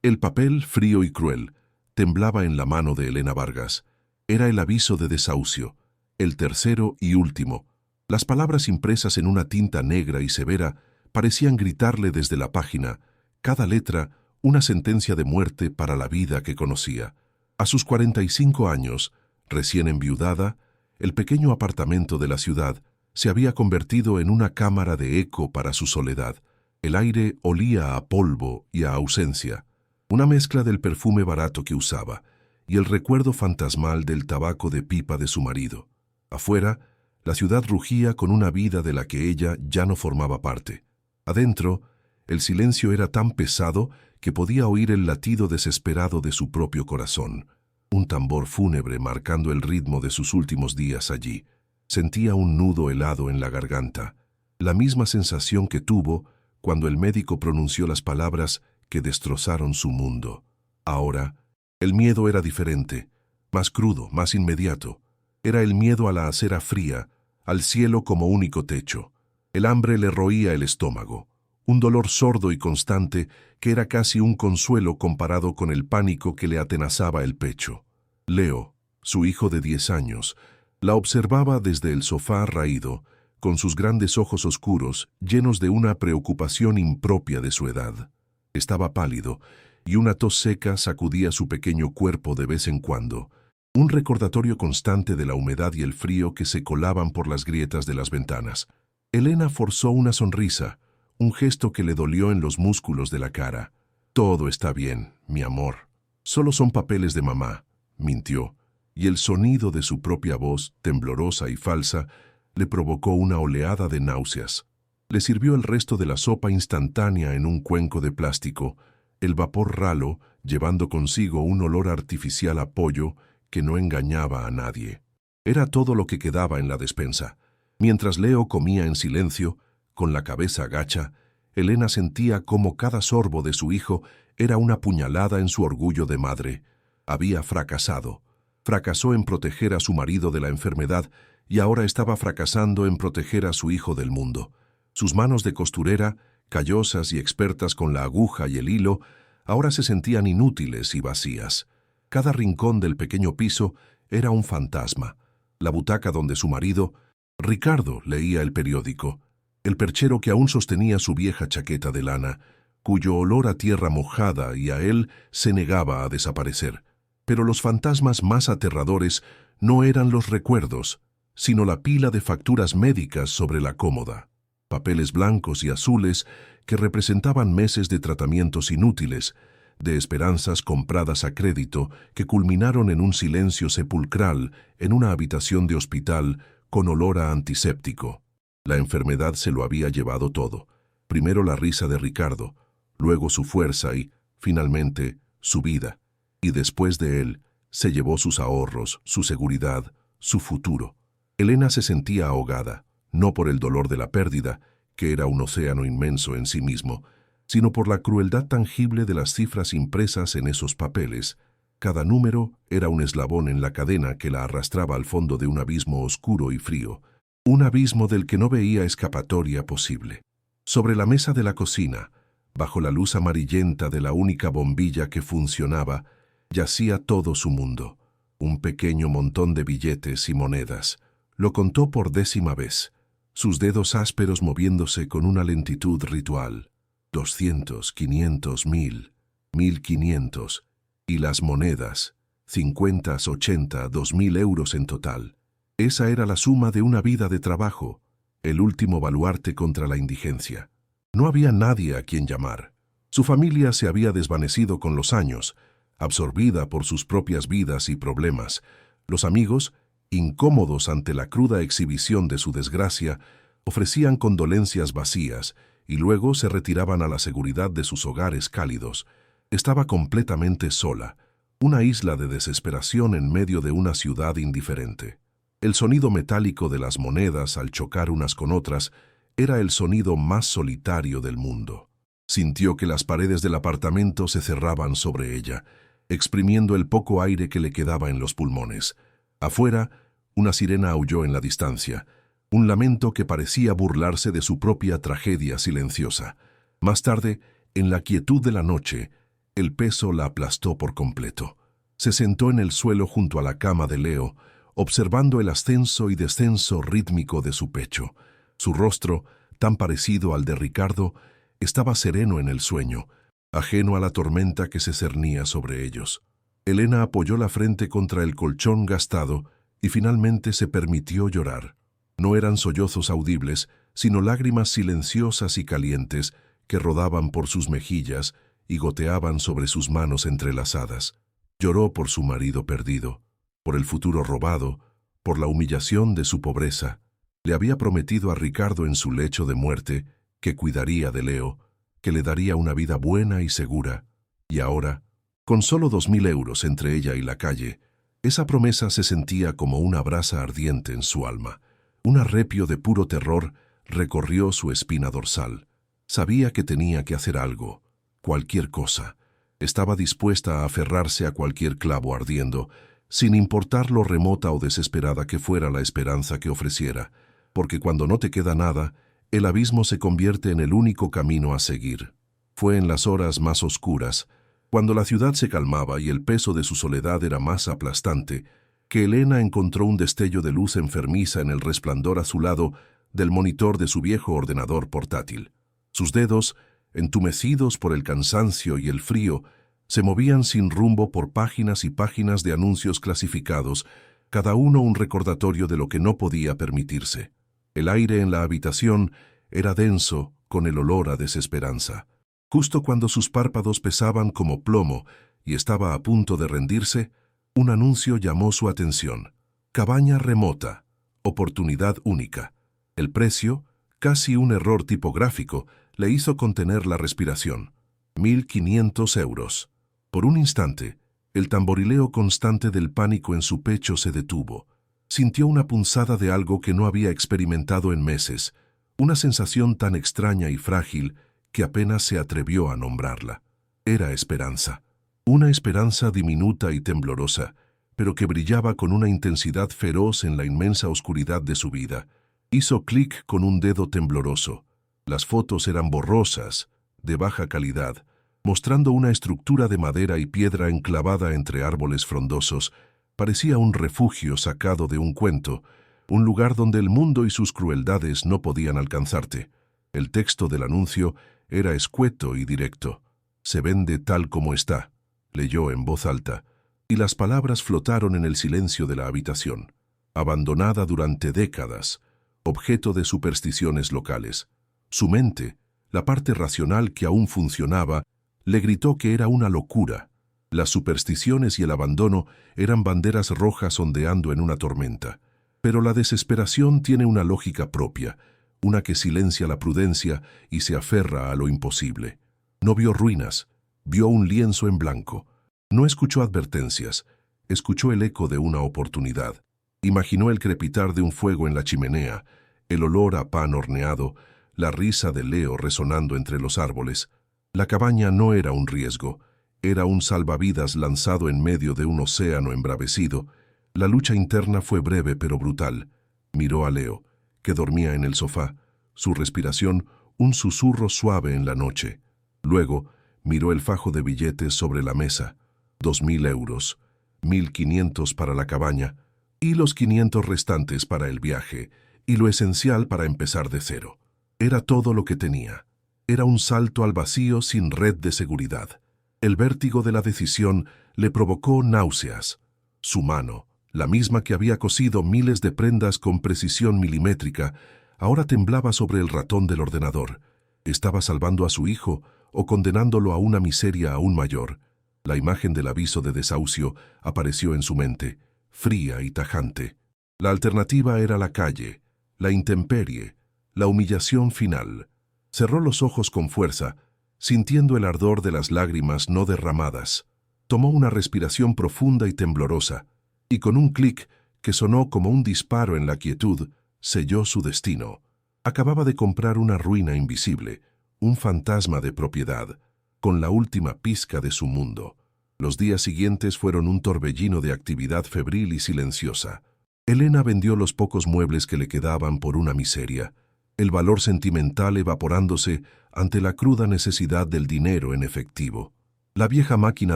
El papel, frío y cruel, temblaba en la mano de Elena Vargas. Era el aviso de desahucio, el tercero y último. Las palabras impresas en una tinta negra y severa parecían gritarle desde la página, cada letra una sentencia de muerte para la vida que conocía. A sus 45 años, recién enviudada, el pequeño apartamento de la ciudad se había convertido en una cámara de eco para su soledad. El aire olía a polvo y a ausencia, una mezcla del perfume barato que usaba y el recuerdo fantasmal del tabaco de pipa de su marido. Afuera, la ciudad rugía con una vida de la que ella ya no formaba parte. Adentro, el silencio era tan pesado que podía oír el latido desesperado de su propio corazón, un tambor fúnebre marcando el ritmo de sus últimos días allí. Sentía un nudo helado en la garganta, la misma sensación que tuvo cuando el médico pronunció las palabras que destrozaron su mundo. Ahora, el miedo era diferente, más crudo, más inmediato. Era el miedo a la acera fría, al cielo como único techo. El hambre le roía el estómago, un dolor sordo y constante que era casi un consuelo comparado con el pánico que le atenazaba el pecho. Leo, su hijo de 10 años, la observaba desde el sofá raído, con sus grandes ojos oscuros, llenos de una preocupación impropia de su edad. Estaba pálido, y una tos seca sacudía su pequeño cuerpo de vez en cuando, un recordatorio constante de la humedad y el frío que se colaban por las grietas de las ventanas. Elena forzó una sonrisa, un gesto que le dolió en los músculos de la cara. «Todo está bien, mi amor. Solo son papeles de mamá», mintió, y el sonido de su propia voz, temblorosa y falsa, le provocó una oleada de náuseas. Le sirvió el resto de la sopa instantánea en un cuenco de plástico, el vapor ralo llevando consigo un olor artificial a pollo que no engañaba a nadie. Era todo lo que quedaba en la despensa. Mientras Leo comía en silencio, con la cabeza agacha, Elena sentía cómo cada sorbo de su hijo era una puñalada en su orgullo de madre. Había fracasado. Fracasó en proteger a su marido de la enfermedad y ahora estaba fracasando en proteger a su hijo del mundo. Sus manos de costurera, callosas y expertas con la aguja y el hilo, ahora se sentían inútiles y vacías. Cada rincón del pequeño piso era un fantasma. La butaca donde su marido, Ricardo, leía el periódico. El perchero que aún sostenía su vieja chaqueta de lana, cuyo olor a tierra mojada y a él se negaba a desaparecer. Pero los fantasmas más aterradores no eran los recuerdos, sino la pila de facturas médicas sobre la cómoda. Papeles blancos y azules que representaban meses de tratamientos inútiles, de esperanzas compradas a crédito que culminaron en un silencio sepulcral en una habitación de hospital con olor a antiséptico. La enfermedad se lo había llevado todo. Primero la risa de Ricardo, luego su fuerza y, finalmente, su vida. Y después de él, se llevó sus ahorros, su seguridad, su futuro. Elena se sentía ahogada, no por el dolor de la pérdida, que era un océano inmenso en sí mismo, sino por la crueldad tangible de las cifras impresas en esos papeles. Cada número era un eslabón en la cadena que la arrastraba al fondo de un abismo oscuro y frío, un abismo del que no veía escapatoria posible. Sobre la mesa de la cocina, bajo la luz amarillenta de la única bombilla que funcionaba, yacía todo su mundo, un pequeño montón de billetes y monedas. Lo contó por 10ª vez, sus dedos ásperos moviéndose con una lentitud ritual. 200, 500, 1000, 1500, y las monedas, 50, 80, 2000 euros en total. Esa era la suma de una vida de trabajo, el último baluarte contra la indigencia. No había nadie a quien llamar. Su familia se había desvanecido con los años, absorbida por sus propias vidas y problemas. Los amigos, incómodos ante la cruda exhibición de su desgracia, ofrecían condolencias vacías y luego se retiraban a la seguridad de sus hogares cálidos. Estaba completamente sola, una isla de desesperación en medio de una ciudad indiferente. El sonido metálico de las monedas al chocar unas con otras era el sonido más solitario del mundo. Sintió que las paredes del apartamento se cerraban sobre ella, exprimiendo el poco aire que le quedaba en los pulmones. Afuera, una sirena aulló en la distancia, un lamento que parecía burlarse de su propia tragedia silenciosa. Más tarde, en la quietud de la noche, El peso la aplastó por completo. Se sentó en el suelo junto a la cama de Leo, observando el ascenso y descenso rítmico de su pecho. Su rostro, tan parecido al de Ricardo, estaba sereno en el sueño, ajeno a la tormenta que se cernía sobre ellos. Elena apoyó la frente contra el colchón gastado y finalmente se permitió llorar. No eran sollozos audibles, sino lágrimas silenciosas y calientes que rodaban por sus mejillas y goteaban sobre sus manos entrelazadas. Lloró por su marido perdido, por el futuro robado, por la humillación de su pobreza. Le había prometido a Ricardo en su lecho de muerte que cuidaría de Leo, que le daría una vida buena y segura. Y ahora, con solo 2000 euros entre ella y la calle, esa promesa se sentía como una brasa ardiente en su alma. Un arrepio de puro terror recorrió su espina dorsal. Sabía que tenía que hacer algo, cualquier cosa. Estaba dispuesta a aferrarse a cualquier clavo ardiendo, sin importar lo remota o desesperada que fuera la esperanza que ofreciera, porque cuando no te queda nada, el abismo se convierte en el único camino a seguir. Fue en las horas más oscuras, cuando la ciudad se calmaba y el peso de su soledad era más aplastante, que Elena encontró un destello de luz enfermiza en el resplandor azulado del monitor de su viejo ordenador portátil. Sus dedos, entumecidos por el cansancio y el frío, se movían sin rumbo por páginas y páginas de anuncios clasificados, cada uno un recordatorio de lo que no podía permitirse. El aire en la habitación era denso con el olor a desesperanza. Justo cuando sus párpados pesaban como plomo y estaba a punto de rendirse, un anuncio llamó su atención. Cabaña remota, oportunidad única. El precio, casi un error tipográfico, le hizo contener la respiración. 1.500 euros. Por un instante, el tamborileo constante del pánico en su pecho se detuvo. Sintió una punzada de algo que no había experimentado en meses, una sensación tan extraña y frágil que apenas se atrevió a nombrarla. Era esperanza. Una esperanza diminuta y temblorosa, pero que brillaba con una intensidad feroz en la inmensa oscuridad de su vida. Hizo clic con un dedo tembloroso. Las fotos eran borrosas, de baja calidad, mostrando una estructura de madera y piedra enclavada entre árboles frondosos. Parecía un refugio sacado de un cuento, un lugar donde el mundo y sus crueldades no podían alcanzarte. El texto del anuncio era escueto y directo. Se vende tal como está, leyó en voz alta, y las palabras flotaron en el silencio de la habitación. Abandonada durante décadas, objeto de supersticiones locales. Su mente, la parte racional que aún funcionaba, le gritó que era una locura. Las supersticiones y el abandono eran banderas rojas ondeando en una tormenta. Pero la desesperación tiene una lógica propia, una que silencia la prudencia y se aferra a lo imposible. No vio ruinas, vio un lienzo en blanco. No escuchó advertencias, escuchó el eco de una oportunidad. Imaginó el crepitar de un fuego en la chimenea, el olor a pan horneado, la risa de Leo resonando entre los árboles. La cabaña no era un riesgo, era un salvavidas lanzado en medio de un océano embravecido. La lucha interna fue breve pero brutal. Miró a Leo, que dormía en el sofá, su respiración un susurro suave en la noche. Luego, miró el fajo de billetes sobre la mesa. 2000 euros, 1500 para la cabaña, y los 500 restantes para el viaje, y lo esencial para empezar de cero. Era todo lo que tenía. Era un salto al vacío sin red de seguridad. El vértigo de la decisión le provocó náuseas. Su mano, la misma que había cosido miles de prendas con precisión milimétrica, ahora temblaba sobre el ratón del ordenador. ¿Estaba salvando a su hijo o condenándolo a una miseria aún mayor? La imagen del aviso de desahucio apareció en su mente, fría y tajante. La alternativa era la calle, la intemperie, la humillación final. Cerró los ojos con fuerza, sintiendo el ardor de las lágrimas no derramadas. Tomó una respiración profunda y temblorosa, y con un clic que sonó como un disparo en la quietud, selló su destino. Acababa de comprar una ruina invisible, un fantasma de propiedad, con la última pizca de su mundo. Los días siguientes fueron un torbellino de actividad febril y silenciosa. Elena vendió los pocos muebles que le quedaban por una miseria, el valor sentimental evaporándose ante la cruda necesidad del dinero en efectivo. La vieja máquina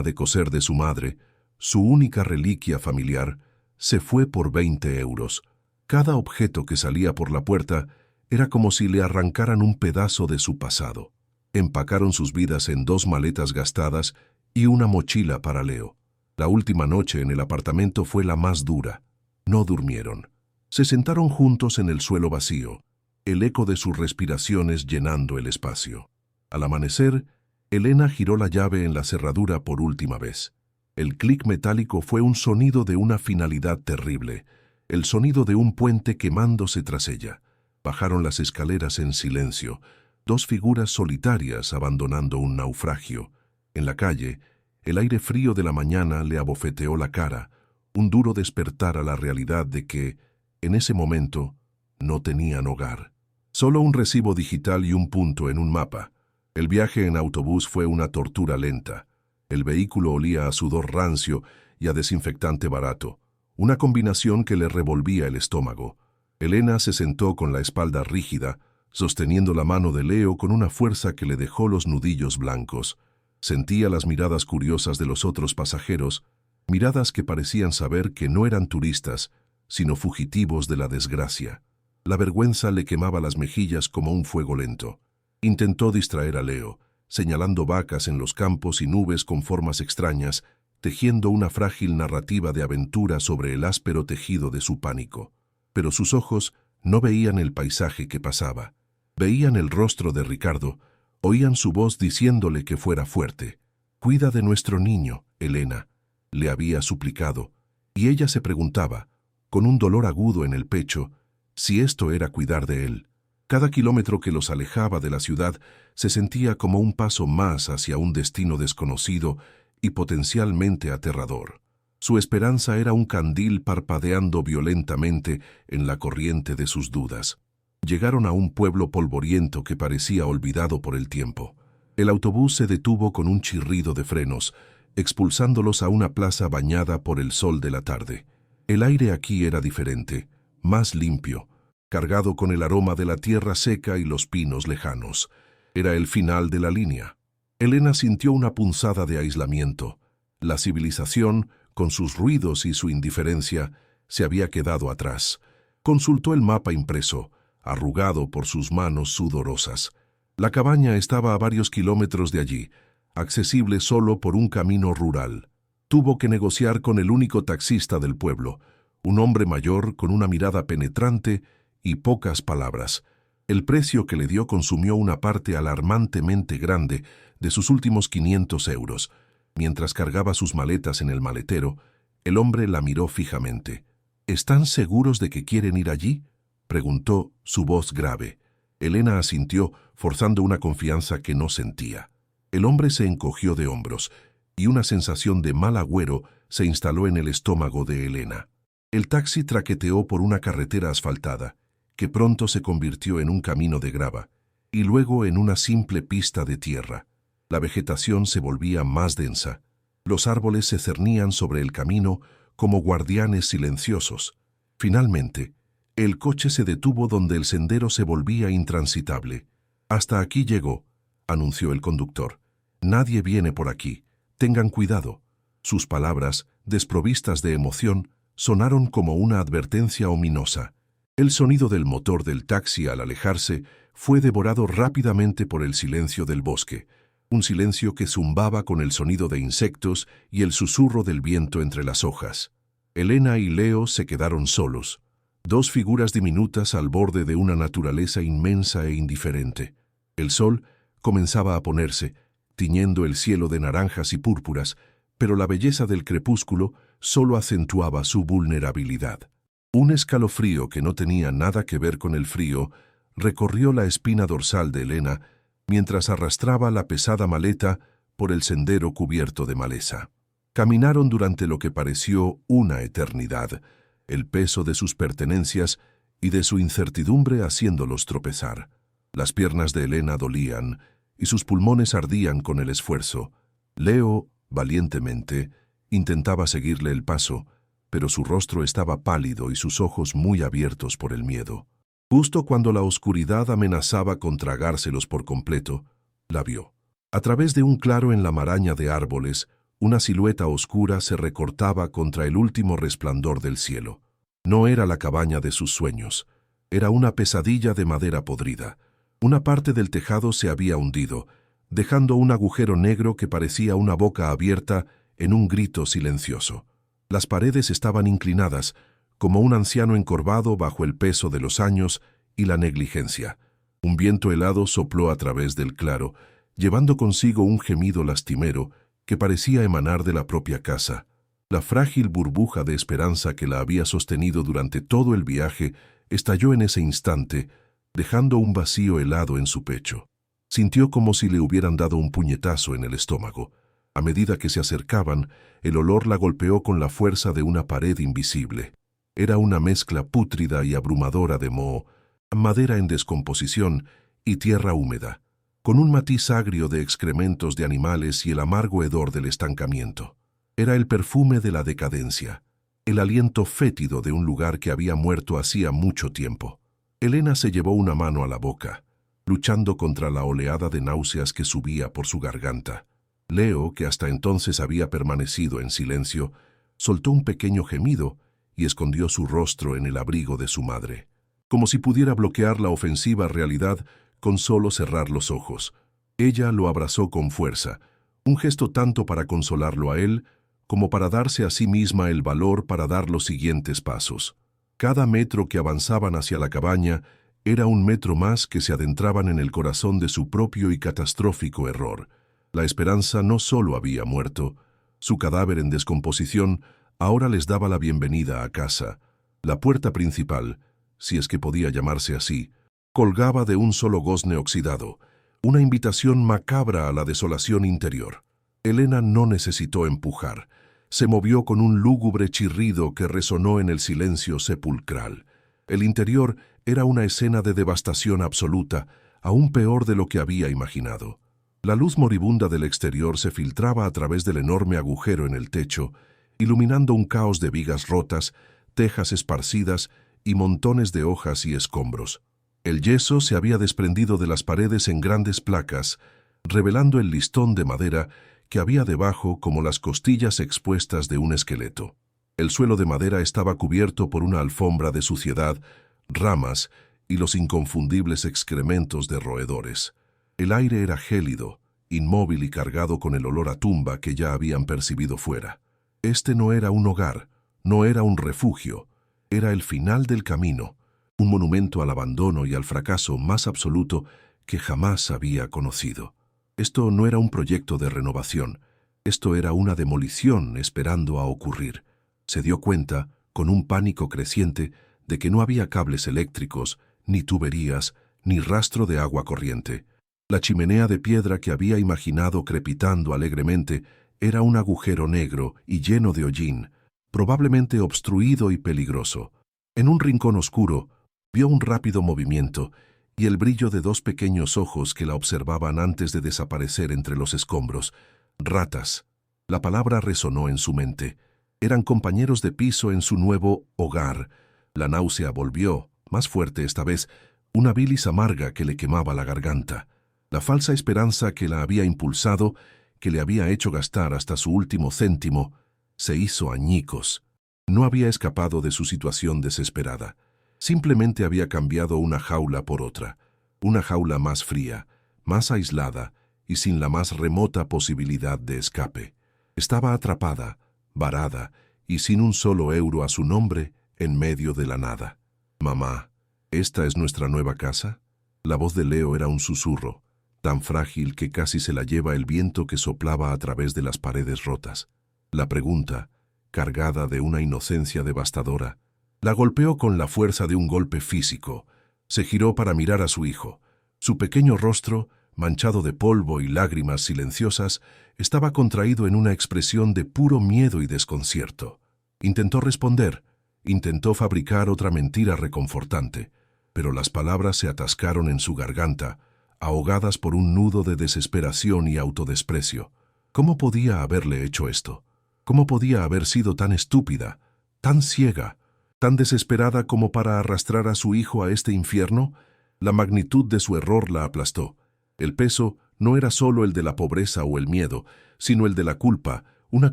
de coser de su madre, su única reliquia familiar, se fue por 20 euros. Cada objeto que salía por la puerta era como si le arrancaran un pedazo de su pasado. Empacaron sus vidas en 2 maletas gastadas y una mochila para Leo. La última noche en el apartamento fue la más dura. No durmieron. Se sentaron juntos en el suelo vacío, el eco de sus respiraciones llenando el espacio. Al amanecer, Elena giró la llave en la cerradura por última vez. El clic metálico fue un sonido de una finalidad terrible, el sonido de un puente quemándose tras ella. Bajaron las escaleras en silencio, 2 figuras solitarias abandonando un naufragio. En la calle, el aire frío de la mañana le abofeteó la cara, un duro despertar a la realidad de que, en ese momento, no tenían hogar. Solo un recibo digital y un punto en un mapa. El viaje en autobús fue una tortura lenta. El vehículo olía a sudor rancio y a desinfectante barato, una combinación que le revolvía el estómago. Elena se sentó con la espalda rígida, sosteniendo la mano de Leo con una fuerza que le dejó los nudillos blancos. Sentía las miradas curiosas de los otros pasajeros, miradas que parecían saber que no eran turistas, sino fugitivos de la desgracia. La vergüenza le quemaba las mejillas como un fuego lento. Intentó distraer a Leo, señalando vacas en los campos y nubes con formas extrañas, tejiendo una frágil narrativa de aventura sobre el áspero tejido de su pánico. Pero sus ojos no veían el paisaje que pasaba. Veían el rostro de Ricardo, oían su voz diciéndole que fuera fuerte. «Cuida de nuestro niño, Elena», le había suplicado, y ella se preguntaba, con un dolor agudo en el pecho, si esto era cuidar de él. Cada kilómetro que los alejaba de la ciudad se sentía como un paso más hacia un destino desconocido y potencialmente aterrador. Su esperanza era un candil parpadeando violentamente en la corriente de sus dudas. Llegaron a un pueblo polvoriento que parecía olvidado por el tiempo. El autobús se detuvo con un chirrido de frenos, expulsándolos a una plaza bañada por el sol de la tarde. El aire aquí era diferente, más limpio, cargado con el aroma de la tierra seca y los pinos lejanos. Era el final de la línea. Elena sintió una punzada de aislamiento. La civilización, con sus ruidos y su indiferencia, se había quedado atrás. Consultó el mapa impreso, arrugado por sus manos sudorosas. La cabaña estaba a varios kilómetros de allí, accesible solo por un camino rural. Tuvo que negociar con el único taxista del pueblo, un hombre mayor con una mirada penetrante y pocas palabras. El precio que le dio consumió una parte alarmantemente grande de sus últimos 500 euros. Mientras cargaba sus maletas en el maletero, el hombre la miró fijamente. «¿Están seguros de que quieren ir allí?», preguntó, su voz grave. Elena asintió, forzando una confianza que no sentía. El hombre se encogió de hombros, y una sensación de mal agüero se instaló en el estómago de Elena. El taxi traqueteó por una carretera asfaltada, que pronto se convirtió en un camino de grava, y luego en una simple pista de tierra. La vegetación se volvía más densa. Los árboles se cernían sobre el camino como guardianes silenciosos. Finalmente, el coche se detuvo donde el sendero se volvía intransitable. «Hasta aquí llegó», anunció el conductor. «Nadie viene por aquí. Tengan cuidado». Sus palabras, desprovistas de emoción, sonaron como una advertencia ominosa. El sonido del motor del taxi al alejarse fue devorado rápidamente por el silencio del bosque, un silencio que zumbaba con el sonido de insectos y el susurro del viento entre las hojas. Elena y Leo se quedaron solos, 2 figuras diminutas al borde de una naturaleza inmensa e indiferente. El sol comenzaba a ponerse, tiñendo el cielo de naranjas y púrpuras, pero la belleza del crepúsculo solo acentuaba su vulnerabilidad. Un escalofrío que no tenía nada que ver con el frío recorrió la espina dorsal de Elena mientras arrastraba la pesada maleta por el sendero cubierto de maleza. Caminaron durante lo que pareció una eternidad, el peso de sus pertenencias y de su incertidumbre haciéndolos tropezar. Las piernas de Elena dolían y sus pulmones ardían con el esfuerzo. Leo, valientemente, intentaba seguirle el paso, pero su rostro estaba pálido y sus ojos muy abiertos por el miedo. Justo cuando la oscuridad amenazaba con tragárselos por completo, la vio. A través de un claro en la maraña de árboles, una silueta oscura se recortaba contra el último resplandor del cielo. No era la cabaña de sus sueños. Era una pesadilla de madera podrida. Una parte del tejado se había hundido, dejando un agujero negro que parecía una boca abierta en un grito silencioso. Las paredes estaban inclinadas, como un anciano encorvado bajo el peso de los años y la negligencia. Un viento helado sopló a través del claro, llevando consigo un gemido lastimero que parecía emanar de la propia casa. La frágil burbuja de esperanza que la había sostenido durante todo el viaje estalló en ese instante, dejando un vacío helado en su pecho. Sintió como si le hubieran dado un puñetazo en el estómago. A medida que se acercaban, el olor la golpeó con la fuerza de una pared invisible. Era una mezcla pútrida y abrumadora de moho, madera en descomposición y tierra húmeda, con un matiz agrio de excrementos de animales y el amargo hedor del estancamiento. Era el perfume de la decadencia, el aliento fétido de un lugar que había muerto hacía mucho tiempo. Elena se llevó una mano a la boca, luchando contra la oleada de náuseas que subía por su garganta. Leo, que hasta entonces había permanecido en silencio, soltó un pequeño gemido y escondió su rostro en el abrigo de su madre, como si pudiera bloquear la ofensiva realidad con solo cerrar los ojos. Ella lo abrazó con fuerza, un gesto tanto para consolarlo a él como para darse a sí misma el valor para dar los siguientes pasos. Cada metro que avanzaban hacia la cabaña era un metro más que se adentraban en el corazón de su propio y catastrófico error. La esperanza no solo había muerto, su cadáver en descomposición ahora les daba la bienvenida a casa. La puerta principal, si es que podía llamarse así, colgaba de un solo gozne oxidado, una invitación macabra a la desolación interior. Elena no necesitó empujar. Se movió con un lúgubre chirrido que resonó en el silencio sepulcral. El interior era una escena de devastación absoluta, aún peor de lo que había imaginado. La luz moribunda del exterior se filtraba a través del enorme agujero en el techo, iluminando un caos de vigas rotas, tejas esparcidas y montones de hojas y escombros. El yeso se había desprendido de las paredes en grandes placas, revelando el listón de madera que había debajo como las costillas expuestas de un esqueleto. El suelo de madera estaba cubierto por una alfombra de suciedad, ramas y los inconfundibles excrementos de roedores. El aire era gélido, inmóvil y cargado con el olor a tumba que ya habían percibido fuera. Este no era un hogar, no era un refugio, era el final del camino, un monumento al abandono y al fracaso más absoluto que jamás había conocido. Esto no era un proyecto de renovación, esto era una demolición esperando a ocurrir. Se dio cuenta, con un pánico creciente, de que no había cables eléctricos, ni tuberías, ni rastro de agua corriente. La chimenea de piedra que había imaginado crepitando alegremente era un agujero negro y lleno de hollín, probablemente obstruido y peligroso. En un rincón oscuro, vio un rápido movimiento y el brillo de dos pequeños ojos que la observaban antes de desaparecer entre los escombros. Ratas. La palabra resonó en su mente. Eran compañeros de piso en su nuevo hogar. La náusea volvió, más fuerte esta vez, una bilis amarga que le quemaba la garganta. La falsa esperanza que la había impulsado, que le había hecho gastar hasta su último céntimo, se hizo añicos. No había escapado de su situación desesperada. Simplemente había cambiado una jaula por otra, una jaula más fría, más aislada y sin la más remota posibilidad de escape. Estaba atrapada, varada y sin un solo euro a su nombre en medio de la nada. «Mamá, ¿esta es nuestra nueva casa?» La voz de Leo era un susurro, tan frágil que casi se la lleva el viento que soplaba a través de las paredes rotas. La pregunta, cargada de una inocencia devastadora, la golpeó con la fuerza de un golpe físico. Se giró para mirar a su hijo. Su pequeño rostro, manchado de polvo y lágrimas silenciosas, estaba contraído en una expresión de puro miedo y desconcierto. Intentó responder, intentó fabricar otra mentira reconfortante, pero las palabras se atascaron en su garganta, ahogadas por un nudo de desesperación y autodesprecio. ¿Cómo podía haberle hecho esto? ¿Cómo podía haber sido tan estúpida, tan ciega, tan desesperada como para arrastrar a su hijo a este infierno? La magnitud de su error la aplastó. El peso No era solo el de la pobreza o el miedo, sino el de la culpa, una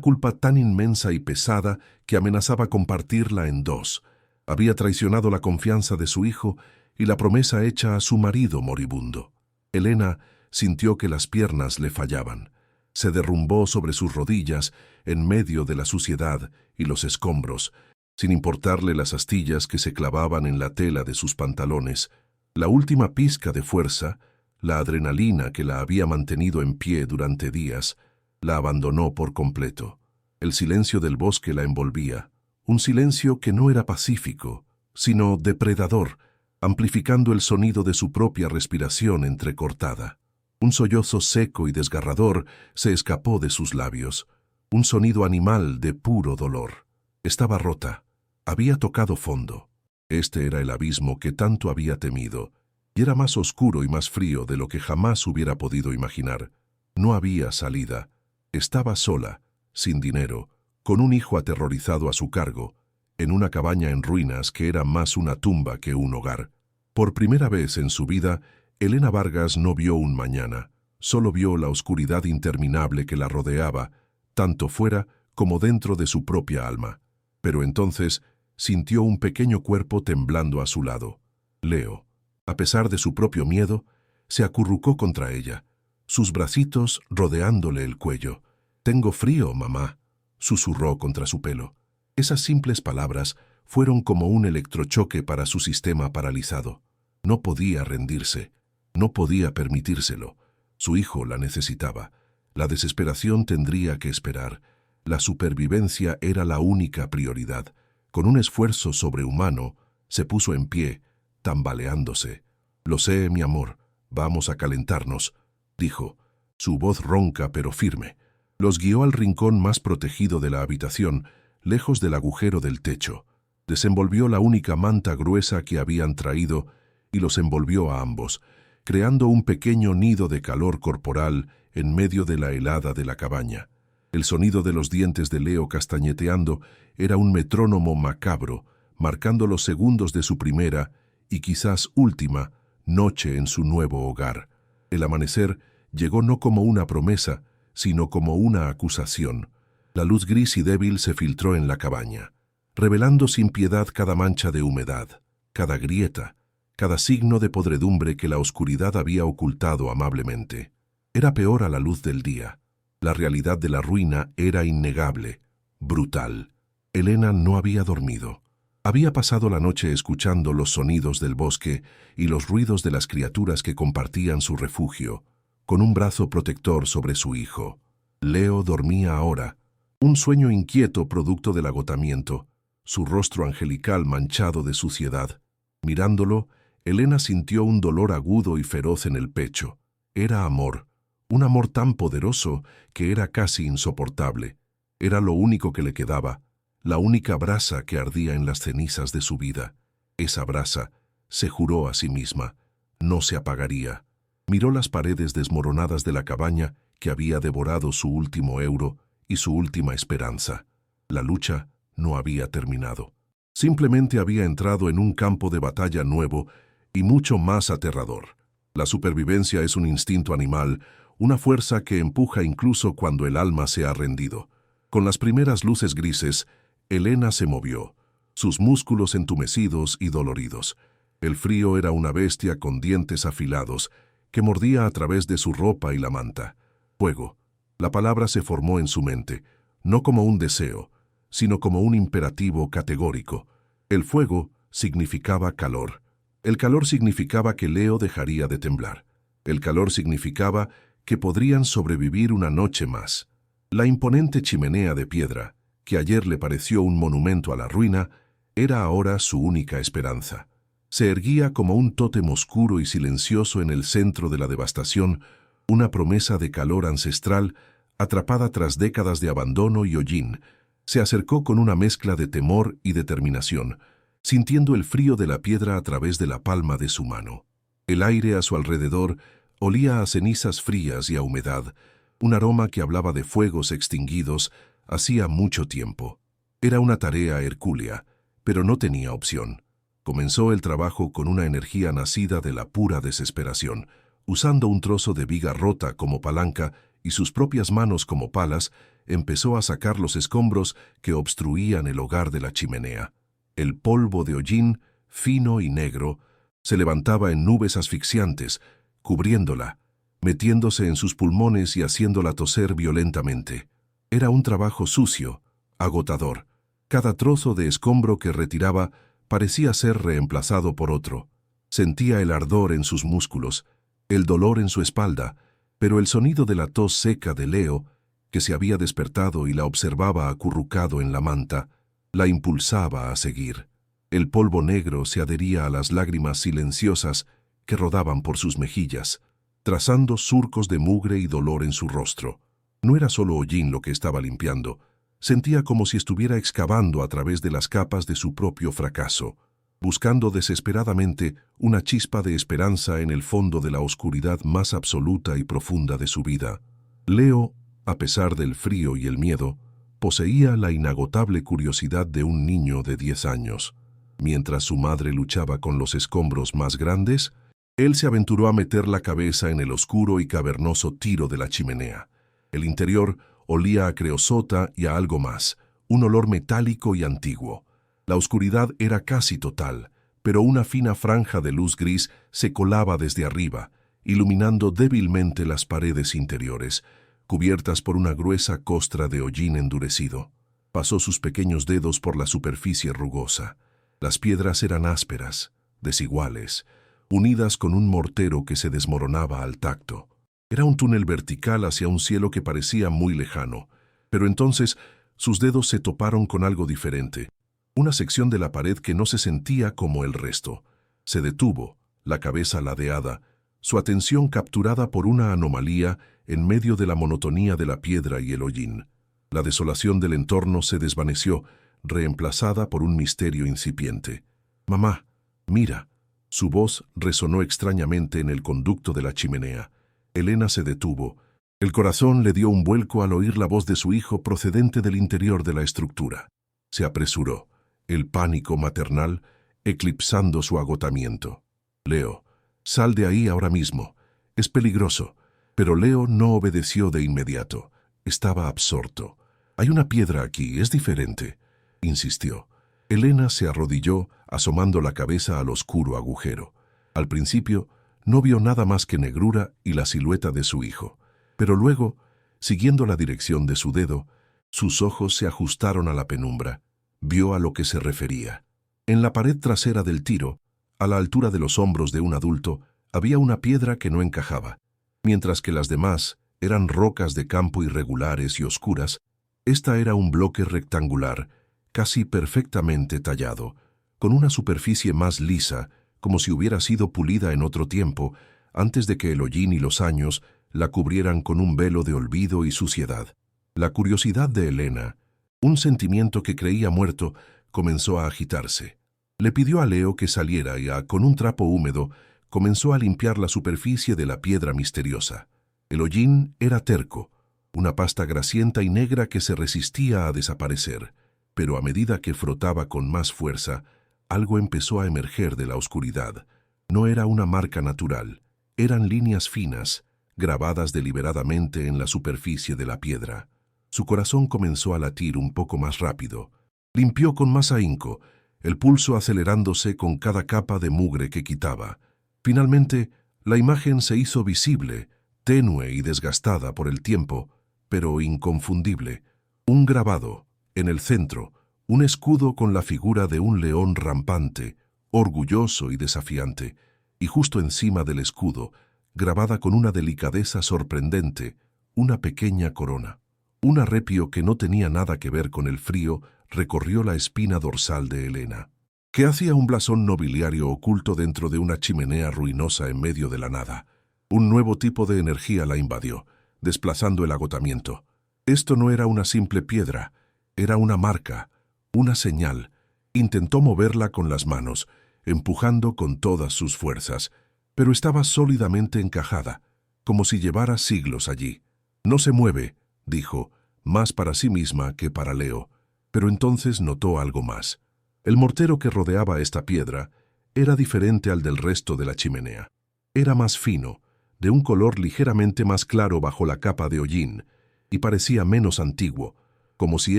culpa tan inmensa y pesada que amenazaba compartirla en dos. Había traicionado la confianza de su hijo y la promesa hecha a su marido moribundo. Elena sintió que las piernas le fallaban. Se derrumbó sobre sus rodillas en medio de la suciedad y los escombros, sin importarle las astillas que se clavaban en la tela de sus pantalones. La última pizca de fuerza, la adrenalina que la había mantenido en pie durante días, la abandonó por completo. El silencio del bosque la envolvía, un silencio que no era pacífico, sino depredador, amplificando el sonido de su propia respiración entrecortada. Un sollozo seco y desgarrador se escapó de sus labios, un sonido animal de puro dolor. Estaba rota, había tocado fondo. Este era el abismo que tanto había temido, y era más oscuro y más frío de lo que jamás hubiera podido imaginar. No había salida. Estaba sola, sin dinero, con un hijo aterrorizado a su cargo, en una cabaña en ruinas que era más una tumba que un hogar. Por primera vez en su vida, Elena Vargas no vio un mañana, solo vio la oscuridad interminable que la rodeaba, tanto fuera como dentro de su propia alma. Pero entonces sintió un pequeño cuerpo temblando a su lado. Leo, a pesar de su propio miedo, se acurrucó contra ella, sus bracitos rodeándole el cuello. «Tengo frío, mamá», susurró contra su pelo. Esas simples palabras fueron como un electrochoque para su sistema paralizado. No podía rendirse, no podía permitírselo. Su hijo la necesitaba. La desesperación tendría que esperar. La supervivencia era la única prioridad. Con un esfuerzo sobrehumano, se puso en pie, tambaleándose. «Lo sé, mi amor, vamos a calentarnos», dijo, su voz ronca pero firme. Los guió al rincón más protegido de la habitación, lejos del agujero del techo. Desenvolvió la única manta gruesa que habían traído y los envolvió a ambos, creando un pequeño nido de calor corporal en medio de la helada de la cabaña. El sonido de los dientes de Leo castañeteando era un metrónomo macabro, marcando los segundos de su primera y quizás última noche en su nuevo hogar. El amanecer llegó no como una promesa, sino como una acusación. La luz gris y débil se filtró en la cabaña, revelando sin piedad cada mancha de humedad, cada grieta, cada signo de podredumbre que la oscuridad había ocultado amablemente. Era peor a la luz del día. La realidad de la ruina era innegable, brutal. Elena no había dormido. Había pasado la noche escuchando los sonidos del bosque y los ruidos de las criaturas que compartían su refugio, con un brazo protector sobre su hijo. Leo dormía ahora, un sueño inquieto producto del agotamiento, su rostro angelical manchado de suciedad. Mirándolo, Elena sintió un dolor agudo y feroz en el pecho. Era amor, un amor tan poderoso que era casi insoportable. Era lo único que le quedaba, la única brasa que ardía en las cenizas de su vida. Esa brasa, se juró a sí misma, no se apagaría. Miró las paredes desmoronadas de la cabaña que había devorado su último euro y su última esperanza. La lucha no había terminado. Simplemente había entrado en un campo de batalla nuevo y mucho más aterrador. La supervivencia es un instinto animal, una fuerza que empuja incluso cuando el alma se ha rendido. Con las primeras luces grises, Elena se movió, sus músculos entumecidos y doloridos. El frío era una bestia con dientes afilados, que mordía a través de su ropa y la manta. Fuego. La palabra se formó en su mente, no como un deseo, sino como un imperativo categórico. El fuego significaba calor. El calor significaba que Leo dejaría de temblar. El calor significaba que podrían sobrevivir una noche más. La imponente chimenea de piedra, que ayer le pareció un monumento a la ruina, era ahora su única esperanza. Se erguía como un tótem oscuro y silencioso en el centro de la devastación, una promesa de calor ancestral atrapada tras décadas de abandono y hollín. Se acercó con una mezcla de temor y determinación, sintiendo el frío de la piedra a través de la palma de su mano. El aire a su alrededor olía a cenizas frías y a humedad, un aroma que hablaba de fuegos extinguidos hacía mucho tiempo. Era una tarea hercúlea, pero no tenía opción. Comenzó el trabajo con una energía nacida de la pura desesperación, Usando un trozo de viga rota como palanca y sus propias manos como palas, empezó a sacar los escombros que obstruían el hogar de la chimenea. El polvo de hollín, fino y negro, se levantaba en nubes asfixiantes, cubriéndola, metiéndose en sus pulmones y haciéndola toser violentamente. Era un trabajo sucio, agotador. Cada trozo de escombro que retiraba parecía ser reemplazado por otro. Sentía el ardor en sus músculos, el dolor en su espalda, pero el sonido de la tos seca de Leo, que se había despertado y la observaba acurrucado en la manta, la impulsaba a seguir. El polvo negro se adhería a las lágrimas silenciosas que rodaban por sus mejillas, trazando surcos de mugre y dolor en su rostro. No era solo hollín lo que estaba limpiando, sentía como si estuviera excavando a través de las capas de su propio fracaso, buscando desesperadamente una chispa de esperanza en el fondo de la oscuridad más absoluta y profunda de su vida. Leo, a pesar del frío y el miedo, poseía la inagotable curiosidad de un niño de 10 años. Mientras su madre luchaba con los escombros más grandes, él se aventuró a meter la cabeza en el oscuro y cavernoso tiro de la chimenea. El interior olía a creosota y a algo más, un olor metálico y antiguo. La oscuridad era casi total, pero una fina franja de luz gris se colaba desde arriba, iluminando débilmente las paredes interiores, cubiertas por una gruesa costra de hollín endurecido. Pasó sus pequeños dedos por la superficie rugosa. Las piedras eran ásperas, desiguales, unidas con un mortero que se desmoronaba al tacto. Era un túnel vertical hacia un cielo que parecía muy lejano, pero entonces sus dedos se toparon con algo diferente. Una sección de la pared que no se sentía como el resto. Se detuvo, la cabeza ladeada, su atención capturada por una anomalía en medio de la monotonía de la piedra y el hollín. La desolación del entorno se desvaneció, reemplazada por un misterio incipiente. «Mamá, mira». Su voz resonó extrañamente en el conducto de la chimenea. Elena se detuvo. El corazón le dio un vuelco al oír la voz de su hijo procedente del interior de la estructura. Se apresuró, el pánico maternal eclipsando su agotamiento. «Leo, sal de ahí ahora mismo. Es peligroso». Pero Leo no obedeció de inmediato. Estaba absorto. «Hay una piedra aquí, es diferente», insistió. Elena se arrodilló, asomando la cabeza al oscuro agujero. Al principio, no vio nada más que negrura y la silueta de su hijo. Pero luego, siguiendo la dirección de su dedo, sus ojos se ajustaron a la penumbra. Vio a lo que se refería. En la pared trasera del tiro, a la altura de los hombros de un adulto, había una piedra que no encajaba. Mientras que las demás eran rocas de campo irregulares y oscuras, esta era un bloque rectangular, casi perfectamente tallado, con una superficie más lisa, como si hubiera sido pulida en otro tiempo, antes de que el hollín y los años la cubrieran con un velo de olvido y suciedad. La curiosidad de Elena, un sentimiento que creía muerto, comenzó a agitarse. Le pidió a Leo que saliera y, con un trapo húmedo, comenzó a limpiar la superficie de la piedra misteriosa. El hollín era terco, una pasta grasienta y negra que se resistía a desaparecer, pero a medida que frotaba con más fuerza, algo empezó a emerger de la oscuridad. No era una marca natural, eran líneas finas, grabadas deliberadamente en la superficie de la piedra. Su corazón comenzó a latir un poco más rápido. Limpió con más ahínco, el pulso acelerándose con cada capa de mugre que quitaba. Finalmente, la imagen se hizo visible, tenue y desgastada por el tiempo, pero inconfundible. Un grabado, en el centro, un escudo con la figura de un león rampante, orgulloso y desafiante, y justo encima del escudo, grabada con una delicadeza sorprendente, una pequeña corona. Un arrepio que no tenía nada que ver con el frío recorrió la espina dorsal de Elena. ¿Qué hacía un blasón nobiliario oculto dentro de una chimenea ruinosa en medio de la nada? Un nuevo tipo de energía la invadió, desplazando el agotamiento. Esto no era una simple piedra, era una marca, una señal. Intentó moverla con las manos, empujando con todas sus fuerzas, pero estaba sólidamente encajada, como si llevara siglos allí. «No se mueve», dijo, más para sí misma que para Leo, pero entonces notó algo más. El mortero que rodeaba esta piedra era diferente al del resto de la chimenea. Era más fino, de un color ligeramente más claro bajo la capa de hollín, y parecía menos antiguo, como si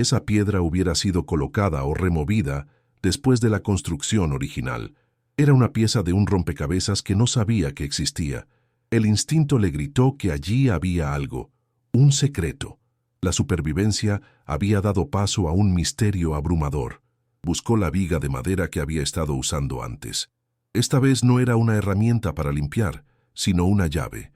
esa piedra hubiera sido colocada o removida después de la construcción original. Era una pieza de un rompecabezas que no sabía que existía. El instinto le gritó que allí había algo, un secreto. La supervivencia había dado paso a un misterio abrumador. Buscó la viga de madera que había estado usando antes. Esta vez no era una herramienta para limpiar, sino una llave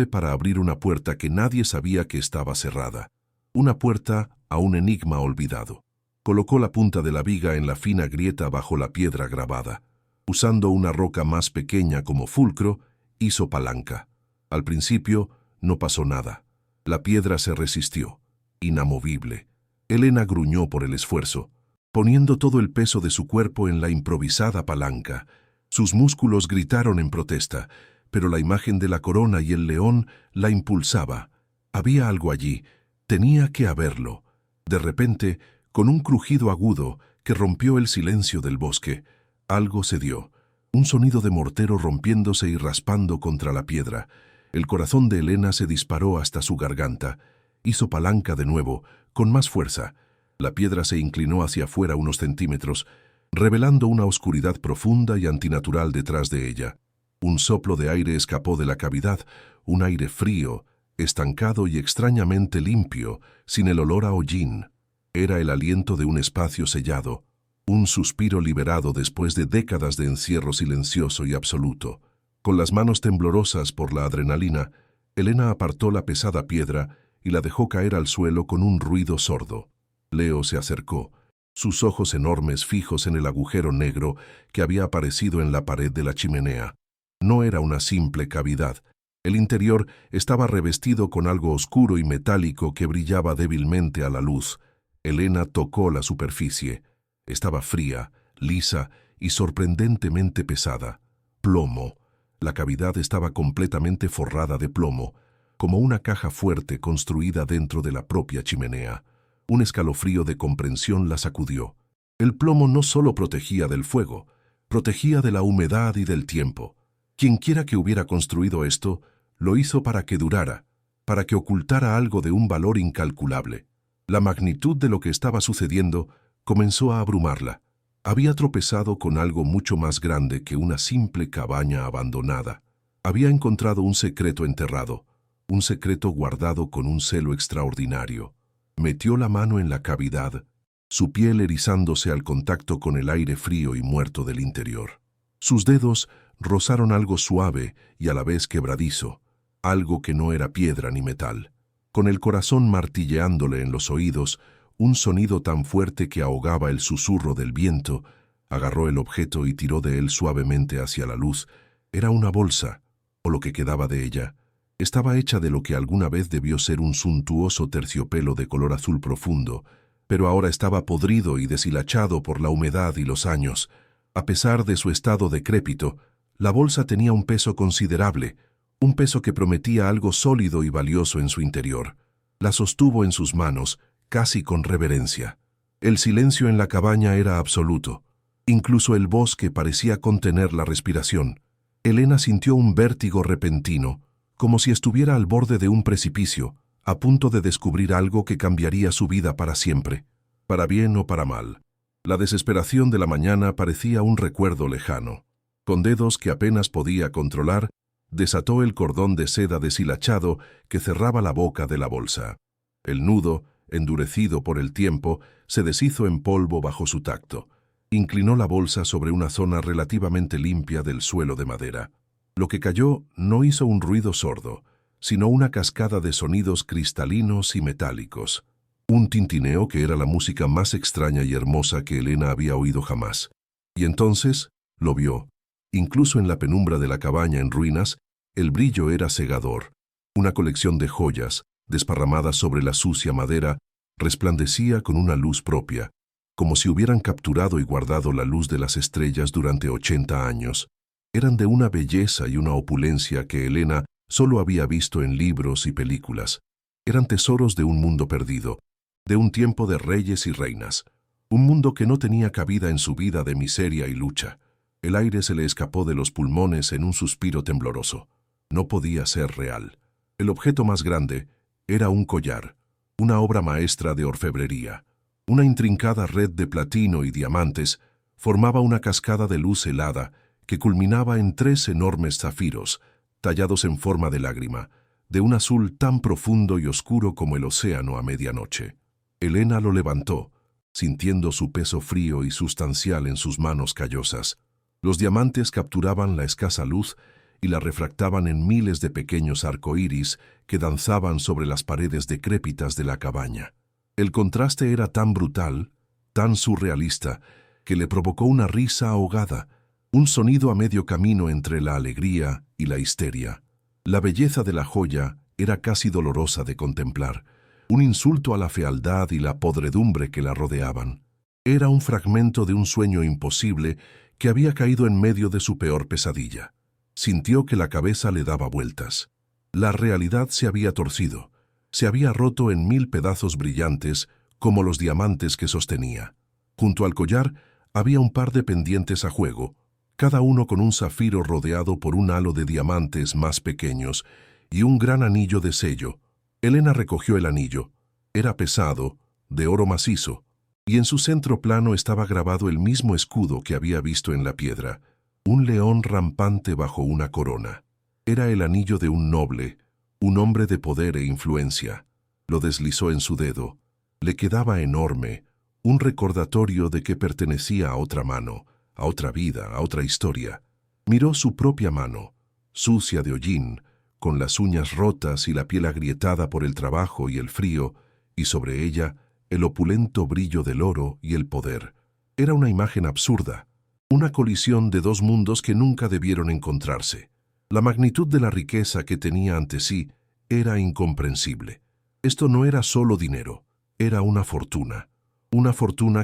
para abrir una puerta que nadie sabía que estaba cerrada. Una puerta a un enigma olvidado. Colocó la punta de la viga en la fina grieta bajo la piedra grabada. Usando una roca más pequeña como fulcro, hizo palanca. Al principio no pasó nada. La piedra se resistió, inamovible. Elena gruñó por el esfuerzo, poniendo todo el peso de su cuerpo en la improvisada palanca. Sus músculos gritaron en protesta, pero la imagen de la corona y el león la impulsaba. Había algo allí, tenía que haberlo. De repente, con un crujido agudo que rompió el silencio del bosque, algo se dio, un sonido de mortero rompiéndose y raspando contra la piedra. El corazón de Elena se disparó hasta su garganta. Hizo palanca de nuevo, con más fuerza. La piedra se inclinó hacia afuera unos centímetros, revelando una oscuridad profunda y antinatural detrás de ella. Un soplo de aire escapó de la cavidad, un aire frío, estancado y extrañamente limpio, sin el olor a hollín. Era el aliento de un espacio sellado, un suspiro liberado después de décadas de encierro silencioso y absoluto. Con las manos temblorosas por la adrenalina, Elena apartó la pesada piedra y la dejó caer al suelo con un ruido sordo. Leo se acercó, sus ojos enormes fijos en el agujero negro que había aparecido en la pared de la chimenea. No era una simple cavidad. El interior estaba revestido con algo oscuro y metálico que brillaba débilmente a la luz. Elena tocó la superficie. Estaba fría, lisa y sorprendentemente pesada. Plomo. La cavidad estaba completamente forrada de plomo, como una caja fuerte construida dentro de la propia chimenea. Un escalofrío de comprensión la sacudió. El plomo no solo protegía del fuego, protegía de la humedad y del tiempo. Quienquiera que hubiera construido esto, lo hizo para que durara, para que ocultara algo de un valor incalculable. La magnitud de lo que estaba sucediendo comenzó a abrumarla. Había tropezado con algo mucho más grande que una simple cabaña abandonada. Había encontrado un secreto enterrado, un secreto guardado con un celo extraordinario. Metió la mano en la cavidad, su piel erizándose al contacto con el aire frío y muerto del interior. Sus dedos rozaron algo suave y a la vez quebradizo, algo que no era piedra ni metal. Con el corazón martilleándole en los oídos, un sonido tan fuerte que ahogaba el susurro del viento, agarró el objeto y tiró de él suavemente hacia la luz. Era una bolsa, o lo que quedaba de ella. Estaba hecha de lo que alguna vez debió ser un suntuoso terciopelo de color azul profundo, pero ahora estaba podrido y deshilachado por la humedad y los años. A pesar de su estado decrépito, la bolsa tenía un peso considerable, un peso que prometía algo sólido y valioso en su interior. La sostuvo en sus manos, casi con reverencia. El silencio en la cabaña era absoluto. Incluso el bosque parecía contener la respiración. Elena sintió un vértigo repentino, como si estuviera al borde de un precipicio, a punto de descubrir algo que cambiaría su vida para siempre, para bien o para mal. La desesperación de la mañana parecía un recuerdo lejano. Con dedos que apenas podía controlar, desató el cordón de seda deshilachado que cerraba la boca de la bolsa. El nudo, endurecido por el tiempo, se deshizo en polvo bajo su tacto. Inclinó la bolsa sobre una zona relativamente limpia del suelo de madera. Lo que cayó no hizo un ruido sordo, sino una cascada de sonidos cristalinos y metálicos. Un tintineo que era la música más extraña y hermosa que Elena había oído jamás. Y entonces lo vio. Incluso en la penumbra de la cabaña en ruinas, el brillo era cegador. Una colección de joyas, desparramadas sobre la sucia madera, resplandecía con una luz propia, como si hubieran capturado y guardado la luz de las estrellas durante 80 años. Eran de una belleza y una opulencia que Elena solo había visto en libros y películas. Eran tesoros de un mundo perdido, de un tiempo de reyes y reinas, un mundo que no tenía cabida en su vida de miseria y lucha. El aire se le escapó de los pulmones en un suspiro tembloroso. No podía ser real. El objeto más grande era un collar, una obra maestra de orfebrería. Una intrincada red de platino y diamantes formaba una cascada de luz helada que culminaba en 3 enormes zafiros, tallados en forma de lágrima, de un azul tan profundo y oscuro como el océano a medianoche. Elena lo levantó, sintiendo su peso frío y sustancial en sus manos callosas. Los diamantes capturaban la escasa luz y la refractaban en miles de pequeños arcoíris que danzaban sobre las paredes decrépitas de la cabaña. El contraste era tan brutal, tan surrealista, que le provocó una risa ahogada, un sonido a medio camino entre la alegría y la histeria. La belleza de la joya era casi dolorosa de contemplar, un insulto a la fealdad y la podredumbre que la rodeaban. Era un fragmento de un sueño imposible que había caído en medio de su peor pesadilla. Sintió que la cabeza le daba vueltas. La realidad se había torcido, se había roto en 1000 pedazos brillantes como los diamantes que sostenía. Junto al collar había un par de pendientes a juego, cada uno con un zafiro rodeado por un halo de diamantes más pequeños y un gran anillo de sello. Elena recogió el anillo. Era pesado, de oro macizo, y en su centro plano estaba grabado el mismo escudo que había visto en la piedra, un león rampante bajo una corona. Era el anillo de un noble, un hombre de poder e influencia. Lo deslizó en su dedo. Le quedaba enorme, un recordatorio de que pertenecía a otra mano, a otra vida, a otra historia. Miró su propia mano, sucia de hollín, con las uñas rotas y la piel agrietada por el trabajo y el frío, y sobre ella el opulento brillo del oro y el poder. Era una imagen absurda, una colisión de 2 mundos que nunca debieron encontrarse. La magnitud de la riqueza que tenía ante sí era incomprensible. Esto no era solo dinero, era una fortuna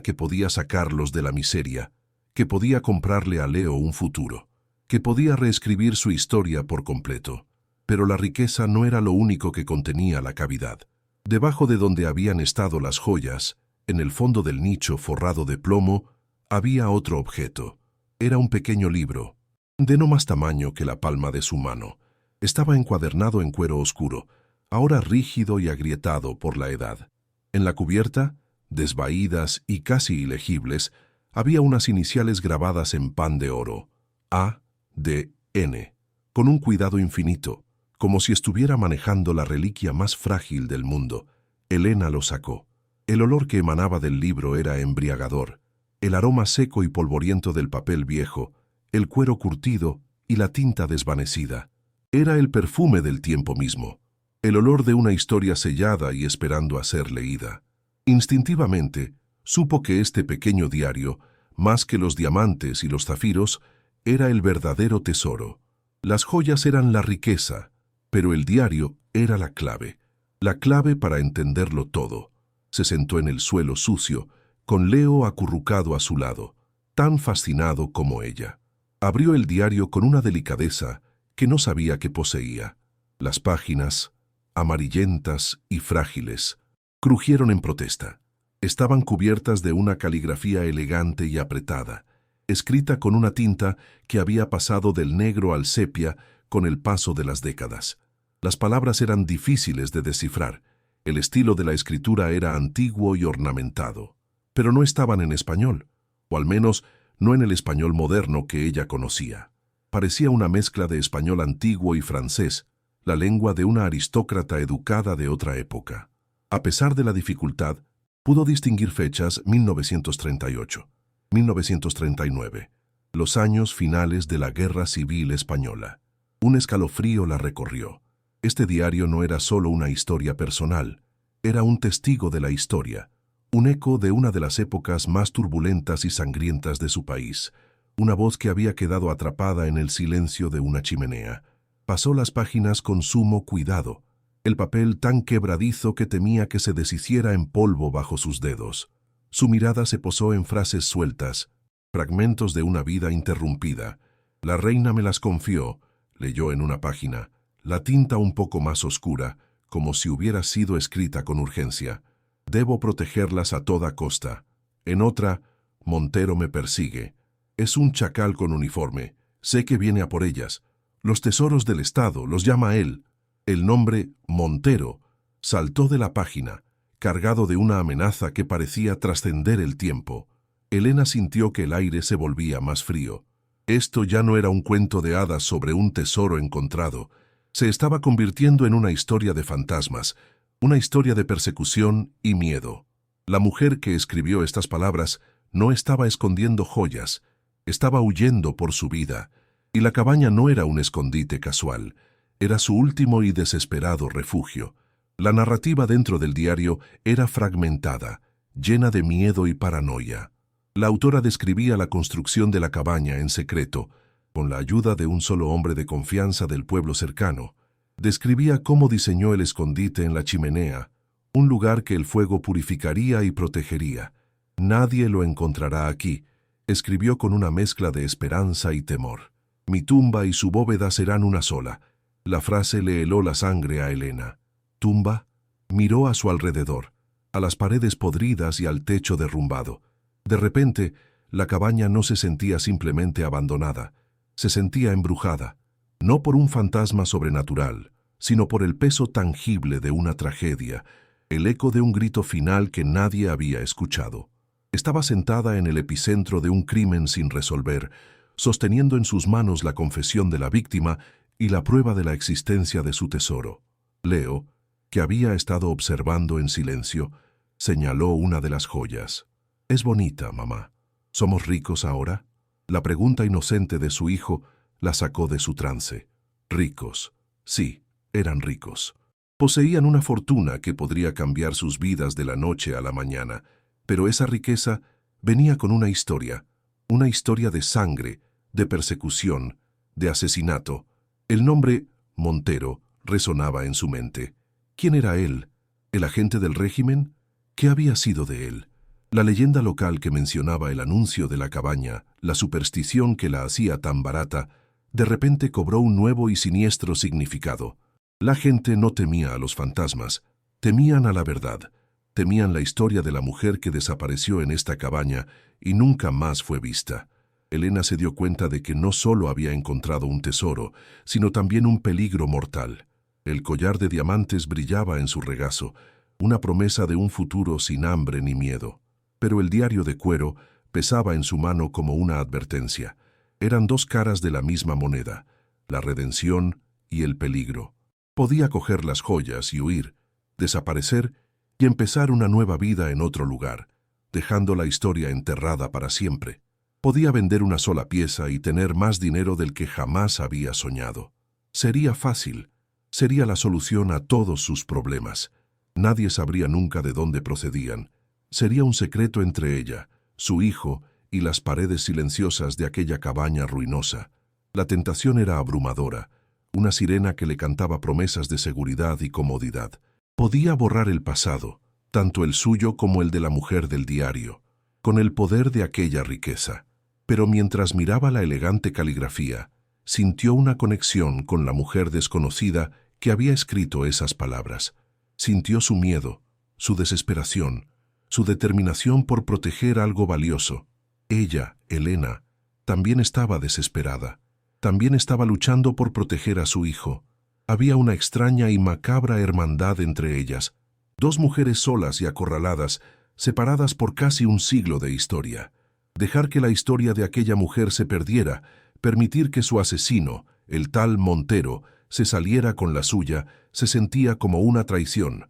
que podía sacarlos de la miseria, que podía comprarle a Leo un futuro, que podía reescribir su historia por completo. Pero la riqueza no era lo único que contenía la cavidad. Debajo de donde habían estado las joyas, en el fondo del nicho forrado de plomo, había otro objeto. Era un pequeño libro, de no más tamaño que la palma de su mano. Estaba encuadernado en cuero oscuro, ahora rígido y agrietado por la edad. En la cubierta, desvaídas y casi ilegibles, había unas iniciales grabadas en pan de oro, A, D, N, con un cuidado infinito, como si estuviera manejando la reliquia más frágil del mundo. Elena lo sacó. El olor que emanaba del libro era embriagador, el aroma seco y polvoriento del papel viejo, el cuero curtido y la tinta desvanecida. Era el perfume del tiempo mismo, el olor de una historia sellada y esperando a ser leída. Instintivamente, supo que este pequeño diario, más que los diamantes y los zafiros, era el verdadero tesoro. Las joyas eran la riqueza, pero el diario era la clave para entenderlo todo. Se sentó en el suelo sucio, con Leo acurrucado a su lado, tan fascinado como ella. Abrió el diario con una delicadeza que no sabía que poseía. Las páginas, amarillentas y frágiles, crujieron en protesta. Estaban cubiertas de una caligrafía elegante y apretada, escrita con una tinta que había pasado del negro al sepia con el paso de las décadas. Las palabras eran difíciles de descifrar. El estilo de la escritura era antiguo y ornamentado, pero no estaban en español, o al menos no en el español moderno que ella conocía. Parecía una mezcla de español antiguo y francés, la lengua de una aristócrata educada de otra época. A pesar de la dificultad, pudo distinguir fechas 1938, 1939, los años finales de la Guerra Civil Española. Un escalofrío la recorrió. Este diario no era solo una historia personal, era un testigo de la historia, un eco de una de las épocas más turbulentas y sangrientas de su país, una voz que había quedado atrapada en el silencio de una chimenea. Pasó las páginas con sumo cuidado, el papel tan quebradizo que temía que se deshiciera en polvo bajo sus dedos. Su mirada se posó en frases sueltas, fragmentos de una vida interrumpida. La reina me las confió, leyó en una página, la tinta un poco más oscura, como si hubiera sido escrita con urgencia. Debo protegerlas a toda costa. En otra, Montero me persigue. Es un chacal con uniforme. Sé que viene a por ellas. Los tesoros del Estado, los llama él. El nombre Montero saltó de la página, cargado de una amenaza que parecía trascender el tiempo. Elena sintió que el aire se volvía más frío. Esto ya no era un cuento de hadas sobre un tesoro encontrado. Se estaba convirtiendo en una historia de fantasmas, una historia de persecución y miedo. La mujer que escribió estas palabras no estaba escondiendo joyas, estaba huyendo por su vida, y la cabaña no era un escondite casual, era su último y desesperado refugio. La narrativa dentro del diario era fragmentada, llena de miedo y paranoia. La autora describía la construcción de la cabaña en secreto, con la ayuda de un solo hombre de confianza del pueblo cercano. Describía cómo diseñó el escondite en la chimenea, un lugar que el fuego purificaría y protegería. Nadie lo encontrará aquí, escribió con una mezcla de esperanza y temor. Mi tumba y su bóveda serán una sola. La frase le heló la sangre a Elena. ¿Tumba? Miró a su alrededor, a las paredes podridas y al techo derrumbado. De repente, la cabaña no se sentía simplemente abandonada, se sentía embrujada, no por un fantasma sobrenatural, sino por el peso tangible de una tragedia, el eco de un grito final que nadie había escuchado. Estaba sentada en el epicentro de un crimen sin resolver, sosteniendo en sus manos la confesión de la víctima y la prueba de la existencia de su tesoro. Leo, que había estado observando en silencio, señaló una de las joyas. «Es bonita, mamá. ¿Somos ricos ahora?» La pregunta inocente de su hijo la sacó de su trance. Ricos. Sí, eran ricos. Poseían una fortuna que podría cambiar sus vidas de la noche a la mañana, pero esa riqueza venía con una historia de sangre, de persecución, de asesinato. El nombre Montero resonaba en su mente. ¿Quién era él? ¿El agente del régimen? ¿Qué había sido de él? La leyenda local que mencionaba el anuncio de la cabaña, la superstición que la hacía tan barata, de repente cobró un nuevo y siniestro significado. La gente no temía a los fantasmas, temían a la verdad, temían la historia de la mujer que desapareció en esta cabaña y nunca más fue vista. Elena se dio cuenta de que no solo había encontrado un tesoro, sino también un peligro mortal. El collar de diamantes brillaba en su regazo, una promesa de un futuro sin hambre ni miedo. Pero el diario de cuero pesaba en su mano como una advertencia. Eran dos caras de la misma moneda, la redención y el peligro. Podía coger las joyas y huir, desaparecer y empezar una nueva vida en otro lugar, dejando la historia enterrada para siempre. Podía vender una sola pieza y tener más dinero del que jamás había soñado. Sería fácil, sería la solución a todos sus problemas. Nadie sabría nunca de dónde procedían. Sería un secreto entre ella, su hijo y las paredes silenciosas de aquella cabaña ruinosa. La tentación era abrumadora, una sirena que le cantaba promesas de seguridad y comodidad. Podía borrar el pasado, tanto el suyo como el de la mujer del diario, con el poder de aquella riqueza. Pero mientras miraba la elegante caligrafía, sintió una conexión con la mujer desconocida que había escrito esas palabras. Sintió su miedo, su desesperación, su determinación por proteger algo valioso. Ella, Elena, también estaba desesperada. También estaba luchando por proteger a su hijo. Había una extraña y macabra hermandad entre ellas. Dos mujeres solas y acorraladas, separadas por casi un siglo de historia. Dejar que la historia de aquella mujer se perdiera, permitir que su asesino, el tal Montero, se saliera con la suya, se sentía como una traición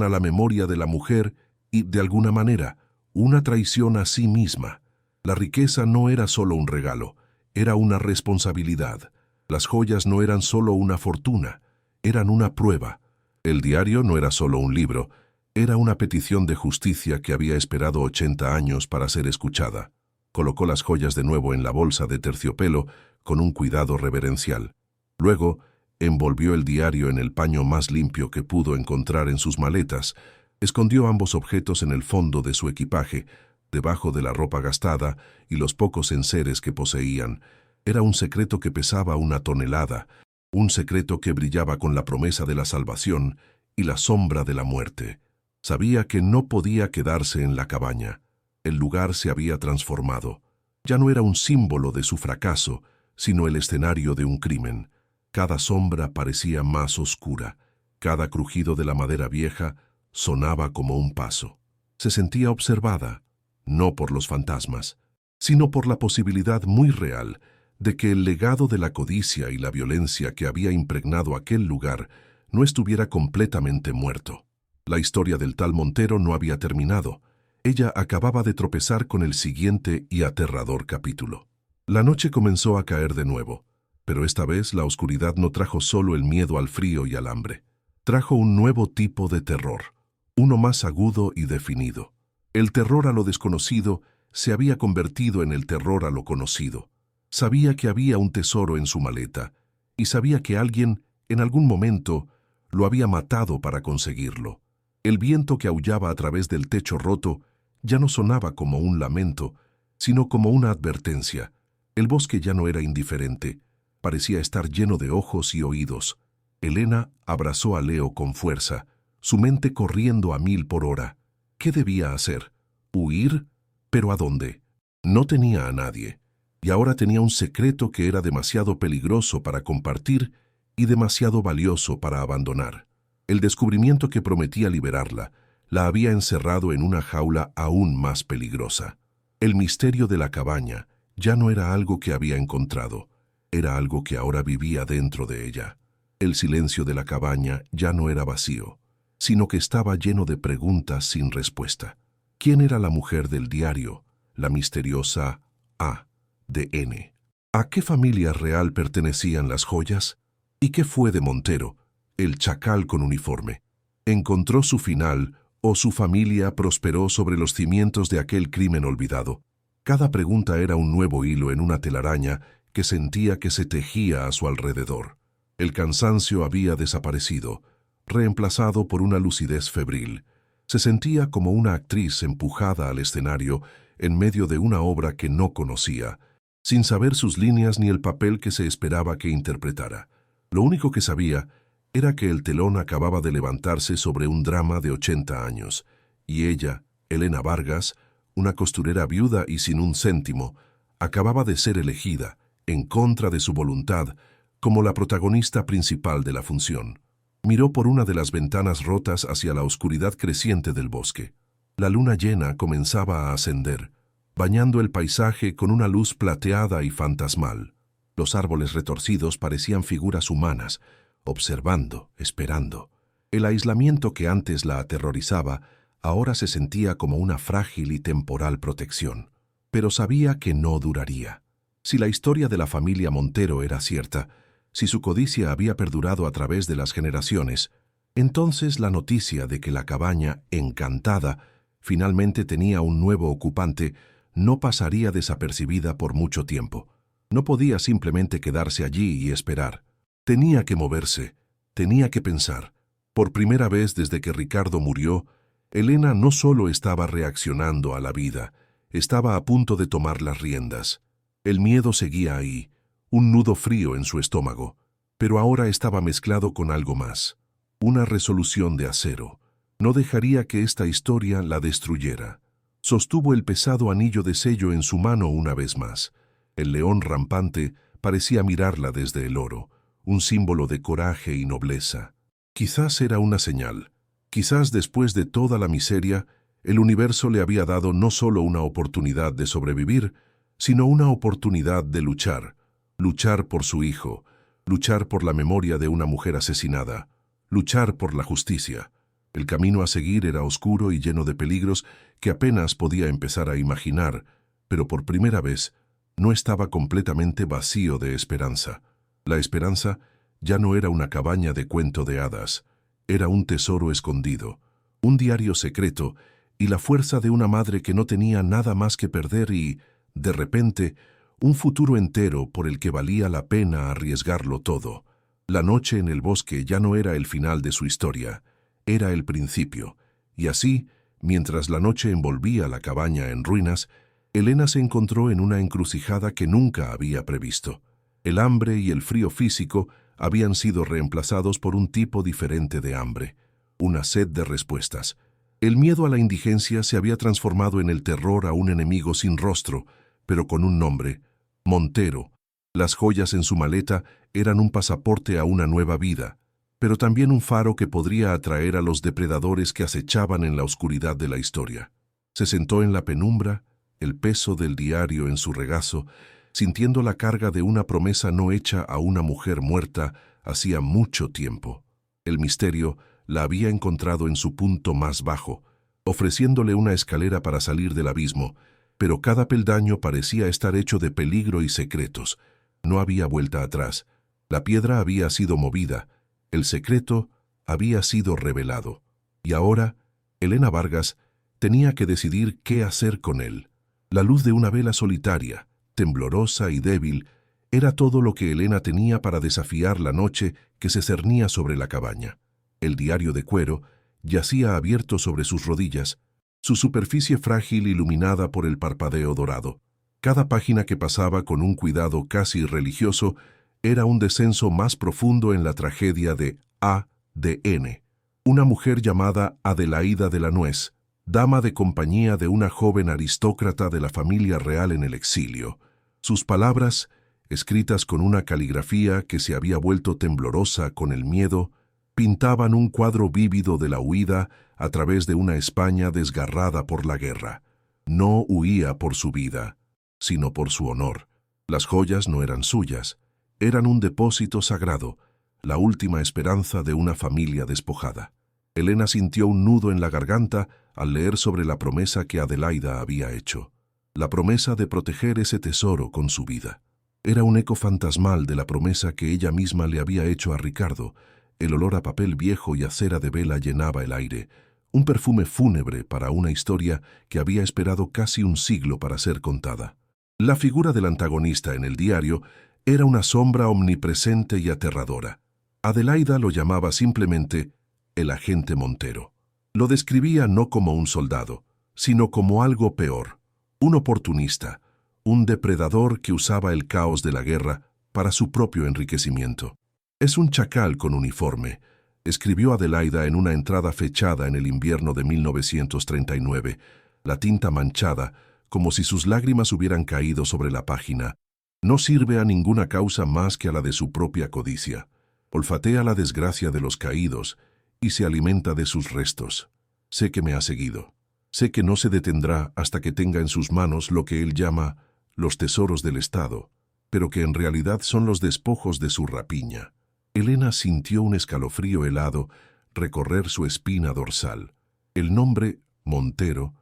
a la memoria de la mujer y, de alguna manera, una traición a sí misma. La riqueza no era solo un regalo, era una responsabilidad. Las joyas no eran solo una fortuna, eran una prueba. El diario no era solo un libro, era una petición de justicia que había esperado 80 años para ser escuchada. Colocó las joyas de nuevo en la bolsa de terciopelo con un cuidado reverencial. Luego, envolvió el diario en el paño más limpio que pudo encontrar en sus maletas, escondió ambos objetos en el fondo de su equipaje, debajo de la ropa gastada y los pocos enseres que poseían. Era un secreto que pesaba 1 tonelada, un secreto que brillaba con la promesa de la salvación y la sombra de la muerte. Sabía que no podía quedarse en la cabaña. El lugar se había transformado. Ya no era un símbolo de su fracaso, sino el escenario de un crimen. Cada sombra parecía más oscura. Cada crujido de la madera vieja sonaba como un paso. Se sentía observada, no por los fantasmas, sino por la posibilidad muy real de que el legado de la codicia y la violencia que había impregnado aquel lugar no estuviera completamente muerto. La historia del tal Montero no había terminado. Ella acababa de tropezar con el siguiente y aterrador capítulo. La noche comenzó a caer de nuevo, pero esta vez la oscuridad no trajo solo el miedo al frío y al hambre. Trajo un nuevo tipo de terror, uno más agudo y definido. El terror a lo desconocido se había convertido en el terror a lo conocido. Sabía que había un tesoro en su maleta, y sabía que alguien, en algún momento, lo había matado para conseguirlo. El viento que aullaba a través del techo roto ya no sonaba como un lamento, sino como una advertencia. El bosque ya no era indiferente, parecía estar lleno de ojos y oídos. Elena abrazó a Leo con fuerza, su mente corriendo a 1000 por hora. ¿Qué debía hacer? ¿Huir? ¿Pero a dónde? No tenía a nadie, y ahora tenía un secreto que era demasiado peligroso para compartir y demasiado valioso para abandonar. El descubrimiento que prometía liberarla la había encerrado en una jaula aún más peligrosa. El misterio de la cabaña ya no era algo que había encontrado, era algo que ahora vivía dentro de ella. El silencio de la cabaña ya no era vacío, sino que estaba lleno de preguntas sin respuesta. ¿Quién era la mujer del diario, la misteriosa A de N? ¿A qué familia real pertenecían las joyas? ¿Y qué fue de Montero, el chacal con uniforme? ¿Encontró su final o su familia prosperó sobre los cimientos de aquel crimen olvidado? Cada pregunta era un nuevo hilo en una telaraña que sentía que se tejía a su alrededor. El cansancio había desaparecido, reemplazado por una lucidez febril. Se sentía como una actriz empujada al escenario en medio de una obra que no conocía, sin saber sus líneas ni el papel que se esperaba que interpretara. Lo único que sabía era que el telón acababa de levantarse sobre un drama de 80 años, y ella, Elena Vargas, una costurera viuda y sin un céntimo, acababa de ser elegida, en contra de su voluntad, como la protagonista principal de la función. Miró por una de las ventanas rotas hacia la oscuridad creciente del bosque. La luna llena comenzaba a ascender, bañando el paisaje con una luz plateada y fantasmal. Los árboles retorcidos parecían figuras humanas, observando, esperando. El aislamiento que antes la aterrorizaba ahora se sentía como una frágil y temporal protección. Pero sabía que no duraría. Si la historia de la familia Montero era cierta, si su codicia había perdurado a través de las generaciones, entonces la noticia de que la cabaña, encantada, finalmente tenía un nuevo ocupante, no pasaría desapercibida por mucho tiempo. No podía simplemente quedarse allí y esperar. Tenía que moverse, tenía que pensar. Por primera vez desde que Ricardo murió, Elena no solo estaba reaccionando a la vida, estaba a punto de tomar las riendas. El miedo seguía ahí, un nudo frío en su estómago, pero ahora estaba mezclado con algo más, una resolución de acero. No dejaría que esta historia la destruyera. Sostuvo el pesado anillo de sello en su mano una vez más. El león rampante parecía mirarla desde el oro, un símbolo de coraje y nobleza. Quizás era una señal. Quizás después de toda la miseria, el universo le había dado no solo una oportunidad de sobrevivir, sino una oportunidad de luchar. Luchar por su hijo, luchar por la memoria de una mujer asesinada, luchar por la justicia. El camino a seguir era oscuro y lleno de peligros que apenas podía empezar a imaginar, pero por primera vez no estaba completamente vacío de esperanza. La esperanza ya no era una cabaña de cuento de hadas, era un tesoro escondido, un diario secreto y la fuerza de una madre que no tenía nada más que perder y, de repente, un futuro entero por el que valía la pena arriesgarlo todo. La noche en el bosque ya no era el final de su historia, era el principio, y así, mientras la noche envolvía la cabaña en ruinas, Elena se encontró en una encrucijada que nunca había previsto. El hambre y el frío físico habían sido reemplazados por un tipo diferente de hambre, una sed de respuestas. El miedo a la indigencia se había transformado en el terror a un enemigo sin rostro, pero con un nombre: Montero, Las joyas en su maleta eran un pasaporte a una nueva vida, pero también un faro que podría atraer a los depredadores que acechaban en la oscuridad de la historia. Se sentó en la penumbra, el peso del diario en su regazo, sintiendo la carga de una promesa no hecha a una mujer muerta hacía mucho tiempo. El misterio la había encontrado en su punto más bajo, ofreciéndole una escalera para salir del abismo, pero cada peldaño parecía estar hecho de peligro y secretos. No había vuelta atrás. La piedra había sido movida, el secreto había sido revelado. Y ahora, Elena Vargas tenía que decidir qué hacer con él. La luz de una vela solitaria, temblorosa y débil, era todo lo que Elena tenía para desafiar la noche que se cernía sobre la cabaña. El diario de cuero yacía abierto sobre sus rodillas, su superficie frágil iluminada por el parpadeo dorado. Cada página que pasaba con un cuidado casi religioso era un descenso más profundo en la tragedia de A.D.N., una mujer llamada Adelaida de la Nuez, dama de compañía de una joven aristócrata de la familia real en el exilio. Sus palabras, escritas con una caligrafía que se había vuelto temblorosa con el miedo, pintaban un cuadro vívido de la huida a través de una España desgarrada por la guerra. No huía por su vida, sino por su honor. Las joyas no eran suyas, eran un depósito sagrado, la última esperanza de una familia despojada. Elena sintió un nudo en la garganta al leer sobre la promesa que Adelaida había hecho. La promesa de proteger ese tesoro con su vida. Era un eco fantasmal de la promesa que ella misma le había hecho a Ricardo. El olor a papel viejo y a cera de vela llenaba el aire, un perfume fúnebre para una historia que había esperado casi un siglo para ser contada. La figura del antagonista en el diario era una sombra omnipresente y aterradora. Adelaida lo llamaba simplemente el agente Montero. Lo describía no como un soldado, sino como algo peor, un oportunista, un depredador que usaba el caos de la guerra para su propio enriquecimiento. «Es un chacal con uniforme», escribió Adelaida en una entrada fechada en el invierno de 1939, la tinta manchada, como si sus lágrimas hubieran caído sobre la página. No sirve a ninguna causa más que a la de su propia codicia. Olfatea la desgracia de los caídos y se alimenta de sus restos. Sé que me ha seguido. Sé que no se detendrá hasta que tenga en sus manos lo que él llama los tesoros del Estado, pero que en realidad son los despojos de su rapiña. Elena sintió un escalofrío helado recorrer su espina dorsal. El nombre Montero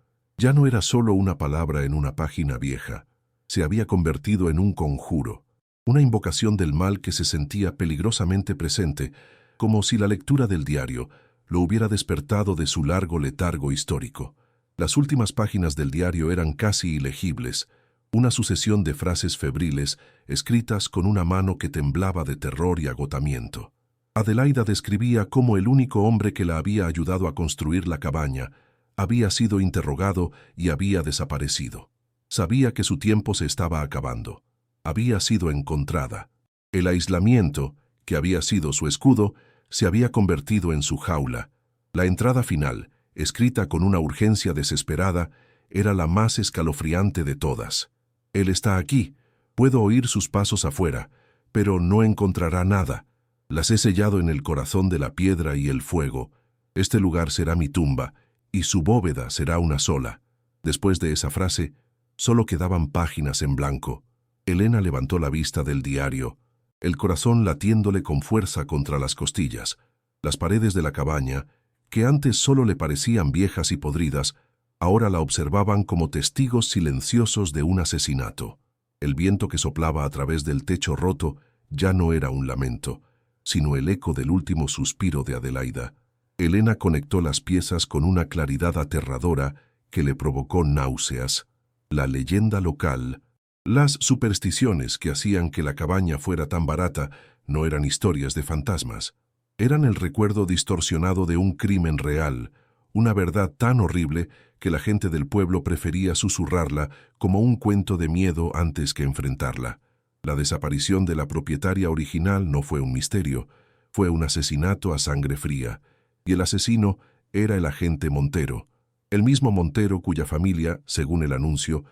ya no era solo una palabra en una página vieja. Se había convertido en un conjuro, una invocación del mal que se sentía peligrosamente presente, como si la lectura del diario lo hubiera despertado de su largo letargo histórico. Las últimas páginas del diario eran casi ilegibles, una sucesión de frases febriles escritas con una mano que temblaba de terror y agotamiento. Adelaida describía cómo el único hombre que la había ayudado a construir la cabaña había sido interrogado y había desaparecido. Sabía que su tiempo se estaba acabando. Había sido encontrada. El aislamiento, que había sido su escudo, se había convertido en su jaula. La entrada final, escrita con una urgencia desesperada, era la más escalofriante de todas. Él está aquí. Puedo oír sus pasos afuera, pero no encontrará nada. Las he sellado en el corazón de la piedra y el fuego. Este lugar será mi tumba, y su bóveda será una sola. Después de esa frase, solo quedaban páginas en blanco. Elena levantó la vista del diario, el corazón latiéndole con fuerza contra las costillas. Las paredes de la cabaña, que antes solo le parecían viejas y podridas, ahora la observaban como testigos silenciosos de un asesinato. El viento que soplaba a través del techo roto ya no era un lamento, sino el eco del último suspiro de Adelaida. Elena conectó las piezas con una claridad aterradora que le provocó náuseas. La leyenda local, las supersticiones que hacían que la cabaña fuera tan barata, no eran historias de fantasmas. Eran el recuerdo distorsionado de un crimen real, una verdad tan horrible que la gente del pueblo prefería susurrarla como un cuento de miedo antes que enfrentarla. La desaparición de la propietaria original no fue un misterio, fue un asesinato a sangre fría, y el asesino era el agente Montero, el mismo Montero cuya familia, según el anuncio,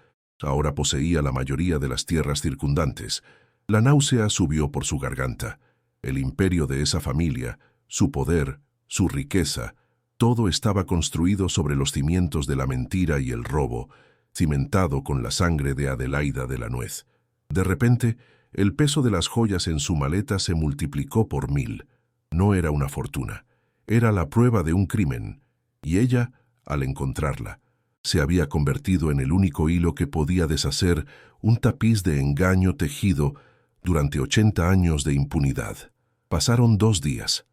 ahora poseía la mayoría de las tierras circundantes. La náusea subió por su garganta. El imperio de esa familia, su poder, su riqueza, todo estaba construido sobre los cimientos de la mentira y el robo, cimentado con la sangre de Adelaida de la Nuez. De repente, el peso de las joyas en su maleta se multiplicó por 1000. No era una fortuna, era la prueba de un crimen, y ella, al encontrarla, se había convertido en el único hilo que podía deshacer un tapiz de engaño tejido durante 80 años de impunidad. Pasaron 2 días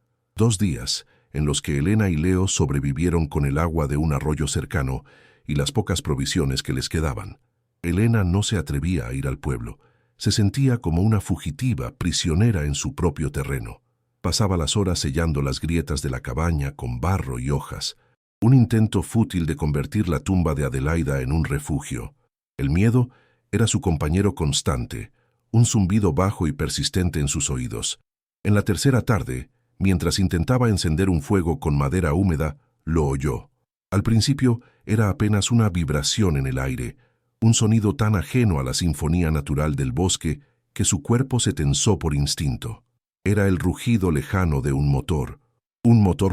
en los que Elena y Leo sobrevivieron con el agua de un arroyo cercano y las pocas provisiones que les quedaban. Elena no se atrevía a ir al pueblo. Se sentía como una fugitiva, prisionera en su propio terreno. Pasaba las horas sellando las grietas de la cabaña con barro y hojas, un intento fútil de convertir la tumba de Adelaida en un refugio. El miedo era su compañero constante, un zumbido bajo y persistente en sus oídos. En la tercera tarde, mientras intentaba encender un fuego con madera húmeda, lo oyó. Al principio era apenas una vibración en el aire, un sonido tan ajeno a la sinfonía natural del bosque que su cuerpo se tensó por instinto. Era el rugido lejano de un motor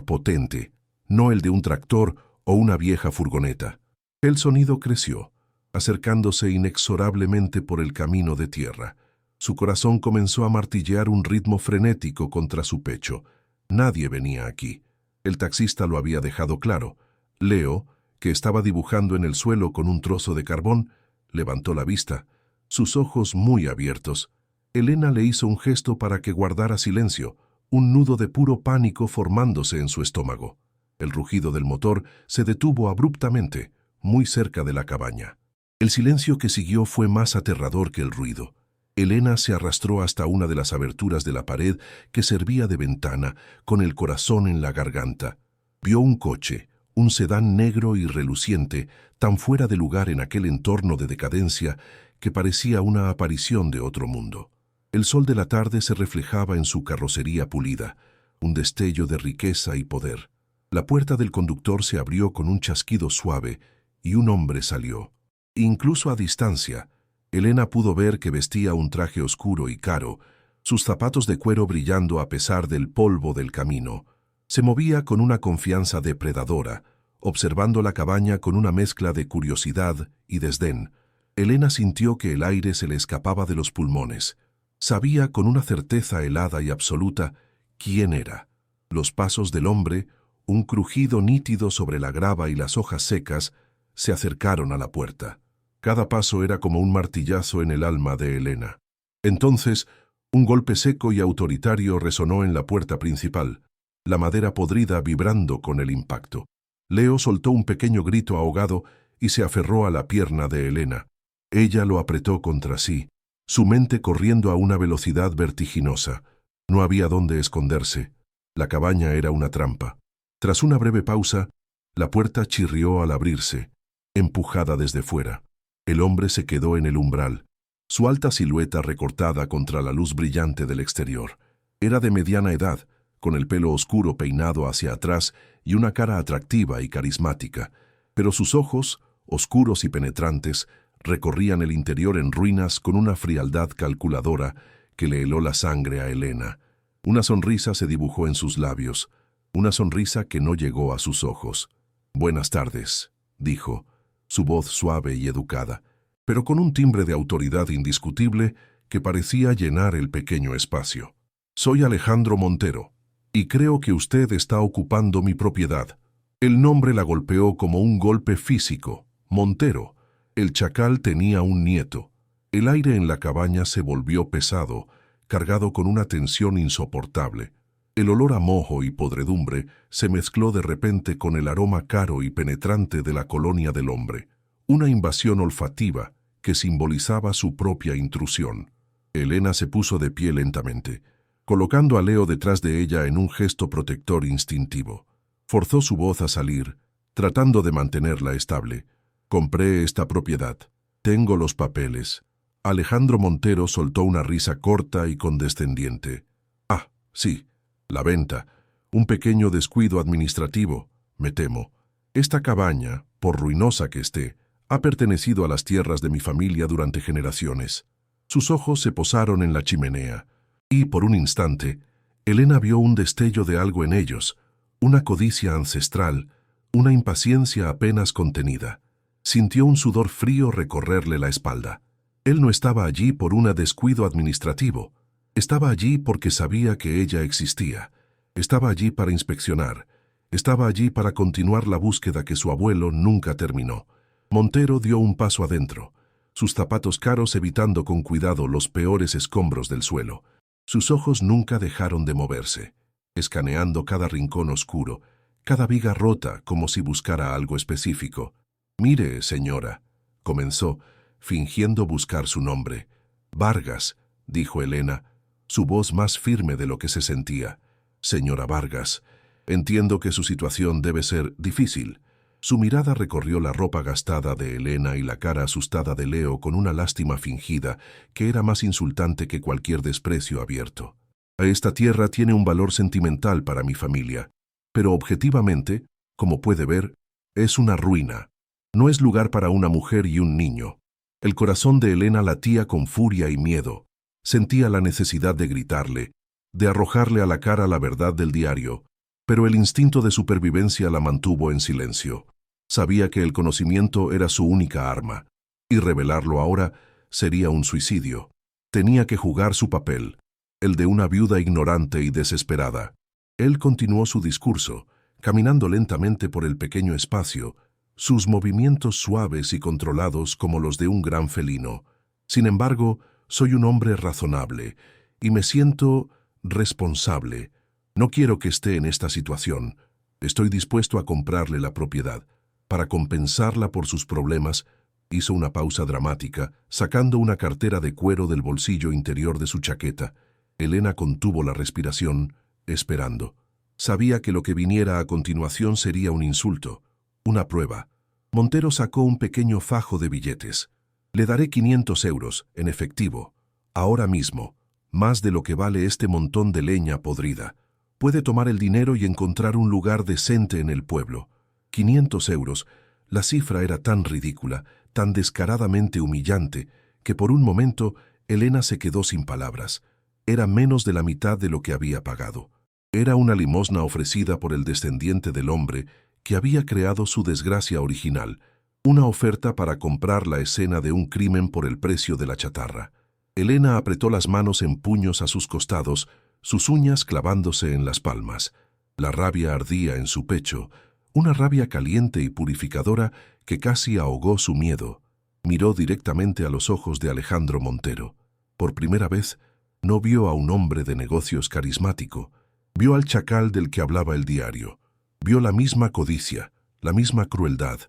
potente, no el de un tractor o una vieja furgoneta. El sonido creció, acercándose inexorablemente por el camino de tierra. Su corazón comenzó a martillear un ritmo frenético contra su pecho. Nadie venía aquí. El taxista lo había dejado claro. Leo, que estaba dibujando en el suelo con un trozo de carbón, levantó la vista, sus ojos muy abiertos. Elena le hizo un gesto para que guardara silencio, un nudo de puro pánico formándose en su estómago. El rugido del motor se detuvo abruptamente, muy cerca de la cabaña. El silencio que siguió fue más aterrador que el ruido. Elena se arrastró hasta una de las aberturas de la pared que servía de ventana, con el corazón en la garganta. Vio un coche, un sedán negro y reluciente, tan fuera de lugar en aquel entorno de decadencia que parecía una aparición de otro mundo. El sol de la tarde se reflejaba en su carrocería pulida, un destello de riqueza y poder. La puerta del conductor se abrió con un chasquido suave y un hombre salió. Incluso a distancia, Elena pudo ver que vestía un traje oscuro y caro, sus zapatos de cuero brillando a pesar del polvo del camino. Se movía con una confianza depredadora, observando la cabaña con una mezcla de curiosidad y desdén. Elena sintió que el aire se le escapaba de los pulmones. Sabía con una certeza helada y absoluta quién era. Los pasos del hombre, un crujido nítido sobre la grava y las hojas secas, se acercaron a la puerta. Cada paso era como un martillazo en el alma de Elena. Entonces, un golpe seco y autoritario resonó en la puerta principal, la madera podrida vibrando con el impacto. Leo soltó un pequeño grito ahogado y se aferró a la pierna de Elena. Ella lo apretó contra sí, su mente corriendo a una velocidad vertiginosa. No había dónde esconderse. La cabaña era una trampa. Tras una breve pausa, la puerta chirrió al abrirse, empujada desde fuera. El hombre se quedó en el umbral, su alta silueta recortada contra la luz brillante del exterior. Era de mediana edad, con el pelo oscuro peinado hacia atrás y una cara atractiva y carismática, pero sus ojos, oscuros y penetrantes, recorrían el interior en ruinas con una frialdad calculadora que le heló la sangre a Elena. Una sonrisa se dibujó en sus labios, una sonrisa que no llegó a sus ojos. «Buenas tardes», dijo, su voz suave y educada, pero con un timbre de autoridad indiscutible que parecía llenar el pequeño espacio. «Soy Alejandro Montero, y creo que usted está ocupando mi propiedad». El nombre la golpeó como un golpe físico. Montero. El chacal tenía un nieto. El aire en la cabaña se volvió pesado, cargado con una tensión insoportable. El olor a mojo y podredumbre se mezcló de repente con el aroma caro y penetrante de la colonia del hombre, una invasión olfativa que simbolizaba su propia intrusión. Elena se puso de pie lentamente, colocando a Leo detrás de ella en un gesto protector instintivo. Forzó su voz a salir, tratando de mantenerla estable. «Compré esta propiedad. Tengo los papeles». Alejandro Montero soltó una risa corta y condescendiente. «Ah, sí. La venta, un pequeño descuido administrativo, me temo. Esta cabaña, por ruinosa que esté, ha pertenecido a las tierras de mi familia durante generaciones. Sus ojos se posaron en la chimenea, y, por un instante, Elena vio un destello de algo en ellos, una codicia ancestral, una impaciencia apenas contenida. Sintió un sudor frío recorrerle la espalda. Él no estaba allí por un descuido administrativo. Estaba allí porque sabía que ella existía. Estaba allí para inspeccionar. Estaba allí para continuar la búsqueda que su abuelo nunca terminó. Montero dio un paso adentro, sus zapatos caros evitando con cuidado los peores escombros del suelo. Sus ojos nunca dejaron de moverse, escaneando cada rincón oscuro, cada viga rota como si buscara algo específico. «Mire, señora», comenzó, fingiendo buscar su nombre. «Vargas», dijo Elena, su voz más firme de lo que se sentía. «Señora Vargas, entiendo que su situación debe ser difícil». Su mirada recorrió la ropa gastada de Elena y la cara asustada de Leo con una lástima fingida que era más insultante que cualquier desprecio abierto. «Esta tierra tiene un valor sentimental para mi familia, pero objetivamente, como puede ver, es una ruina. No es lugar para una mujer y un niño». El corazón de Elena latía con furia y miedo. Sentía la necesidad de gritarle, de arrojarle a la cara la verdad del diario, pero el instinto de supervivencia la mantuvo en silencio. Sabía que el conocimiento era su única arma, y revelarlo ahora sería un suicidio. Tenía que jugar su papel, el de una viuda ignorante y desesperada. Él continuó su discurso, caminando lentamente por el pequeño espacio, sus movimientos suaves y controlados como los de un gran felino. «Sin embargo, soy un hombre razonable, y me siento responsable. No quiero que esté en esta situación. Estoy dispuesto a comprarle la propiedad. Para compensarla por sus problemas», hizo una pausa dramática, sacando una cartera de cuero del bolsillo interior de su chaqueta. Elena contuvo la respiración, esperando. Sabía que lo que viniera a continuación sería un insulto, una prueba. Montero sacó un pequeño fajo de billetes. «Le daré 500 euros, en efectivo, ahora mismo, más de lo que vale este montón de leña podrida. Puede tomar el dinero y encontrar un lugar decente en el pueblo». 500 euros. La cifra era tan ridícula, tan descaradamente humillante, que por un momento Elena se quedó sin palabras. Era menos de la mitad de lo que había pagado. Era una limosna ofrecida por el descendiente del hombre que había creado su desgracia original, una oferta para comprar la escena de un crimen por el precio de la chatarra. Elena apretó las manos en puños a sus costados, sus uñas clavándose en las palmas. La rabia ardía en su pecho, una rabia caliente y purificadora que casi ahogó su miedo. Miró directamente a los ojos de Alejandro Montero. Por primera vez, no vio a un hombre de negocios carismático. Vio al chacal del que hablaba el diario. Vio la misma codicia, la misma crueldad,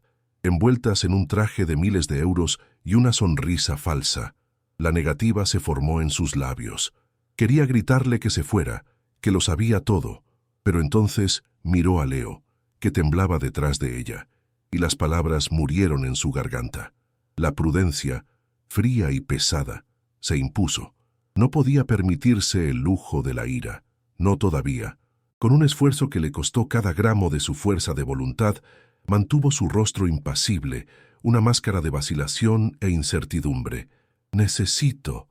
envueltas en un traje de miles de euros y una sonrisa falsa. La negativa se formó en sus labios. Quería gritarle que se fuera, que lo sabía todo, pero entonces miró a Leo, que temblaba detrás de ella, y las palabras murieron en su garganta. La prudencia, fría y pesada, se impuso. No podía permitirse el lujo de la ira, no todavía. Con un esfuerzo que le costó cada gramo de su fuerza de voluntad, mantuvo su rostro impasible, una máscara de vacilación e incertidumbre. «Necesito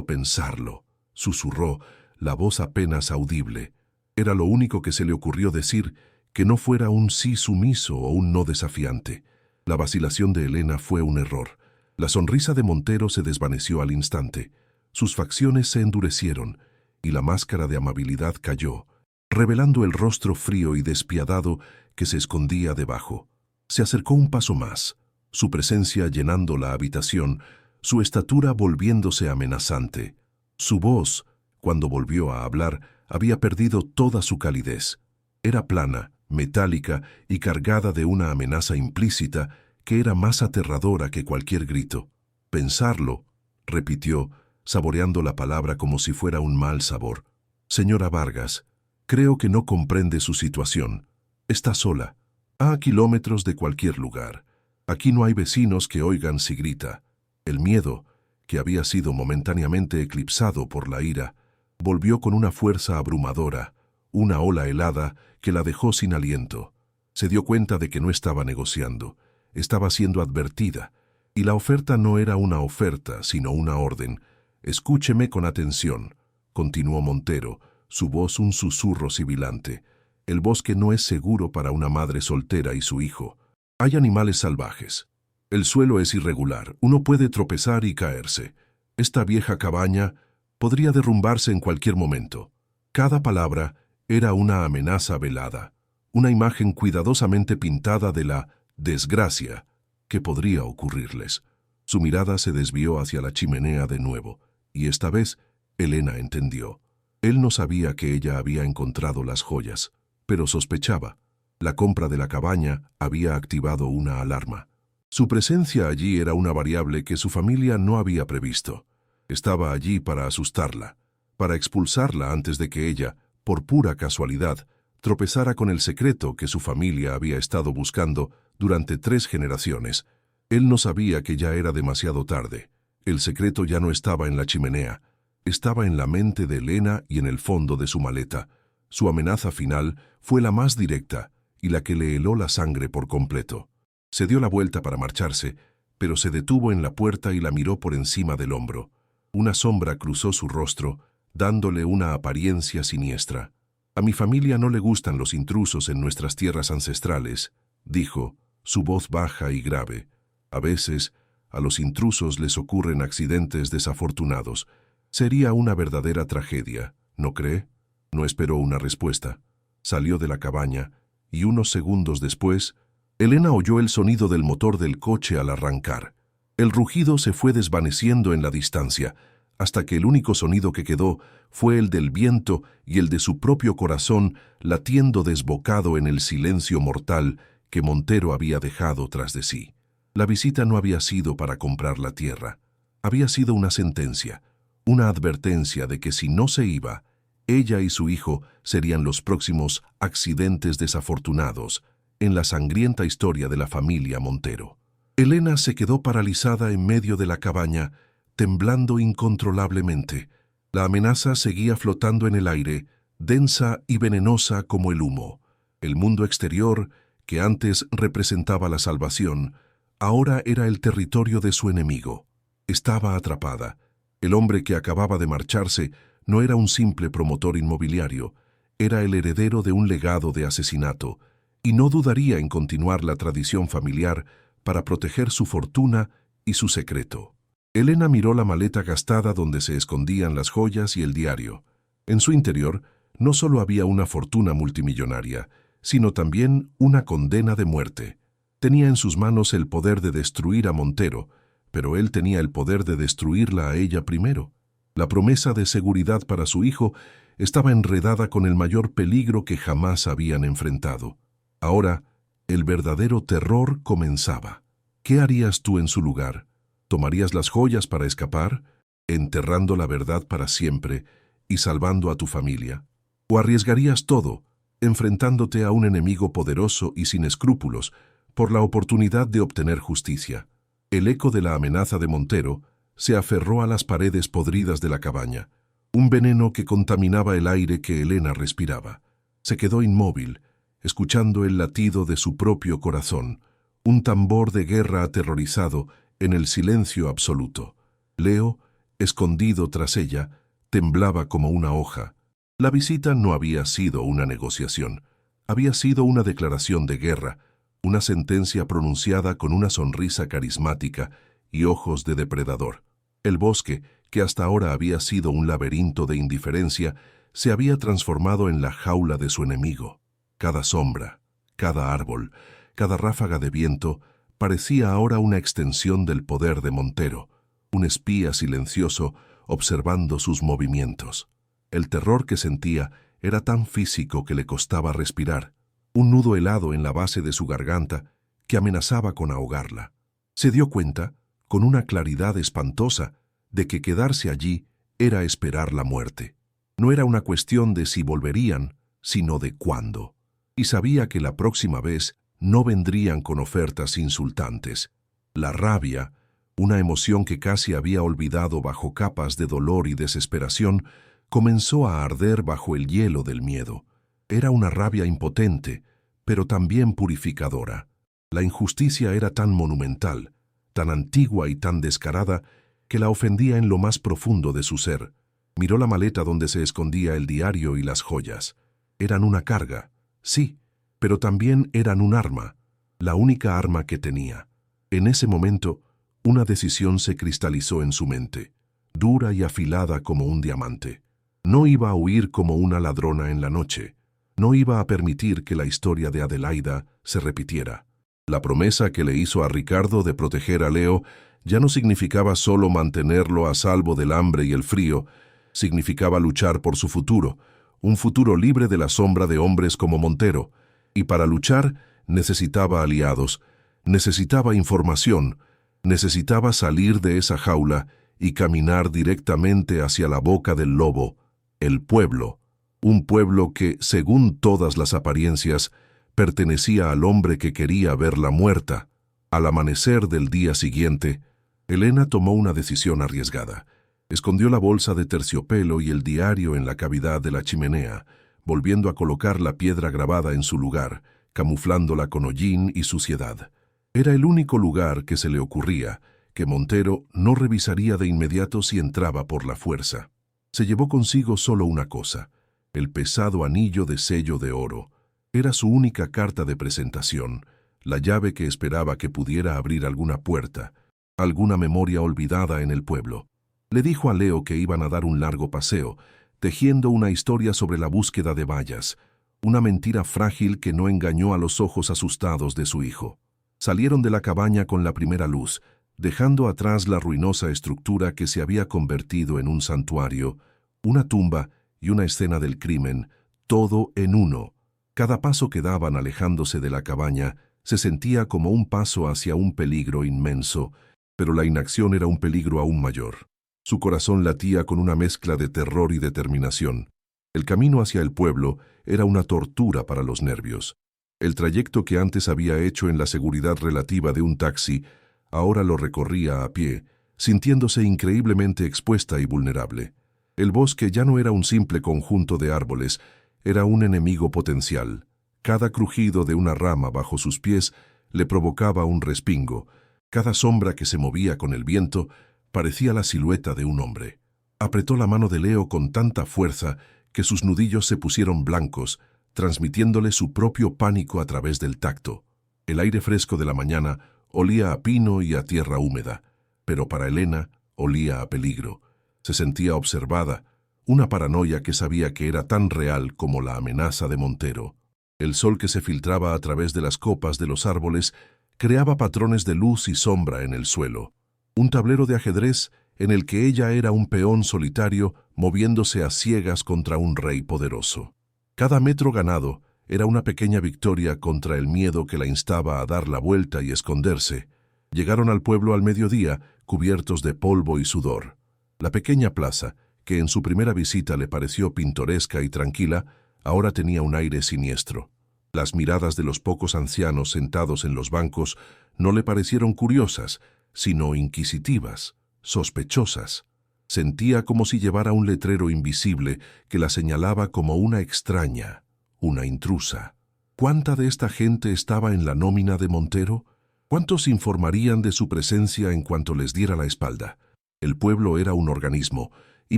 pensarlo», susurró, la voz apenas audible. Era lo único que se le ocurrió decir, que no fuera un sí sumiso o un no desafiante. La vacilación de Elena fue un error. La sonrisa de Montero se desvaneció al instante. Sus facciones se endurecieron, y la máscara de amabilidad cayó, revelando el rostro frío y despiadado que se escondía debajo. Se acercó un paso más, su presencia llenando la habitación, su estatura volviéndose amenazante. Su voz, cuando volvió a hablar, había perdido toda su calidez. Era plana, metálica y cargada de una amenaza implícita que era más aterradora que cualquier grito. «Pensarlo», repitió, saboreando la palabra como si fuera un mal sabor. «Señora Vargas, creo que no comprende su situación. Está sola, a kilómetros de cualquier lugar. Aquí no hay vecinos que oigan si grita». El miedo, que había sido momentáneamente eclipsado por la ira, volvió con una fuerza abrumadora, una ola helada que la dejó sin aliento. Se dio cuenta de que no estaba negociando, estaba siendo advertida, Y la oferta no era una oferta, sino una orden. «Escúcheme con atención», continuó Montero, su voz un susurro sibilante. «El bosque no es seguro para una madre soltera y su hijo. Hay animales salvajes. El suelo es irregular, uno puede tropezar y caerse. Esta vieja cabaña podría derrumbarse en cualquier momento». Cada palabra era una amenaza velada, una imagen cuidadosamente pintada de la desgracia que podría ocurrirles. Su mirada se desvió hacia la chimenea de nuevo, y esta vez Elena entendió. Él no sabía que ella había encontrado las joyas, pero sospechaba. La compra de la cabaña había activado una alarma. Su presencia allí era una variable que su familia no había previsto. Estaba allí para asustarla, para expulsarla antes de que ella, por pura casualidad, tropezara con el secreto que su familia había estado buscando durante 3 generaciones. Él no sabía que ya era demasiado tarde. El secreto ya no estaba en la chimenea, estaba en la mente de Elena y en el fondo de su maleta. Su amenaza final fue la más directa y la que le heló la sangre por completo. Se dio la vuelta para marcharse, pero se detuvo en la puerta y la miró por encima del hombro. Una sombra cruzó su rostro, dándole una apariencia siniestra. «A mi familia no le gustan los intrusos en nuestras tierras ancestrales», dijo, su voz baja y grave. «A veces, a los intrusos les ocurren accidentes desafortunados. Sería una verdadera tragedia, ¿no cree?». No esperó una respuesta. Salió de la cabaña, y unos segundos después, Elena oyó el sonido del motor del coche al arrancar. El rugido se fue desvaneciendo en la distancia, hasta que el único sonido que quedó fue el del viento y el de su propio corazón latiendo desbocado en el silencio mortal que Montero había dejado tras de sí. La visita no había sido para comprar la tierra. Había sido una sentencia, una advertencia de que si no se iba, ella y su hijo serían los próximos accidentes desafortunados en la sangrienta historia de la familia Montero. Elena se quedó paralizada en medio de la cabaña, temblando incontrolablemente. La amenaza seguía flotando en el aire, densa y venenosa como el humo. El mundo exterior, que antes representaba la salvación, ahora era el territorio de su enemigo. Estaba atrapada. El hombre que acababa de marcharse no era un simple promotor inmobiliario, era el heredero de un legado de asesinato, y no dudaría en continuar la tradición familiar para proteger su fortuna y su secreto. Elena miró la maleta gastada donde se escondían las joyas y el diario. En su interior no solo había una fortuna multimillonaria, sino también una condena de muerte. Tenía en sus manos el poder de destruir a Montero, pero él tenía el poder de destruirla a ella primero. La promesa de seguridad para su hijo estaba enredada con el mayor peligro que jamás habían enfrentado. Ahora, el verdadero terror comenzaba. ¿Qué harías tú en su lugar? ¿Tomarías las joyas para escapar, enterrando la verdad para siempre y salvando a tu familia? ¿O arriesgarías todo, enfrentándote a un enemigo poderoso y sin escrúpulos, por la oportunidad de obtener justicia? El eco de la amenaza de Montero se aferró a las paredes podridas de la cabaña, un veneno que contaminaba el aire que Elena respiraba. Se quedó inmóvil, escuchando el latido de su propio corazón, un tambor de guerra aterrorizado en el silencio absoluto. Leo, escondido tras ella, temblaba como una hoja. La visita no había sido una negociación, había sido una declaración de guerra, una sentencia pronunciada con una sonrisa carismática y ojos de depredador. El bosque, que hasta ahora había sido un laberinto de indiferencia, se había transformado en la jaula de su enemigo. Cada sombra, cada árbol, cada ráfaga de viento parecía ahora una extensión del poder de Montero, un espía silencioso observando sus movimientos. El terror que sentía era tan físico que le costaba respirar, un nudo helado en la base de su garganta que amenazaba con ahogarla. Se dio cuenta, con una claridad espantosa, de que quedarse allí era esperar la muerte. No era una cuestión de si volverían, sino de cuándo. Y sabía que la próxima vez no vendrían con ofertas insultantes. La rabia, una emoción que casi había olvidado bajo capas de dolor y desesperación, comenzó a arder bajo el hielo del miedo. Era una rabia impotente, pero también purificadora. La injusticia era tan monumental, tan antigua y tan descarada que la ofendía en lo más profundo de su ser. Miró la maleta donde se escondía el diario y las joyas. Eran una carga, sí, pero también eran un arma, la única arma que tenía. En ese momento, una decisión se cristalizó en su mente, dura y afilada como un diamante. No iba a huir como una ladrona en la noche. No iba a permitir que la historia de Adelaida se repitiera. La promesa que le hizo a Ricardo de proteger a Leo ya no significaba solo mantenerlo a salvo del hambre y el frío, significaba luchar por su futuro, un futuro libre de la sombra de hombres como Montero, y para luchar necesitaba aliados, necesitaba información, necesitaba salir de esa jaula y caminar directamente hacia la boca del lobo, el pueblo, un pueblo que, según todas las apariencias, pertenecía al hombre que quería verla muerta. Al amanecer del día siguiente, Elena tomó una decisión arriesgada. Escondió la bolsa de terciopelo y el diario en la cavidad de la chimenea, volviendo a colocar la piedra grabada en su lugar, camuflándola con hollín y suciedad. Era el único lugar que se le ocurría, que Montero no revisaría de inmediato si entraba por la fuerza. Se llevó consigo solo una cosa, el pesado anillo de sello de oro. Era su única carta de presentación, la llave que esperaba que pudiera abrir alguna puerta, alguna memoria olvidada en el pueblo. Le dijo a Leo que iban a dar un largo paseo, tejiendo una historia sobre la búsqueda de bayas, una mentira frágil que no engañó a los ojos asustados de su hijo. Salieron de la cabaña con la primera luz, dejando atrás la ruinosa estructura que se había convertido en un santuario, una tumba y una escena del crimen, todo en uno. Cada paso que daban alejándose de la cabaña se sentía como un paso hacia un peligro inmenso, pero la inacción era un peligro aún mayor. Su corazón latía con una mezcla de terror y determinación. El camino hacia el pueblo era una tortura para los nervios. El trayecto que antes había hecho en la seguridad relativa de un taxi, ahora lo recorría a pie, sintiéndose increíblemente expuesta y vulnerable. El bosque ya no era un simple conjunto de árboles, era un enemigo potencial. Cada crujido de una rama bajo sus pies le provocaba un respingo. Cada sombra que se movía con el viento parecía la silueta de un hombre. Apretó la mano de Leo con tanta fuerza que sus nudillos se pusieron blancos, transmitiéndole su propio pánico a través del tacto. El aire fresco de la mañana olía a pino y a tierra húmeda, pero para Elena olía a peligro. Se sentía observada, una paranoia que sabía que era tan real como la amenaza de Montero. El sol que se filtraba a través de las copas de los árboles creaba patrones de luz y sombra en el suelo. Un tablero de ajedrez en el que ella era un peón solitario moviéndose a ciegas contra un rey poderoso. Cada metro ganado era una pequeña victoria contra el miedo que la instaba a dar la vuelta y esconderse. Llegaron al pueblo al mediodía, cubiertos de polvo y sudor. La pequeña plaza, que en su primera visita le pareció pintoresca y tranquila, ahora tenía un aire siniestro. Las miradas de los pocos ancianos sentados en los bancos no le parecieron curiosas, sino inquisitivas, sospechosas. Sentía como si llevara un letrero invisible que la señalaba como una extraña, una intrusa. ¿Cuánta de esta gente estaba en la nómina de Montero? ¿Cuántos informarían de su presencia en cuanto les diera la espalda? El pueblo era un organismo, y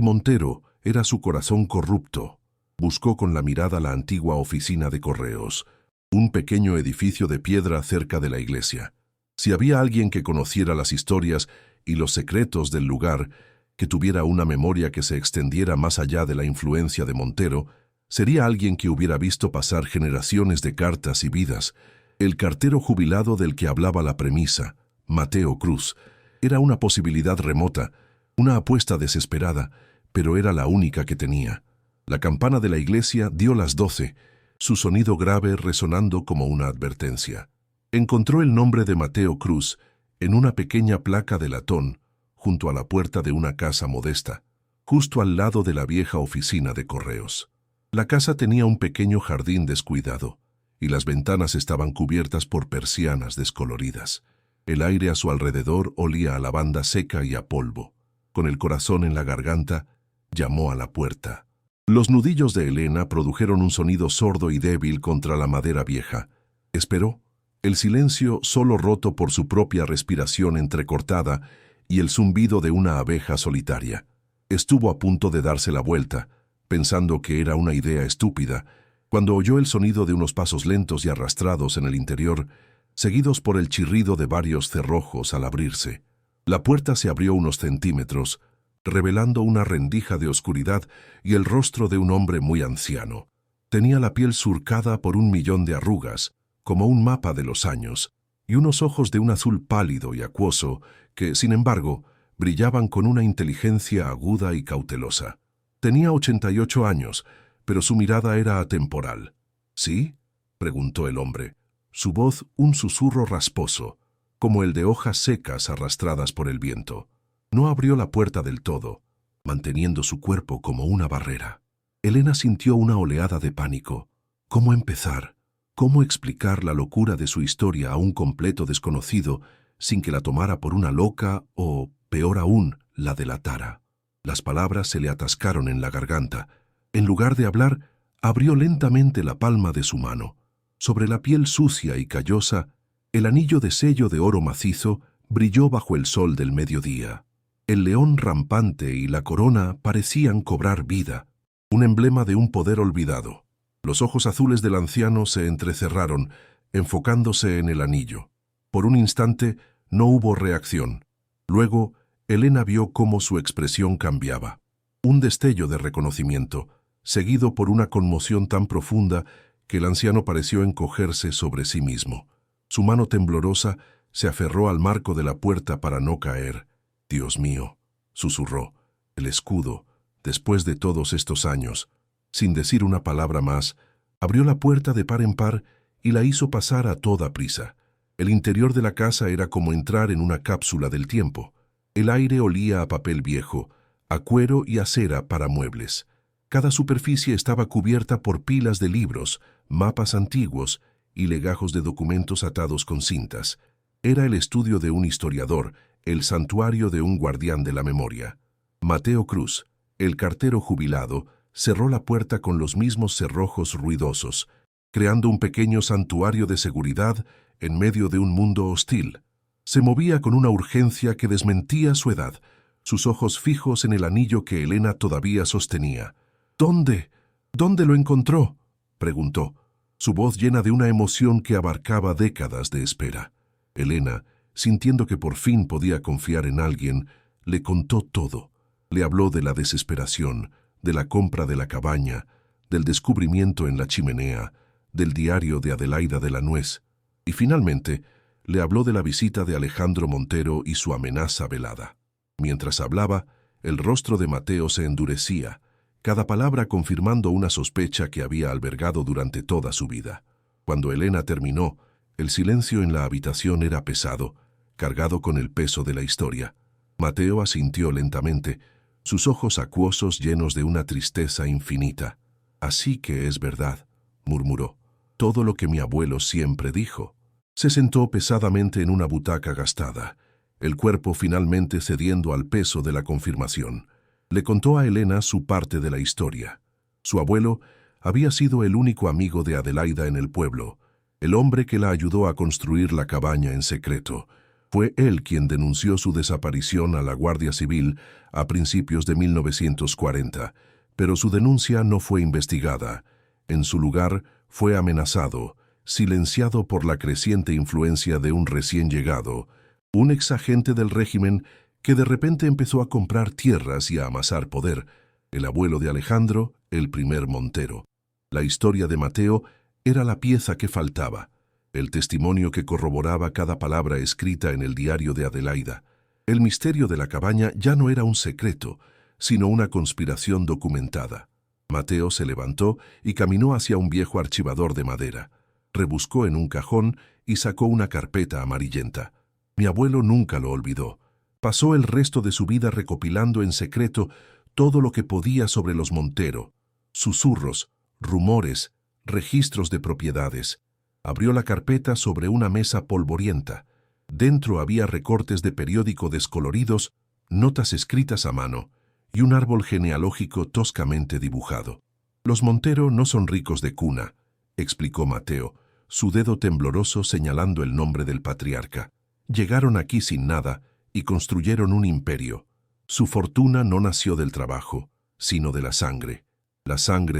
Montero era su corazón corrupto. Buscó con la mirada la antigua oficina de correos, un pequeño edificio de piedra cerca de la iglesia. Si había alguien que conociera las historias y los secretos del lugar, que tuviera una memoria que se extendiera más allá de la influencia de Montero, sería alguien que hubiera visto pasar generaciones de cartas y vidas. El cartero jubilado del que hablaba la premisa, Mateo Cruz, era una posibilidad remota, una apuesta desesperada, pero era la única que tenía. La campana de la iglesia dio las 12, su sonido grave resonando como una advertencia. Encontró el nombre de Mateo Cruz en una pequeña placa de latón, junto a la puerta de una casa modesta, justo al lado de la vieja oficina de correos. La casa tenía un pequeño jardín descuidado, y las ventanas estaban cubiertas por persianas descoloridas. El aire a su alrededor olía a lavanda seca y a polvo. Con el corazón en la garganta, llamó a la puerta. Los nudillos de Elena produjeron un sonido sordo y débil contra la madera vieja. Esperó. El silencio solo roto por su propia respiración entrecortada y el zumbido de una abeja solitaria. Estuvo a punto de darse la vuelta, pensando que era una idea estúpida, cuando oyó el sonido de unos pasos lentos y arrastrados en el interior, seguidos por el chirrido de varios cerrojos al abrirse. La puerta se abrió unos centímetros, revelando una rendija de oscuridad y el rostro de un hombre muy anciano. Tenía la piel surcada por 1.000.000 de arrugas, como un mapa de los años, y unos ojos de un azul pálido y acuoso que, sin embargo, brillaban con una inteligencia aguda y cautelosa. Tenía 88 años, pero su mirada era atemporal. ¿Sí?, preguntó el hombre, su voz un susurro rasposo, como el de hojas secas arrastradas por el viento. No abrió la puerta del todo, manteniendo su cuerpo como una barrera. Elena sintió una oleada de pánico. ¿Cómo empezar? ¿Cómo explicar la locura de su historia a un completo desconocido sin que la tomara por una loca o, peor aún, la delatara? Las palabras se le atascaron en la garganta. En lugar de hablar, abrió lentamente la palma de su mano. Sobre la piel sucia y callosa, el anillo de sello de oro macizo brilló bajo el sol del mediodía. El león rampante y la corona parecían cobrar vida, un emblema de un poder olvidado. Los ojos azules del anciano se entrecerraron, enfocándose en el anillo. Por un instante no hubo reacción. Luego, Elena vio cómo su expresión cambiaba. Un destello de reconocimiento, seguido por una conmoción tan profunda que el anciano pareció encogerse sobre sí mismo. Su mano temblorosa se aferró al marco de la puerta para no caer. «Dios mío», susurró, «el escudo, después de todos estos años». Sin decir una palabra más, abrió la puerta de par en par y la hizo pasar a toda prisa. El interior de la casa era como entrar en una cápsula del tiempo. El aire olía a papel viejo, a cuero y a cera para muebles. Cada superficie estaba cubierta por pilas de libros, mapas antiguos y legajos de documentos atados con cintas. Era el estudio de un historiador, el santuario de un guardián de la memoria. Mateo Cruz, el cartero jubilado, cerró la puerta con los mismos cerrojos ruidosos, creando un pequeño santuario de seguridad en medio de un mundo hostil. Se movía con una urgencia que desmentía su edad, sus ojos fijos en el anillo que Elena todavía sostenía. «¿Dónde? ¿Dónde lo encontró?», preguntó, su voz llena de una emoción que abarcaba décadas de espera. Elena, sintiendo que por fin podía confiar en alguien, le contó todo. Le habló de la desesperación, de la compra de la cabaña, del descubrimiento en la chimenea, del diario de Adelaida de la Nuez, y finalmente le habló de la visita de Alejandro Montero y su amenaza velada. Mientras hablaba, el rostro de Mateo se endurecía, cada palabra confirmando una sospecha que había albergado durante toda su vida. Cuando Elena terminó, el silencio en la habitación era pesado, cargado con el peso de la historia. Mateo asintió lentamente, sus ojos acuosos llenos de una tristeza infinita. «Así que es verdad», murmuró, «todo lo que mi abuelo siempre dijo». Se sentó pesadamente en una butaca gastada, el cuerpo finalmente cediendo al peso de la confirmación. Le contó a Elena su parte de la historia. Su abuelo había sido el único amigo de Adelaida en el pueblo, el hombre que la ayudó a construir la cabaña en secreto. Fue él quien denunció su desaparición a la Guardia Civil a principios de 1940, pero su denuncia no fue investigada. En su lugar, fue amenazado, silenciado por la creciente influencia de un recién llegado, un exagente del régimen que de repente empezó a comprar tierras y a amasar poder, el abuelo de Alejandro, el primer Montero. La historia de Mateo era la pieza que faltaba, el testimonio que corroboraba cada palabra escrita en el diario de Adelaida. El misterio de la cabaña ya no era un secreto, sino una conspiración documentada. Mateo se levantó y caminó hacia un viejo archivador de madera. Rebuscó en un cajón y sacó una carpeta amarillenta. Mi abuelo nunca lo olvidó. Pasó el resto de su vida recopilando en secreto todo lo que podía sobre los Montero, susurros, rumores, registros de propiedades. Abrió la carpeta sobre una mesa polvorienta. Dentro había recortes de periódico descoloridos, notas escritas a mano y un árbol genealógico toscamente dibujado. Los Montero no son ricos de cuna, explicó Mateo. su dedo tembloroso señalando el nombre del patriarca. Llegaron aquí sin nada y construyeron un imperio. Su fortuna no nació del trabajo, sino de la sangre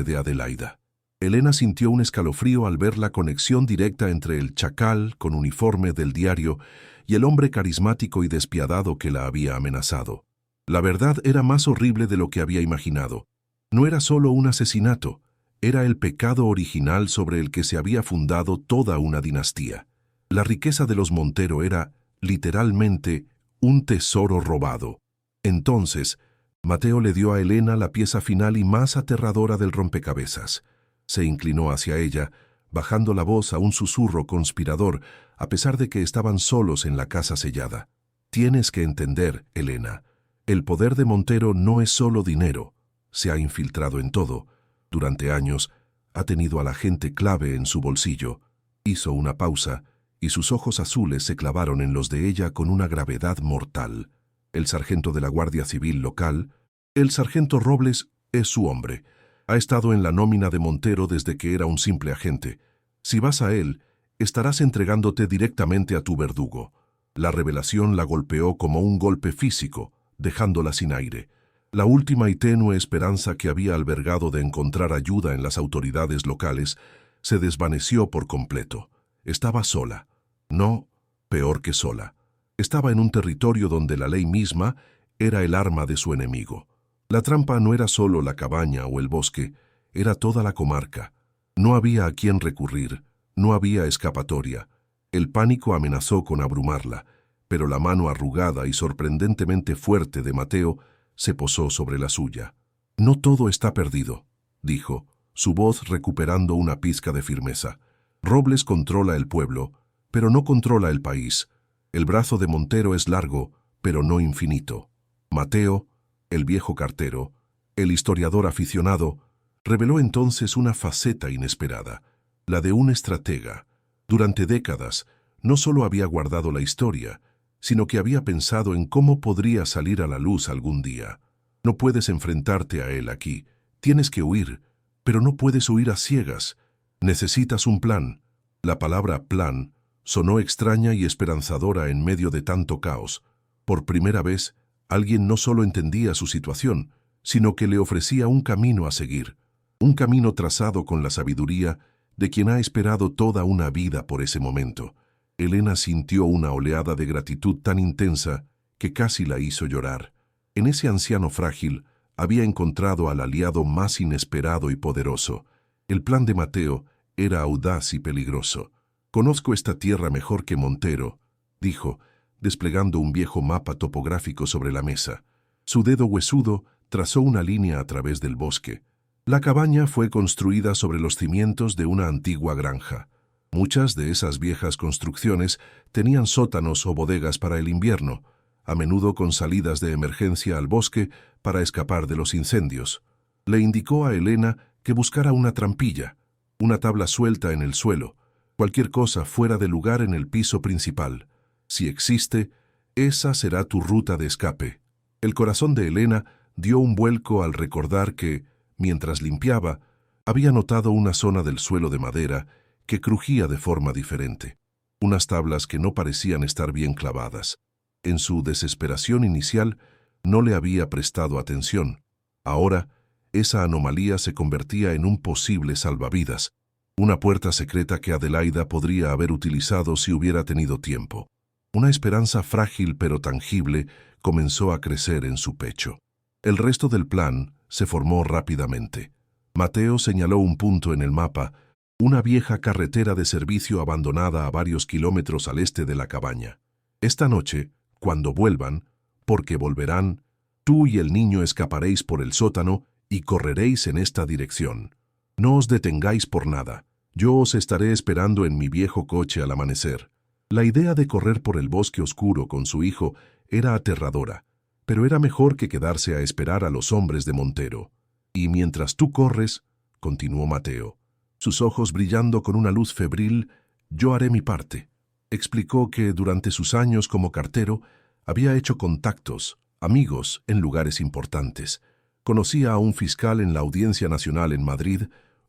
de Adelaida. Elena sintió un escalofrío al ver la conexión directa entre el chacal con uniforme del diario y el hombre carismático y despiadado que la había amenazado. La verdad era más horrible de lo que había imaginado. No era solo un asesinato, era el pecado original sobre el que se había fundado toda una dinastía. La riqueza de los Montero era, literalmente, un tesoro robado. Entonces, Mateo le dio a Elena la pieza final y más aterradora del rompecabezas. Se inclinó hacia ella, bajando la voz a un susurro conspirador, a pesar de que estaban solos en la casa sellada. Tienes que entender, Elena, el poder de Montero no es solo dinero. Se ha infiltrado en todo. Durante años, ha tenido a la gente clave en su bolsillo. Hizo una pausa, y sus ojos azules se clavaron en los de ella con una gravedad mortal. El sargento de la Guardia Civil local, el sargento Robles, es su hombre. Ha estado en la nómina de Montero desde que era un simple agente. Si vas a él, estarás entregándote directamente a tu verdugo. La revelación la golpeó como un golpe físico, dejándola sin aire. La última y tenue esperanza que había albergado de encontrar ayuda en las autoridades locales se desvaneció por completo. Estaba sola. No, peor que sola. Estaba en un territorio donde la ley misma era el arma de su enemigo. La trampa no era solo la cabaña o el bosque, era toda la comarca. No había a quién recurrir, no había escapatoria. El pánico amenazó con abrumarla, pero la mano arrugada y sorprendentemente fuerte de Mateo se posó sobre la suya. No todo está perdido, dijo, su voz recuperando una pizca de firmeza. Robles controla el pueblo, pero no controla el país. El brazo de Montero es largo, pero no infinito. Mateo, el viejo cartero, el historiador aficionado, reveló entonces una faceta inesperada, la de un estratega. Durante décadas, no solo había guardado la historia, sino que había pensado en cómo podría salir a la luz algún día. No puedes enfrentarte a él aquí, tienes que huir, pero no puedes huir a ciegas. Necesitas un plan. La palabra plan sonó extraña y esperanzadora en medio de tanto caos. Por primera vez, alguien no solo entendía su situación, sino que le ofrecía un camino a seguir, un camino trazado con la sabiduría de quien ha esperado toda una vida por ese momento. Elena sintió una oleada de gratitud tan intensa que casi la hizo llorar. En ese anciano frágil había encontrado al aliado más inesperado y poderoso. El plan de Mateo era audaz y peligroso. «Conozco esta tierra mejor que Montero», dijo, desplegando un viejo mapa topográfico sobre la mesa. Su dedo huesudo trazó una línea a través del bosque. La cabaña fue construida sobre los cimientos de una antigua granja. Muchas de esas viejas construcciones tenían sótanos o bodegas para el invierno, a menudo con salidas de emergencia al bosque para escapar de los incendios. Le indicó a Elena que buscara una trampilla, una tabla suelta en el suelo, cualquier cosa fuera de lugar en el piso principal. Si existe, esa será tu ruta de escape. El corazón de Elena dio un vuelco al recordar que, mientras limpiaba, había notado una zona del suelo de madera que crujía de forma diferente, unas tablas que no parecían estar bien clavadas. En su desesperación inicial, no le había prestado atención. Ahora, esa anomalía se convertía en un posible salvavidas, una puerta secreta que Adelaida podría haber utilizado si hubiera tenido tiempo. Una esperanza frágil pero tangible comenzó a crecer en su pecho. El resto del plan se formó rápidamente. Mateo señaló un punto en el mapa, una vieja carretera de servicio abandonada a varios kilómetros al este de la cabaña. Esta noche, cuando vuelvan, porque volverán, tú y el niño escaparéis por el sótano y correréis en esta dirección. No os detengáis por nada. Yo os estaré esperando en mi viejo coche al amanecer. La idea de correr por el bosque oscuro con su hijo era aterradora, pero era mejor que quedarse a esperar a los hombres de Montero. Y mientras tú corres, continuó Mateo, sus ojos brillando con una luz febril, yo haré mi parte. Explicó que durante sus años como cartero había hecho contactos, amigos en lugares importantes. Conocía a un fiscal en la Audiencia Nacional en Madrid,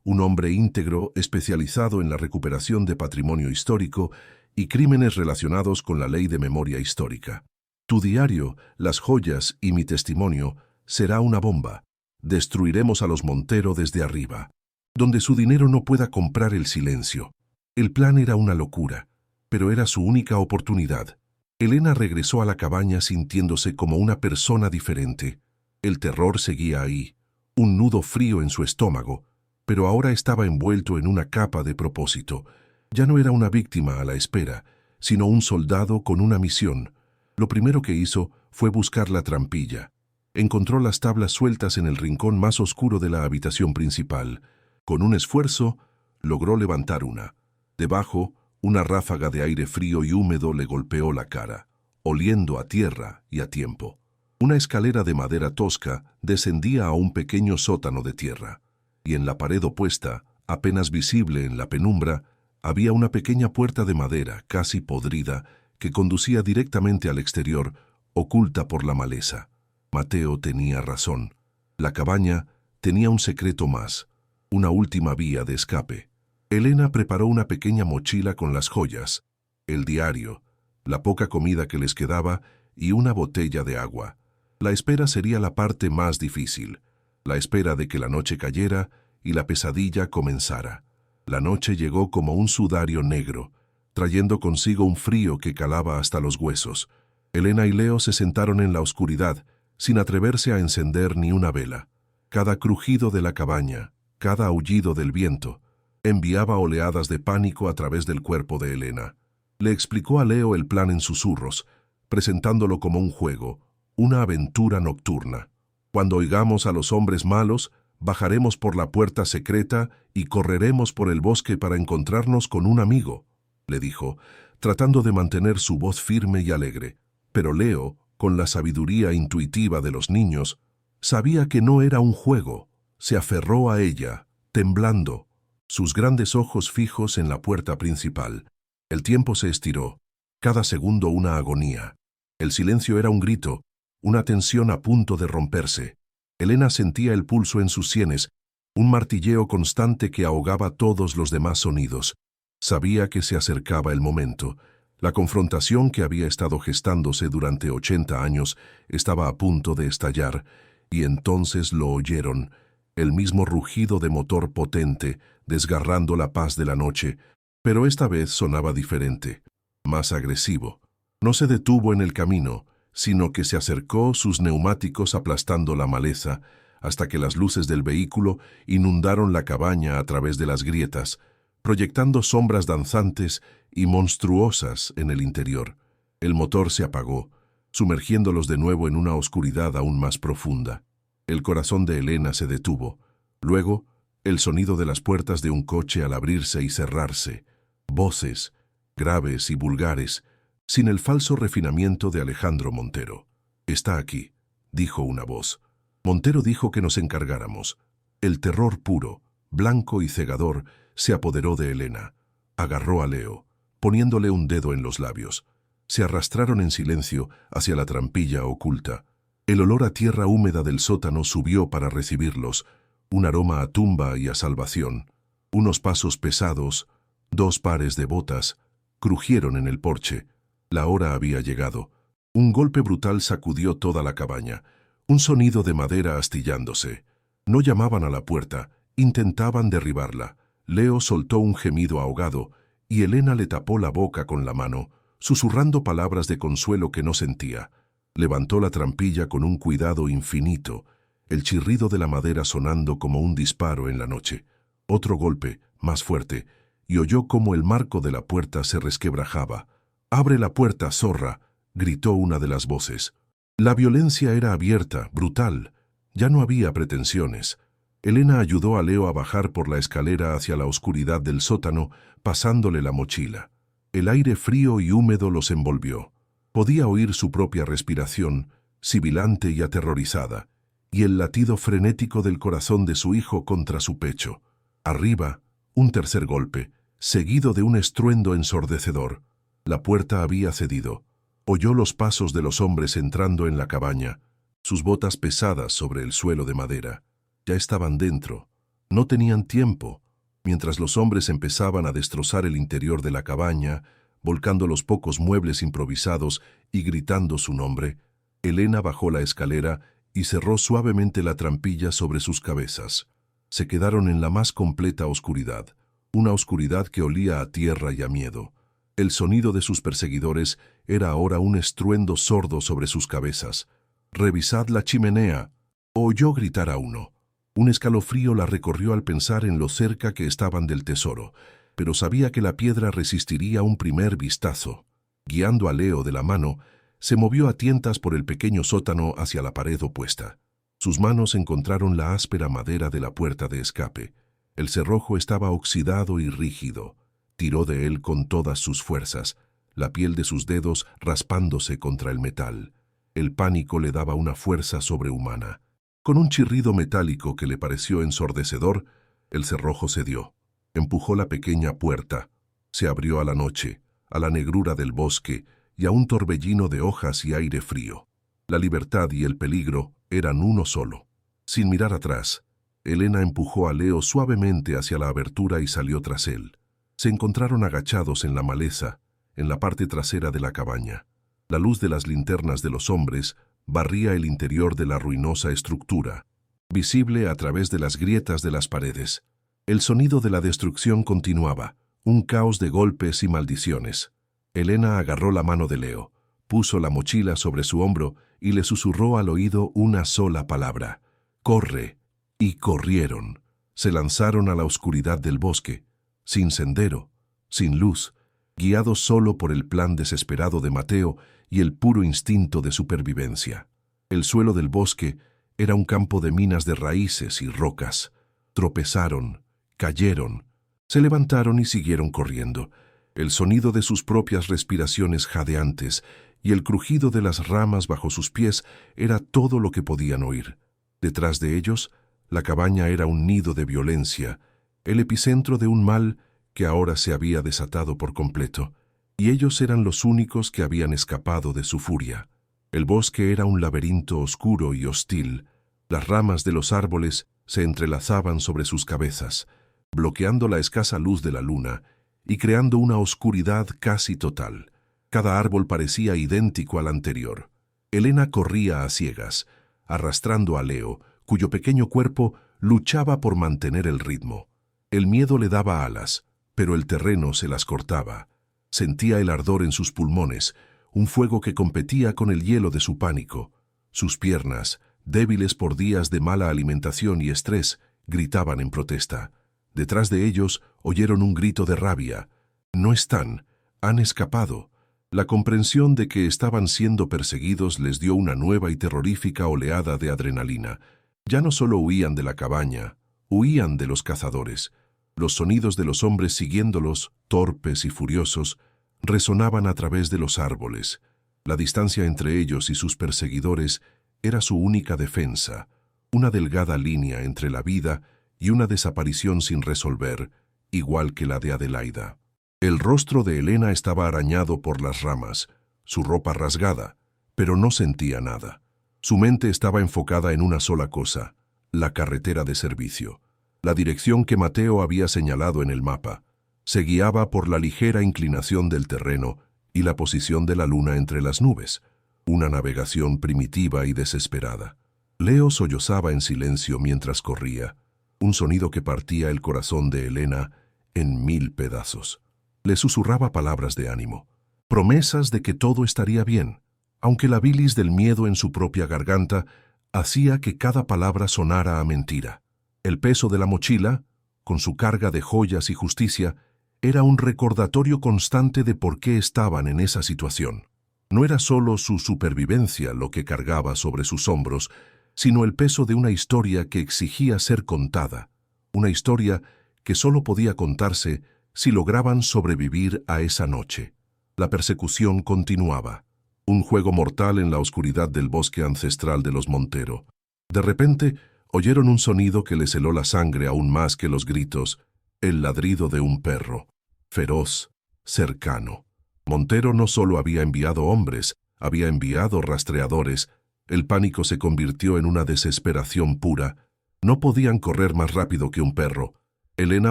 un hombre íntegro especializado en la recuperación de patrimonio histórico y crímenes relacionados con la ley de memoria histórica. Tu diario, las joyas y mi testimonio será una bomba. Destruiremos a los Montero desde arriba, donde su dinero no pueda comprar el silencio. El plan era una locura, pero era su única oportunidad. Elena regresó a la cabaña sintiéndose como una persona diferente. El terror seguía ahí, un nudo frío en su estómago, pero ahora estaba envuelto en una capa de propósito. Ya no era una víctima a la espera, sino un soldado con una misión. Lo primero que hizo fue buscar la trampilla. Encontró las tablas sueltas en el rincón más oscuro de la habitación principal. Con un esfuerzo, logró levantar una. Debajo, una ráfaga de aire frío y húmedo le golpeó la cara, oliendo a tierra y a tiempo. Una escalera de madera tosca descendía a un pequeño sótano de tierra, y en la pared opuesta, apenas visible en la penumbra, había una pequeña puerta de madera, casi podrida, que conducía directamente al exterior, oculta por la maleza. Mateo tenía razón. La cabaña tenía un secreto más, una última vía de escape. Elena preparó una pequeña mochila con las joyas, el diario, la poca comida que les quedaba y una botella de agua. La espera sería la parte más difícil, la espera de que la noche cayera y la pesadilla comenzara. La noche llegó como un sudario negro, trayendo consigo un frío que calaba hasta los huesos. Elena y Leo se sentaron en la oscuridad, sin atreverse a encender ni una vela. Cada crujido de la cabaña, cada aullido del viento, enviaba oleadas de pánico a través del cuerpo de Elena. Le explicó a Leo el plan en susurros, presentándolo como un juego, una aventura nocturna. Cuando oigamos a los hombres malos, bajaremos por la puerta secreta y correremos por el bosque para encontrarnos con un amigo, le dijo, tratando de mantener su voz firme y alegre. Pero Leo, con la sabiduría intuitiva de los niños, sabía que no era un juego. Se aferró a ella, temblando, sus grandes ojos fijos en la puerta principal. El tiempo se estiró, cada segundo una agonía. El silencio era un grito, una tensión a punto de romperse. Elena sentía el pulso en sus sienes, un martilleo constante que ahogaba todos los demás sonidos. Sabía que se acercaba el momento. La confrontación que había estado gestándose durante 80 años estaba a punto de estallar, y entonces lo oyeron, el mismo rugido de motor potente, desgarrando la paz de la noche, pero esta vez sonaba diferente, más agresivo. No se detuvo en el camino, sino que se acercó, sus neumáticos aplastando la maleza, hasta que las luces del vehículo inundaron la cabaña a través de las grietas, proyectando sombras danzantes y monstruosas en el interior. El motor se apagó, sumergiéndolos de nuevo en una oscuridad aún más profunda. El corazón de Elena se detuvo. Luego, el sonido de las puertas de un coche al abrirse y cerrarse. Voces, graves y vulgares, sin el falso refinamiento de Alejandro Montero. «Está aquí», dijo una voz. Montero dijo que nos encargáramos. El terror puro, blanco y cegador, se apoderó de Elena. Agarró a Leo, poniéndole un dedo en los labios. Se arrastraron en silencio hacia la trampilla oculta. El olor a tierra húmeda del sótano subió para recibirlos, un aroma a tumba y a salvación. Unos pasos pesados, 2 pares de botas, crujieron en el porche. La hora había llegado. Un golpe brutal sacudió toda la cabaña, un sonido de madera astillándose. No llamaban a la puerta, intentaban derribarla. Leo soltó un gemido ahogado, y Elena le tapó la boca con la mano, susurrando palabras de consuelo que no sentía. Levantó la trampilla con un cuidado infinito, el chirrido de la madera sonando como un disparo en la noche. Otro golpe, más fuerte, y oyó cómo el marco de la puerta se resquebrajaba. «¡Abre la puerta, zorra!», gritó una de las voces. La violencia era abierta, brutal. Ya no había pretensiones. Elena ayudó a Leo a bajar por la escalera hacia la oscuridad del sótano, pasándole la mochila. El aire frío y húmedo los envolvió. Podía oír su propia respiración, sibilante y aterrorizada, y el latido frenético del corazón de su hijo contra su pecho. Arriba, un tercer golpe, seguido de un estruendo ensordecedor. La puerta había cedido. Oyó los pasos de los hombres entrando en la cabaña, sus botas pesadas sobre el suelo de madera. Ya estaban dentro. No tenían tiempo. Mientras los hombres empezaban a destrozar el interior de la cabaña, volcando los pocos muebles improvisados y gritando su nombre, Elena bajó la escalera y cerró suavemente la trampilla sobre sus cabezas. Se quedaron en la más completa oscuridad, una oscuridad que olía a tierra y a miedo. El sonido de sus perseguidores era ahora un estruendo sordo sobre sus cabezas. «¡Revisad la chimenea!», oyó gritar a uno. Un escalofrío la recorrió al pensar en lo cerca que estaban del tesoro, pero sabía que la piedra resistiría un primer vistazo. Guiando a Leo de la mano, se movió a tientas por el pequeño sótano hacia la pared opuesta. Sus manos encontraron la áspera madera de la puerta de escape. El cerrojo estaba oxidado y rígido. Tiró de él con todas sus fuerzas, la piel de sus dedos raspándose contra el metal. El pánico le daba una fuerza sobrehumana. Con un chirrido metálico que le pareció ensordecedor, el cerrojo cedió. Empujó la pequeña puerta. Se abrió a la noche, a la negrura del bosque y a un torbellino de hojas y aire frío. La libertad y el peligro eran uno solo. Sin mirar atrás, Elena empujó a Leo suavemente hacia la abertura y salió tras él. Se encontraron agachados en la maleza, en la parte trasera de la cabaña. La luz de las linternas de los hombres barría el interior de la ruinosa estructura, visible a través de las grietas de las paredes. El sonido de la destrucción continuaba, un caos de golpes y maldiciones. Elena agarró la mano de Leo, puso la mochila sobre su hombro y le susurró al oído una sola palabra: «¡Corre!». Y corrieron. Se lanzaron a la oscuridad del bosque, sin sendero, sin luz, guiados solo por el plan desesperado de Mateo y el puro instinto de supervivencia. El suelo del bosque era un campo de minas de raíces y rocas. Tropezaron, cayeron, se levantaron y siguieron corriendo. El sonido de sus propias respiraciones jadeantes y el crujido de las ramas bajo sus pies era todo lo que podían oír. Detrás de ellos, la cabaña era un nido de violencia, el epicentro de un mal que ahora se había desatado por completo, y ellos eran los únicos que habían escapado de su furia. El bosque era un laberinto oscuro y hostil. Las ramas de los árboles se entrelazaban sobre sus cabezas, bloqueando la escasa luz de la luna y creando una oscuridad casi total. Cada árbol parecía idéntico al anterior. Elena corría a ciegas, arrastrando a Leo, cuyo pequeño cuerpo luchaba por mantener el ritmo. El miedo le daba alas, pero el terreno se las cortaba. Sentía el ardor en sus pulmones, un fuego que competía con el hielo de su pánico. Sus piernas, débiles por días de mala alimentación y estrés, gritaban en protesta. Detrás de ellos oyeron un grito de rabia. «No están, han escapado». La comprensión de que estaban siendo perseguidos les dio una nueva y terrorífica oleada de adrenalina. Ya no solo huían de la cabaña, huían de los cazadores. Los sonidos de los hombres siguiéndolos, torpes y furiosos, resonaban a través de los árboles. La distancia entre ellos y sus perseguidores era su única defensa, una delgada línea entre la vida y una desaparición sin resolver, igual que la de Adelaida. El rostro de Elena estaba arañado por las ramas, su ropa rasgada, pero no sentía nada. Su mente estaba enfocada en una sola cosa: la carretera de servicio. La dirección que Mateo había señalado en el mapa. Se guiaba por la ligera inclinación del terreno y la posición de la luna entre las nubes. Una navegación primitiva y desesperada. Leo sollozaba en silencio mientras corría, un sonido que partía el corazón de Elena en 1000 pedazos. Le susurraba palabras de ánimo, promesas de que todo estaría bien, aunque la bilis del miedo en su propia garganta hacía que cada palabra sonara a mentira. El peso de la mochila, con su carga de joyas y justicia, era un recordatorio constante de por qué estaban en esa situación. No era solo su supervivencia lo que cargaba sobre sus hombros, sino el peso de una historia que exigía ser contada, una historia que solo podía contarse si lograban sobrevivir a esa noche. La persecución continuaba, un juego mortal en la oscuridad del bosque ancestral de los Montero. De repente, oyeron un sonido que les heló la sangre aún más que los gritos: el ladrido de un perro, feroz, cercano. Montero no solo había enviado hombres, había enviado rastreadores. El pánico se convirtió en una desesperación pura. No podían correr más rápido que un perro. Elena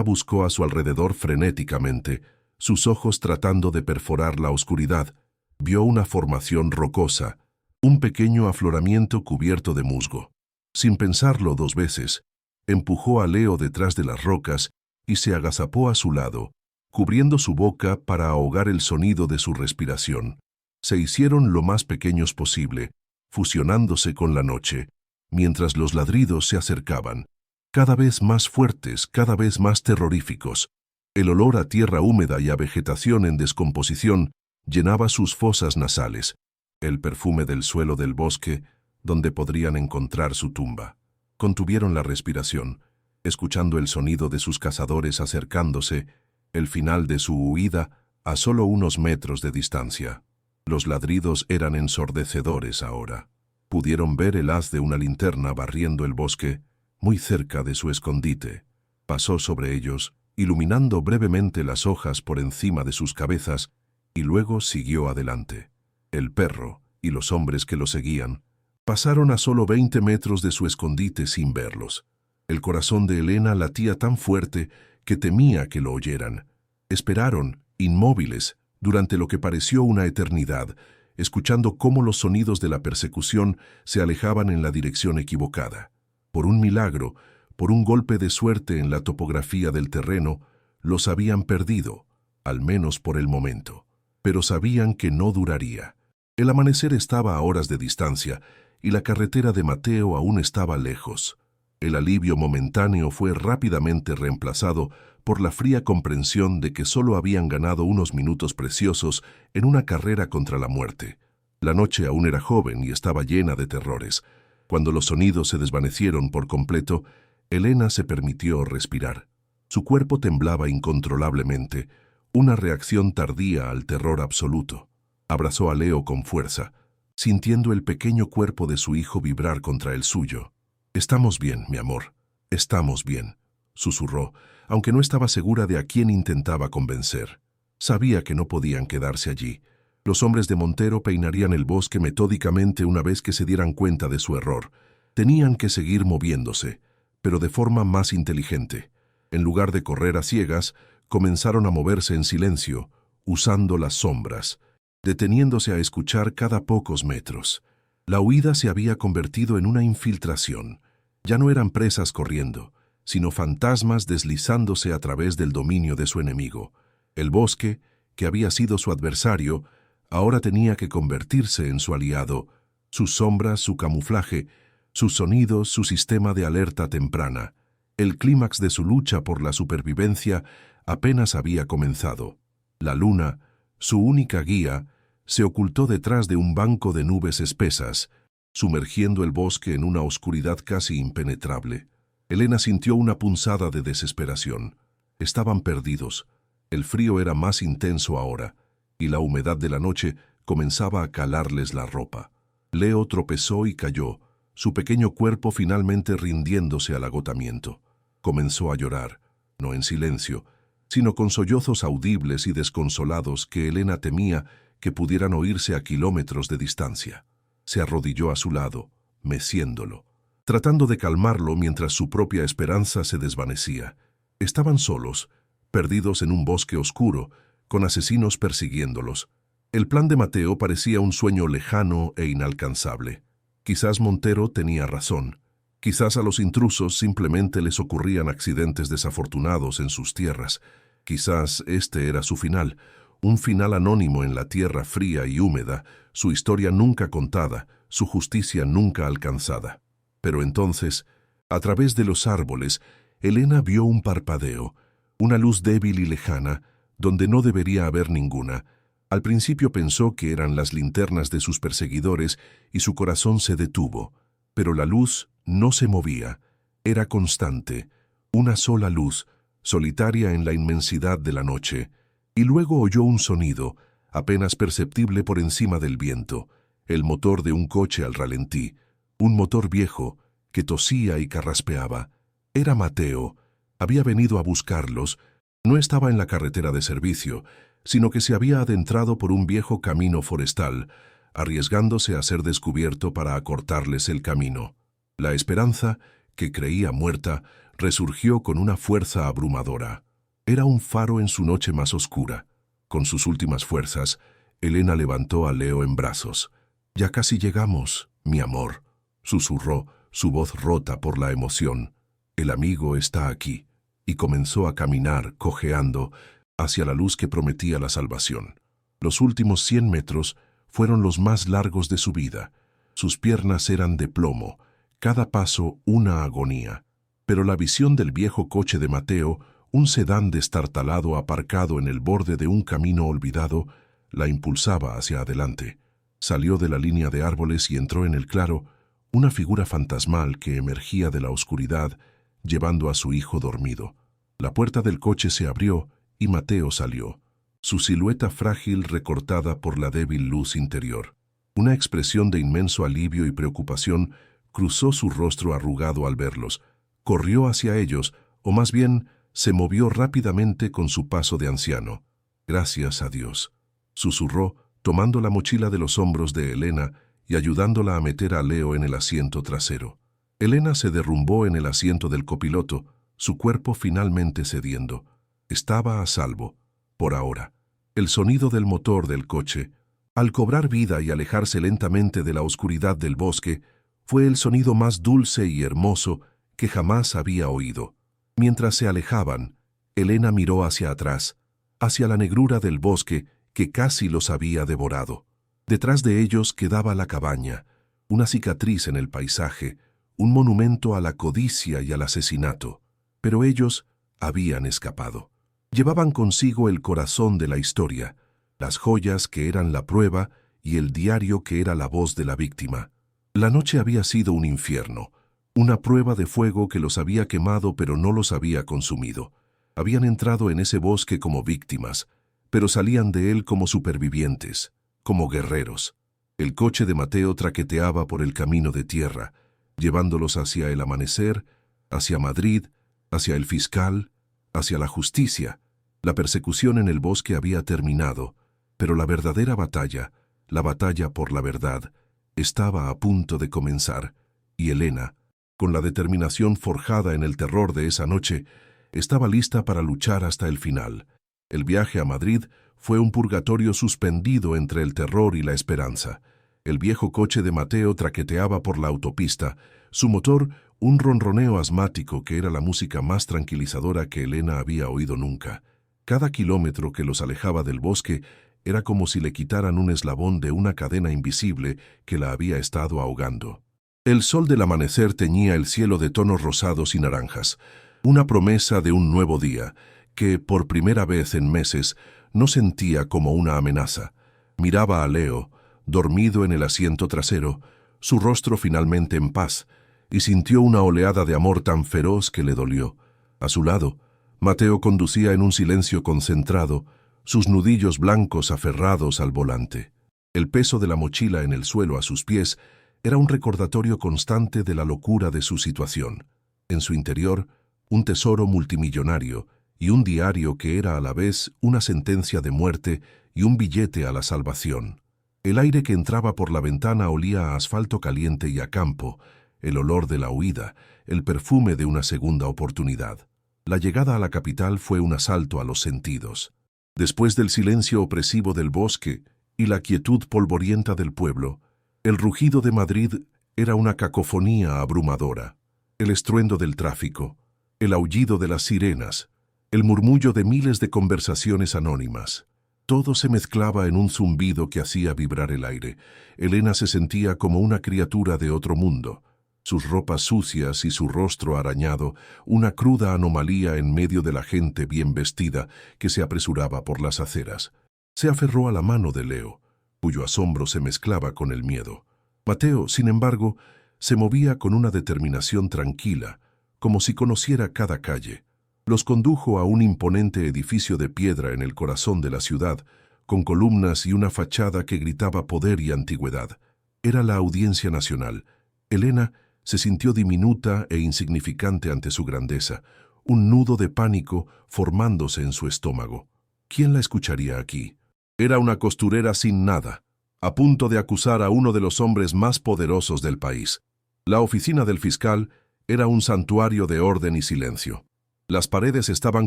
buscó a su alrededor frenéticamente, sus ojos tratando de perforar la oscuridad. Vio una formación rocosa, un pequeño afloramiento cubierto de musgo. Sin pensarlo dos veces, empujó a Leo detrás de las rocas y se agazapó a su lado, cubriendo su boca para ahogar el sonido de su respiración. Se hicieron lo más pequeños posible, fusionándose con la noche, mientras los ladridos se acercaban, cada vez más fuertes, cada vez más terroríficos. El olor a tierra húmeda y a vegetación en descomposición llenaba sus fosas nasales, el perfume del suelo del bosque, donde podrían encontrar su tumba. Contuvieron la respiración, escuchando el sonido de sus cazadores acercándose, el final de su huida a solo unos metros de distancia. Los ladridos eran ensordecedores ahora. Pudieron ver el haz de una linterna barriendo el bosque, muy cerca de su escondite. Pasó sobre ellos, iluminando brevemente las hojas por encima de sus cabezas, y luego siguió adelante. El perro y los hombres que lo seguían pasaron a solo 20 metros de su escondite sin verlos. El corazón de Elena latía tan fuerte que temía que lo oyeran. Esperaron, inmóviles, durante lo que pareció una eternidad, escuchando cómo los sonidos de la persecución se alejaban en la dirección equivocada. Por un milagro, por un golpe de suerte en la topografía del terreno, los habían perdido, al menos por el momento. Pero sabían que no duraría. El amanecer estaba a horas de distancia y la carretera de Mateo aún estaba lejos. El alivio momentáneo fue rápidamente reemplazado por la fría comprensión de que solo habían ganado unos minutos preciosos en una carrera contra la muerte. La noche aún era joven y estaba llena de terrores. Cuando los sonidos se desvanecieron por completo, Elena se permitió respirar. Su cuerpo temblaba incontrolablemente, una reacción tardía al terror absoluto. Abrazó a Leo con fuerza, sintiendo el pequeño cuerpo de su hijo vibrar contra el suyo. «Estamos bien, mi amor, estamos bien», susurró, aunque no estaba segura de a quién intentaba convencer. Sabía que no podían quedarse allí. Los hombres de Montero peinarían el bosque metódicamente una vez que se dieran cuenta de su error. Tenían que seguir moviéndose, pero de forma más inteligente. En lugar de correr a ciegas, comenzaron a moverse en silencio, usando las sombras, deteniéndose a escuchar cada pocos metros. La huida se había convertido en una infiltración. Ya no eran presas corriendo, sino fantasmas deslizándose a través del dominio de su enemigo. El bosque, que había sido su adversario, ahora tenía que convertirse en su aliado. Sus sombras, su camuflaje, sus sonidos, su sistema de alerta temprana. El clímax de su lucha por la supervivencia apenas había comenzado. La luna, su única guía, se ocultó detrás de un banco de nubes espesas, sumergiendo el bosque en una oscuridad casi impenetrable. Elena sintió una punzada de desesperación. Estaban perdidos. El frío era más intenso ahora, y la humedad de la noche comenzaba a calarles la ropa. Leo tropezó y cayó, su pequeño cuerpo finalmente rindiéndose al agotamiento. Comenzó a llorar, no en silencio, sino con sollozos audibles y desconsolados que Elena temía que pudieran oírse a kilómetros de distancia. Se arrodilló a su lado, meciéndolo, tratando de calmarlo mientras su propia esperanza se desvanecía. Estaban solos, perdidos en un bosque oscuro, con asesinos persiguiéndolos. El plan de Mateo parecía un sueño lejano e inalcanzable. Quizás Montero tenía razón. Quizás a los intrusos simplemente les ocurrían accidentes desafortunados en sus tierras. Quizás este era su final, un final anónimo en la tierra fría y húmeda, su historia nunca contada, su justicia nunca alcanzada. Pero entonces, a través de los árboles, Elena vio un parpadeo, una luz débil y lejana, donde no debería haber ninguna. Al principio pensó que eran las linternas de sus perseguidores y su corazón se detuvo. Pero la luz no se movía, era constante, una sola luz, solitaria en la inmensidad de la noche. Y luego oyó un sonido, apenas perceptible por encima del viento, el motor de un coche al ralentí, un motor viejo que tosía y carraspeaba. Era Mateo, había venido a buscarlos, no estaba en la carretera de servicio, sino que se había adentrado por un viejo camino forestal, arriesgándose a ser descubierto para acortarles el camino. La esperanza, que creía muerta, resurgió con una fuerza abrumadora. Era un faro en su noche más oscura. Con sus últimas fuerzas, Elena levantó a Leo en brazos. «Ya casi llegamos, mi amor», susurró, su voz rota por la emoción. «El amigo está aquí», y comenzó a caminar, cojeando, hacia la luz que prometía la salvación. Los últimos 100 metros fueron los más largos de su vida. Sus piernas eran de plomo, cada paso una agonía. Pero la visión del viejo coche de Mateo, un sedán destartalado aparcado en el borde de un camino olvidado, la impulsaba hacia adelante. Salió de la línea de árboles y entró en el claro, una figura fantasmal que emergía de la oscuridad, llevando a su hijo dormido. La puerta del coche se abrió y Mateo salió, su silueta frágil recortada por la débil luz interior. Una expresión de inmenso alivio y preocupación cruzó su rostro arrugado al verlos. Corrió hacia ellos, o más bien, se movió rápidamente con su paso de anciano. «Gracias a Dios», susurró, tomando la mochila de los hombros de Elena y ayudándola a meter a Leo en el asiento trasero. Elena se derrumbó en el asiento del copiloto, su cuerpo finalmente cediendo. Estaba a salvo, por ahora. El sonido del motor del coche, al cobrar vida y alejarse lentamente de la oscuridad del bosque, fue el sonido más dulce y hermoso que jamás había oído. Mientras se alejaban, Elena miró hacia atrás, hacia la negrura del bosque que casi los había devorado. Detrás de ellos quedaba la cabaña, una cicatriz en el paisaje, un monumento a la codicia y al asesinato. Pero ellos habían escapado. Llevaban consigo el corazón de la historia, las joyas que eran la prueba y el diario que era la voz de la víctima. La noche había sido un infierno, una prueba de fuego que los había quemado pero no los había consumido. Habían entrado en ese bosque como víctimas, pero salían de él como supervivientes, como guerreros. El coche de Mateo traqueteaba por el camino de tierra, llevándolos hacia el amanecer, hacia Madrid, hacia el fiscal, hacia la justicia. La persecución en el bosque había terminado, pero la verdadera batalla, la batalla por la verdad, estaba a punto de comenzar, y Elena, con la determinación forjada en el terror de esa noche, estaba lista para luchar hasta el final. El viaje a Madrid fue un purgatorio suspendido entre el terror y la esperanza. El viejo coche de Mateo traqueteaba por la autopista, su motor un ronroneo asmático que era la música más tranquilizadora que Elena había oído nunca. Cada kilómetro que los alejaba del bosque era como si le quitaran un eslabón de una cadena invisible que la había estado ahogando. El sol del amanecer teñía el cielo de tonos rosados y naranjas, una promesa de un nuevo día, que, por primera vez en meses, no sentía como una amenaza. Miraba a Leo, dormido en el asiento trasero, su rostro finalmente en paz, y sintió una oleada de amor tan feroz que le dolió. A su lado, Mateo conducía en un silencio concentrado, sus nudillos blancos aferrados al volante. El peso de la mochila en el suelo a sus pies era un recordatorio constante de la locura de su situación. En su interior, un tesoro multimillonario y un diario que era a la vez una sentencia de muerte y un billete a la salvación. El aire que entraba por la ventana olía a asfalto caliente y a campo, el olor de la huida, el perfume de una segunda oportunidad. La llegada a la capital fue un asalto a los sentidos. Después del silencio opresivo del bosque y la quietud polvorienta del pueblo, el rugido de Madrid era una cacofonía abrumadora. El estruendo del tráfico, el aullido de las sirenas, el murmullo de miles de conversaciones anónimas. Todo se mezclaba en un zumbido que hacía vibrar el aire. Elena se sentía como una criatura de otro mundo. Sus ropas sucias y su rostro arañado, una cruda anomalía en medio de la gente bien vestida que se apresuraba por las aceras. Se aferró a la mano de Leo, cuyo asombro se mezclaba con el miedo. Mateo, sin embargo, se movía con una determinación tranquila, como si conociera cada calle. Los condujo a un imponente edificio de piedra en el corazón de la ciudad, con columnas y una fachada que gritaba poder y antigüedad. Era la Audiencia Nacional. Elena se sintió diminuta e insignificante ante su grandeza, un nudo de pánico formándose en su estómago. ¿Quién la escucharía aquí? Era una costurera sin nada, a punto de acusar a uno de los hombres más poderosos del país. La oficina del fiscal, Era un santuario de orden y silencio. Las paredes estaban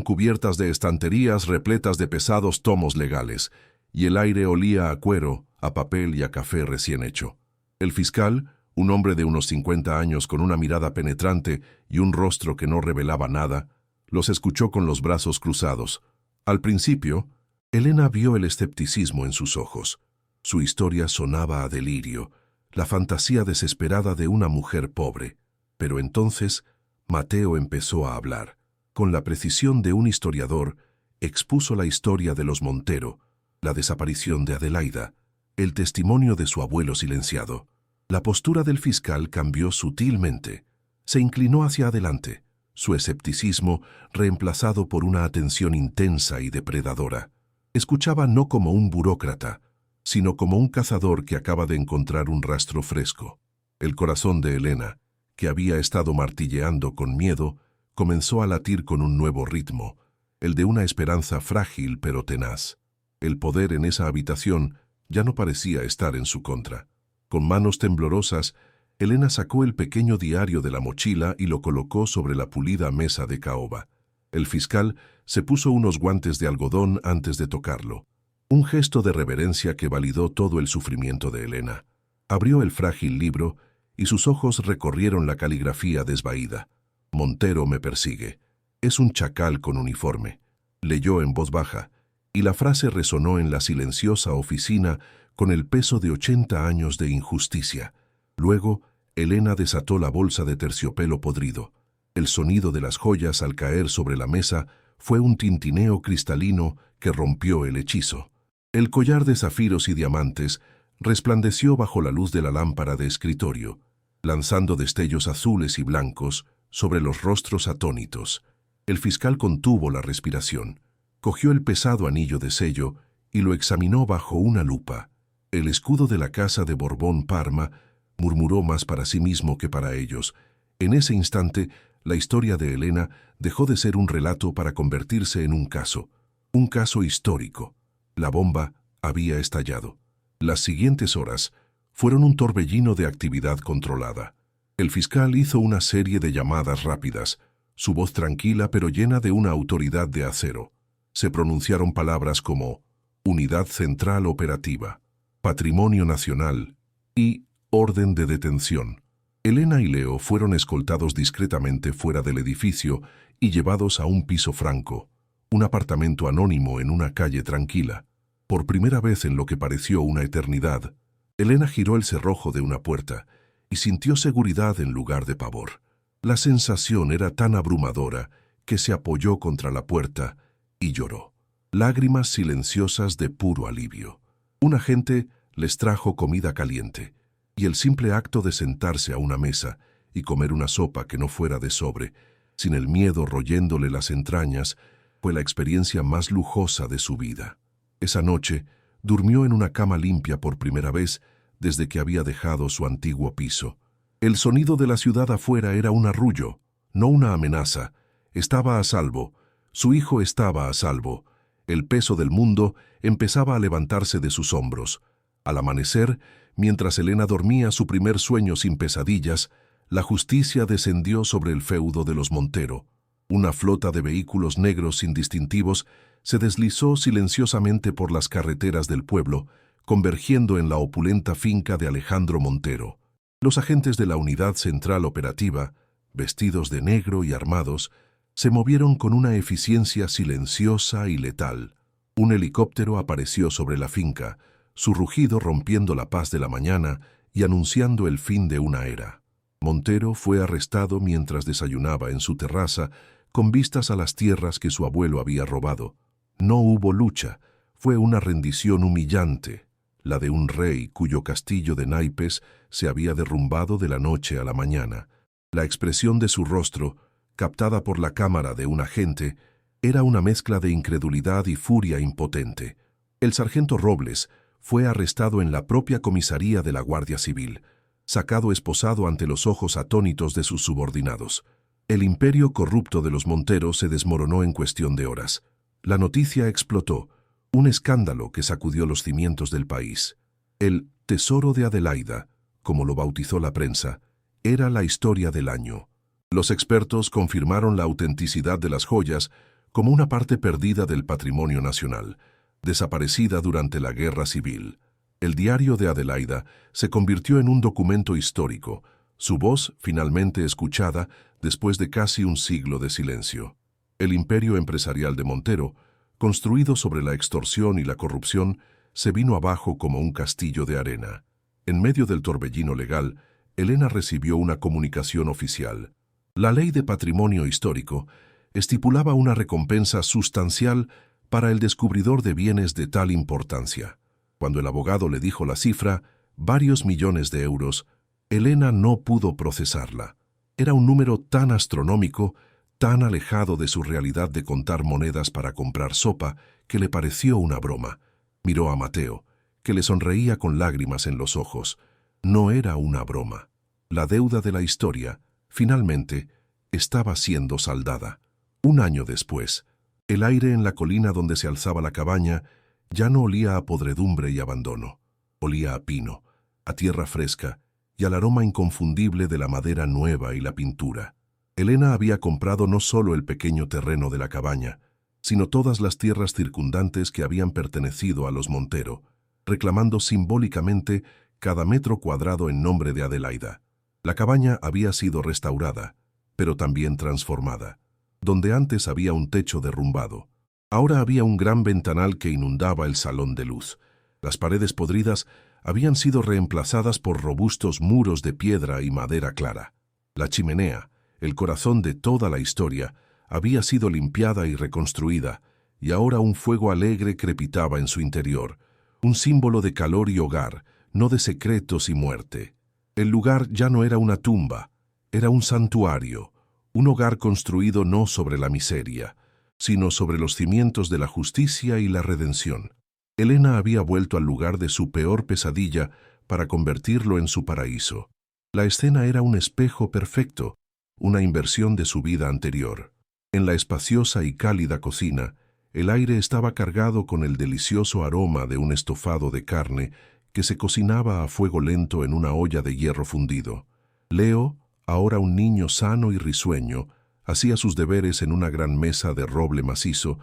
cubiertas de estanterías repletas de pesados tomos legales, y el aire olía a cuero, a papel y a café recién hecho. El fiscal, un hombre de unos 50 años con una mirada penetrante y un rostro que no revelaba nada, los escuchó con los brazos cruzados. Al principio, Elena vio el escepticismo en sus ojos. Su historia sonaba a delirio, la fantasía desesperada de una mujer pobre. Pero entonces, Mateo empezó a hablar. Con la precisión de un historiador, expuso la historia de los Montero, la desaparición de Adelaida, el testimonio de su abuelo silenciado. La postura del fiscal cambió sutilmente. Se inclinó hacia adelante, su escepticismo reemplazado por una atención intensa y depredadora. Escuchaba no como un burócrata, sino como un cazador que acaba de encontrar un rastro fresco. El corazón de Elena, que había estado martilleando con miedo, comenzó a latir con un nuevo ritmo, el de una esperanza frágil pero tenaz. El poder en esa habitación ya no parecía estar en su contra. Con manos temblorosas, Elena sacó el pequeño diario de la mochila y lo colocó sobre la pulida mesa de caoba. El fiscal se puso unos guantes de algodón antes de tocarlo. Un gesto de reverencia que validó todo el sufrimiento de Elena. Abrió el frágil libro y sus ojos recorrieron la caligrafía desvaída. Montero me persigue. Es un chacal con uniforme. Leyó en voz baja, y la frase resonó en la silenciosa oficina con el peso de 80 años de injusticia. Luego, Elena desató la bolsa de terciopelo podrido. El sonido de las joyas al caer sobre la mesa fue un tintineo cristalino que rompió el hechizo. El collar de zafiros y diamantes resplandeció bajo la luz de la lámpara de escritorio, lanzando destellos azules y blancos sobre los rostros atónitos. El fiscal contuvo la respiración, cogió el pesado anillo de sello y lo examinó bajo una lupa. El escudo de la casa de Borbón Parma, murmuró más para sí mismo que para ellos. En ese instante, la historia de Elena dejó de ser un relato para convertirse en un caso histórico. La bomba había estallado. Las siguientes horas fueron un torbellino de actividad controlada. El fiscal hizo una serie de llamadas rápidas, su voz tranquila pero llena de una autoridad de acero. Se pronunciaron palabras como Unidad Central Operativa, Patrimonio Nacional y Orden de Detención. Elena y Leo fueron escoltados discretamente fuera del edificio y llevados a un piso franco, un apartamento anónimo en una calle tranquila. Por primera vez en lo que pareció una eternidad, Elena giró el cerrojo de una puerta y sintió seguridad en lugar de pavor. La sensación era tan abrumadora que se apoyó contra la puerta y lloró. Lágrimas silenciosas de puro alivio. Un agente les trajo comida caliente, y el simple acto de sentarse a una mesa y comer una sopa que no fuera de sobre, sin el miedo royéndole las entrañas, fue la experiencia más lujosa de su vida. Esa noche, durmió en una cama limpia por primera vez desde que había dejado su antiguo piso. El sonido de la ciudad afuera era un arrullo, no una amenaza. Estaba a salvo, su hijo estaba a salvo. El peso del mundo empezaba a levantarse de sus hombros. Al amanecer, mientras Elena dormía su primer sueño sin pesadillas, la justicia descendió sobre el feudo de los Montero. Una flota de vehículos negros sin distintivos se deslizó silenciosamente por las carreteras del pueblo, convergiendo en la opulenta finca de Alejandro Montero. Los agentes de la Unidad Central Operativa, vestidos de negro y armados, se movieron con una eficiencia silenciosa y letal. Un helicóptero apareció sobre la finca, su rugido rompiendo la paz de la mañana y anunciando el fin de una era. Montero fue arrestado mientras desayunaba en su terraza, con vistas a las tierras que su abuelo había robado. No hubo lucha, fue una rendición humillante, la de un rey cuyo castillo de naipes se había derrumbado de la noche a la mañana. La expresión de su rostro, captada por la cámara de un agente, era una mezcla de incredulidad y furia impotente. El sargento Robles fue arrestado en la propia comisaría de la Guardia Civil, sacado esposado ante los ojos atónitos de sus subordinados. El imperio corrupto de los Montero se desmoronó en cuestión de horas. La noticia explotó, un escándalo que sacudió los cimientos del país. El tesoro de Adelaida, como lo bautizó la prensa, era la historia del año. Los expertos confirmaron la autenticidad de las joyas como una parte perdida del patrimonio nacional, desaparecida durante la Guerra Civil. El diario de Adelaida se convirtió en un documento histórico, su voz finalmente escuchada después de casi un siglo de silencio. El imperio empresarial de Montero, construido sobre la extorsión y la corrupción, se vino abajo como un castillo de arena. En medio del torbellino legal, Elena recibió una comunicación oficial. La Ley de Patrimonio Histórico estipulaba una recompensa sustancial para el descubridor de bienes de tal importancia. Cuando el abogado le dijo la cifra, varios millones de euros, Elena no pudo procesarla. Era un número tan astronómico, tan alejado de su realidad de contar monedas para comprar sopa, que le pareció una broma. Miró a Mateo, que le sonreía con lágrimas en los ojos. No era una broma. La deuda de la historia, finalmente, estaba siendo saldada. Un año después, el aire en la colina donde se alzaba la cabaña ya no olía a podredumbre y abandono. Olía a pino, a tierra fresca y al aroma inconfundible de la madera nueva y la pintura. Elena había comprado no solo el pequeño terreno de la cabaña, sino todas las tierras circundantes que habían pertenecido a los Montero, reclamando simbólicamente cada metro cuadrado en nombre de Adelaida. La cabaña había sido restaurada, pero también transformada. Donde antes había un techo derrumbado, ahora había un gran ventanal que inundaba el salón de luz. Las paredes podridas habían sido reemplazadas por robustos muros de piedra y madera clara. La chimenea, el corazón de toda la historia, había sido limpiada y reconstruida, y ahora un fuego alegre crepitaba en su interior, un símbolo de calor y hogar, no de secretos y muerte. El lugar ya no era una tumba, era un santuario, un hogar construido no sobre la miseria, sino sobre los cimientos de la justicia y la redención. Elena había vuelto al lugar de su peor pesadilla para convertirlo en su paraíso. La escena era un espejo perfecto, una inversión de su vida anterior. En la espaciosa y cálida cocina, el aire estaba cargado con el delicioso aroma de un estofado de carne que se cocinaba a fuego lento en una olla de hierro fundido. Leo, ahora un niño sano y risueño, hacía sus deberes en una gran mesa de roble macizo,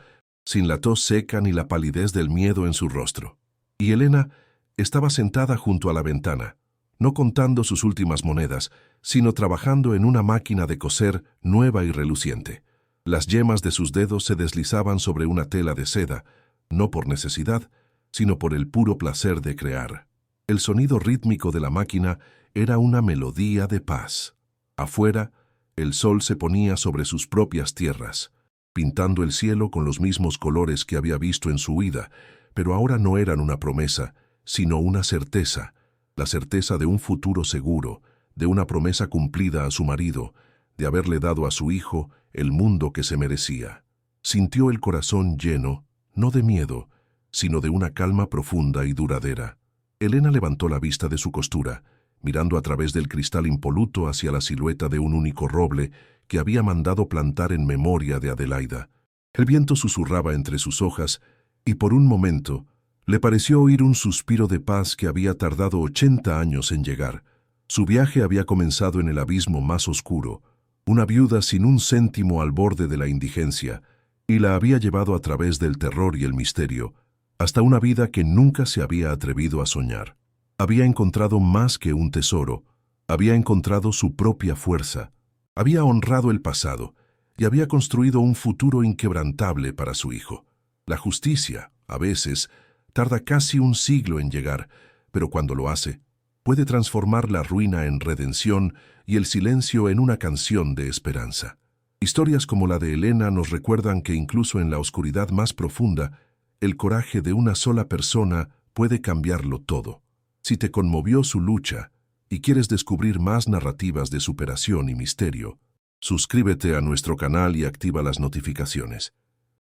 sin la tos seca ni la palidez del miedo en su rostro. Y Elena estaba sentada junto a la ventana, no contando sus últimas monedas, sino trabajando en una máquina de coser nueva y reluciente. Las yemas de sus dedos se deslizaban sobre una tela de seda, no por necesidad, sino por el puro placer de crear. El sonido rítmico de la máquina era una melodía de paz. Afuera, el sol se ponía sobre sus propias tierras, pintando el cielo con los mismos colores que había visto en su huida, pero ahora no eran una promesa, sino una certeza, la certeza de un futuro seguro, de una promesa cumplida a su marido, de haberle dado a su hijo el mundo que se merecía. Sintió el corazón lleno, no de miedo, sino de una calma profunda y duradera. Elena levantó la vista de su costura, mirando a través del cristal impoluto hacia la silueta de un único roble que había mandado plantar en memoria de Adelaida. El viento susurraba entre sus hojas y por un momento le pareció oír un suspiro de paz que había tardado 80 años en llegar. Su viaje había comenzado en el abismo más oscuro, una viuda sin un céntimo al borde de la indigencia, y la había llevado a través del terror y el misterio, hasta una vida que nunca se había atrevido a soñar. Había encontrado más que un tesoro, había encontrado su propia fuerza, había honrado el pasado y había construido un futuro inquebrantable para su hijo. La justicia, a veces, tarda casi un siglo en llegar, pero cuando lo hace, puede transformar la ruina en redención y el silencio en una canción de esperanza. Historias como la de Elena nos recuerdan que incluso en la oscuridad más profunda, el coraje de una sola persona puede cambiarlo todo. Si te conmovió su lucha y quieres descubrir más narrativas de superación y misterio, suscríbete a nuestro canal y activa las notificaciones.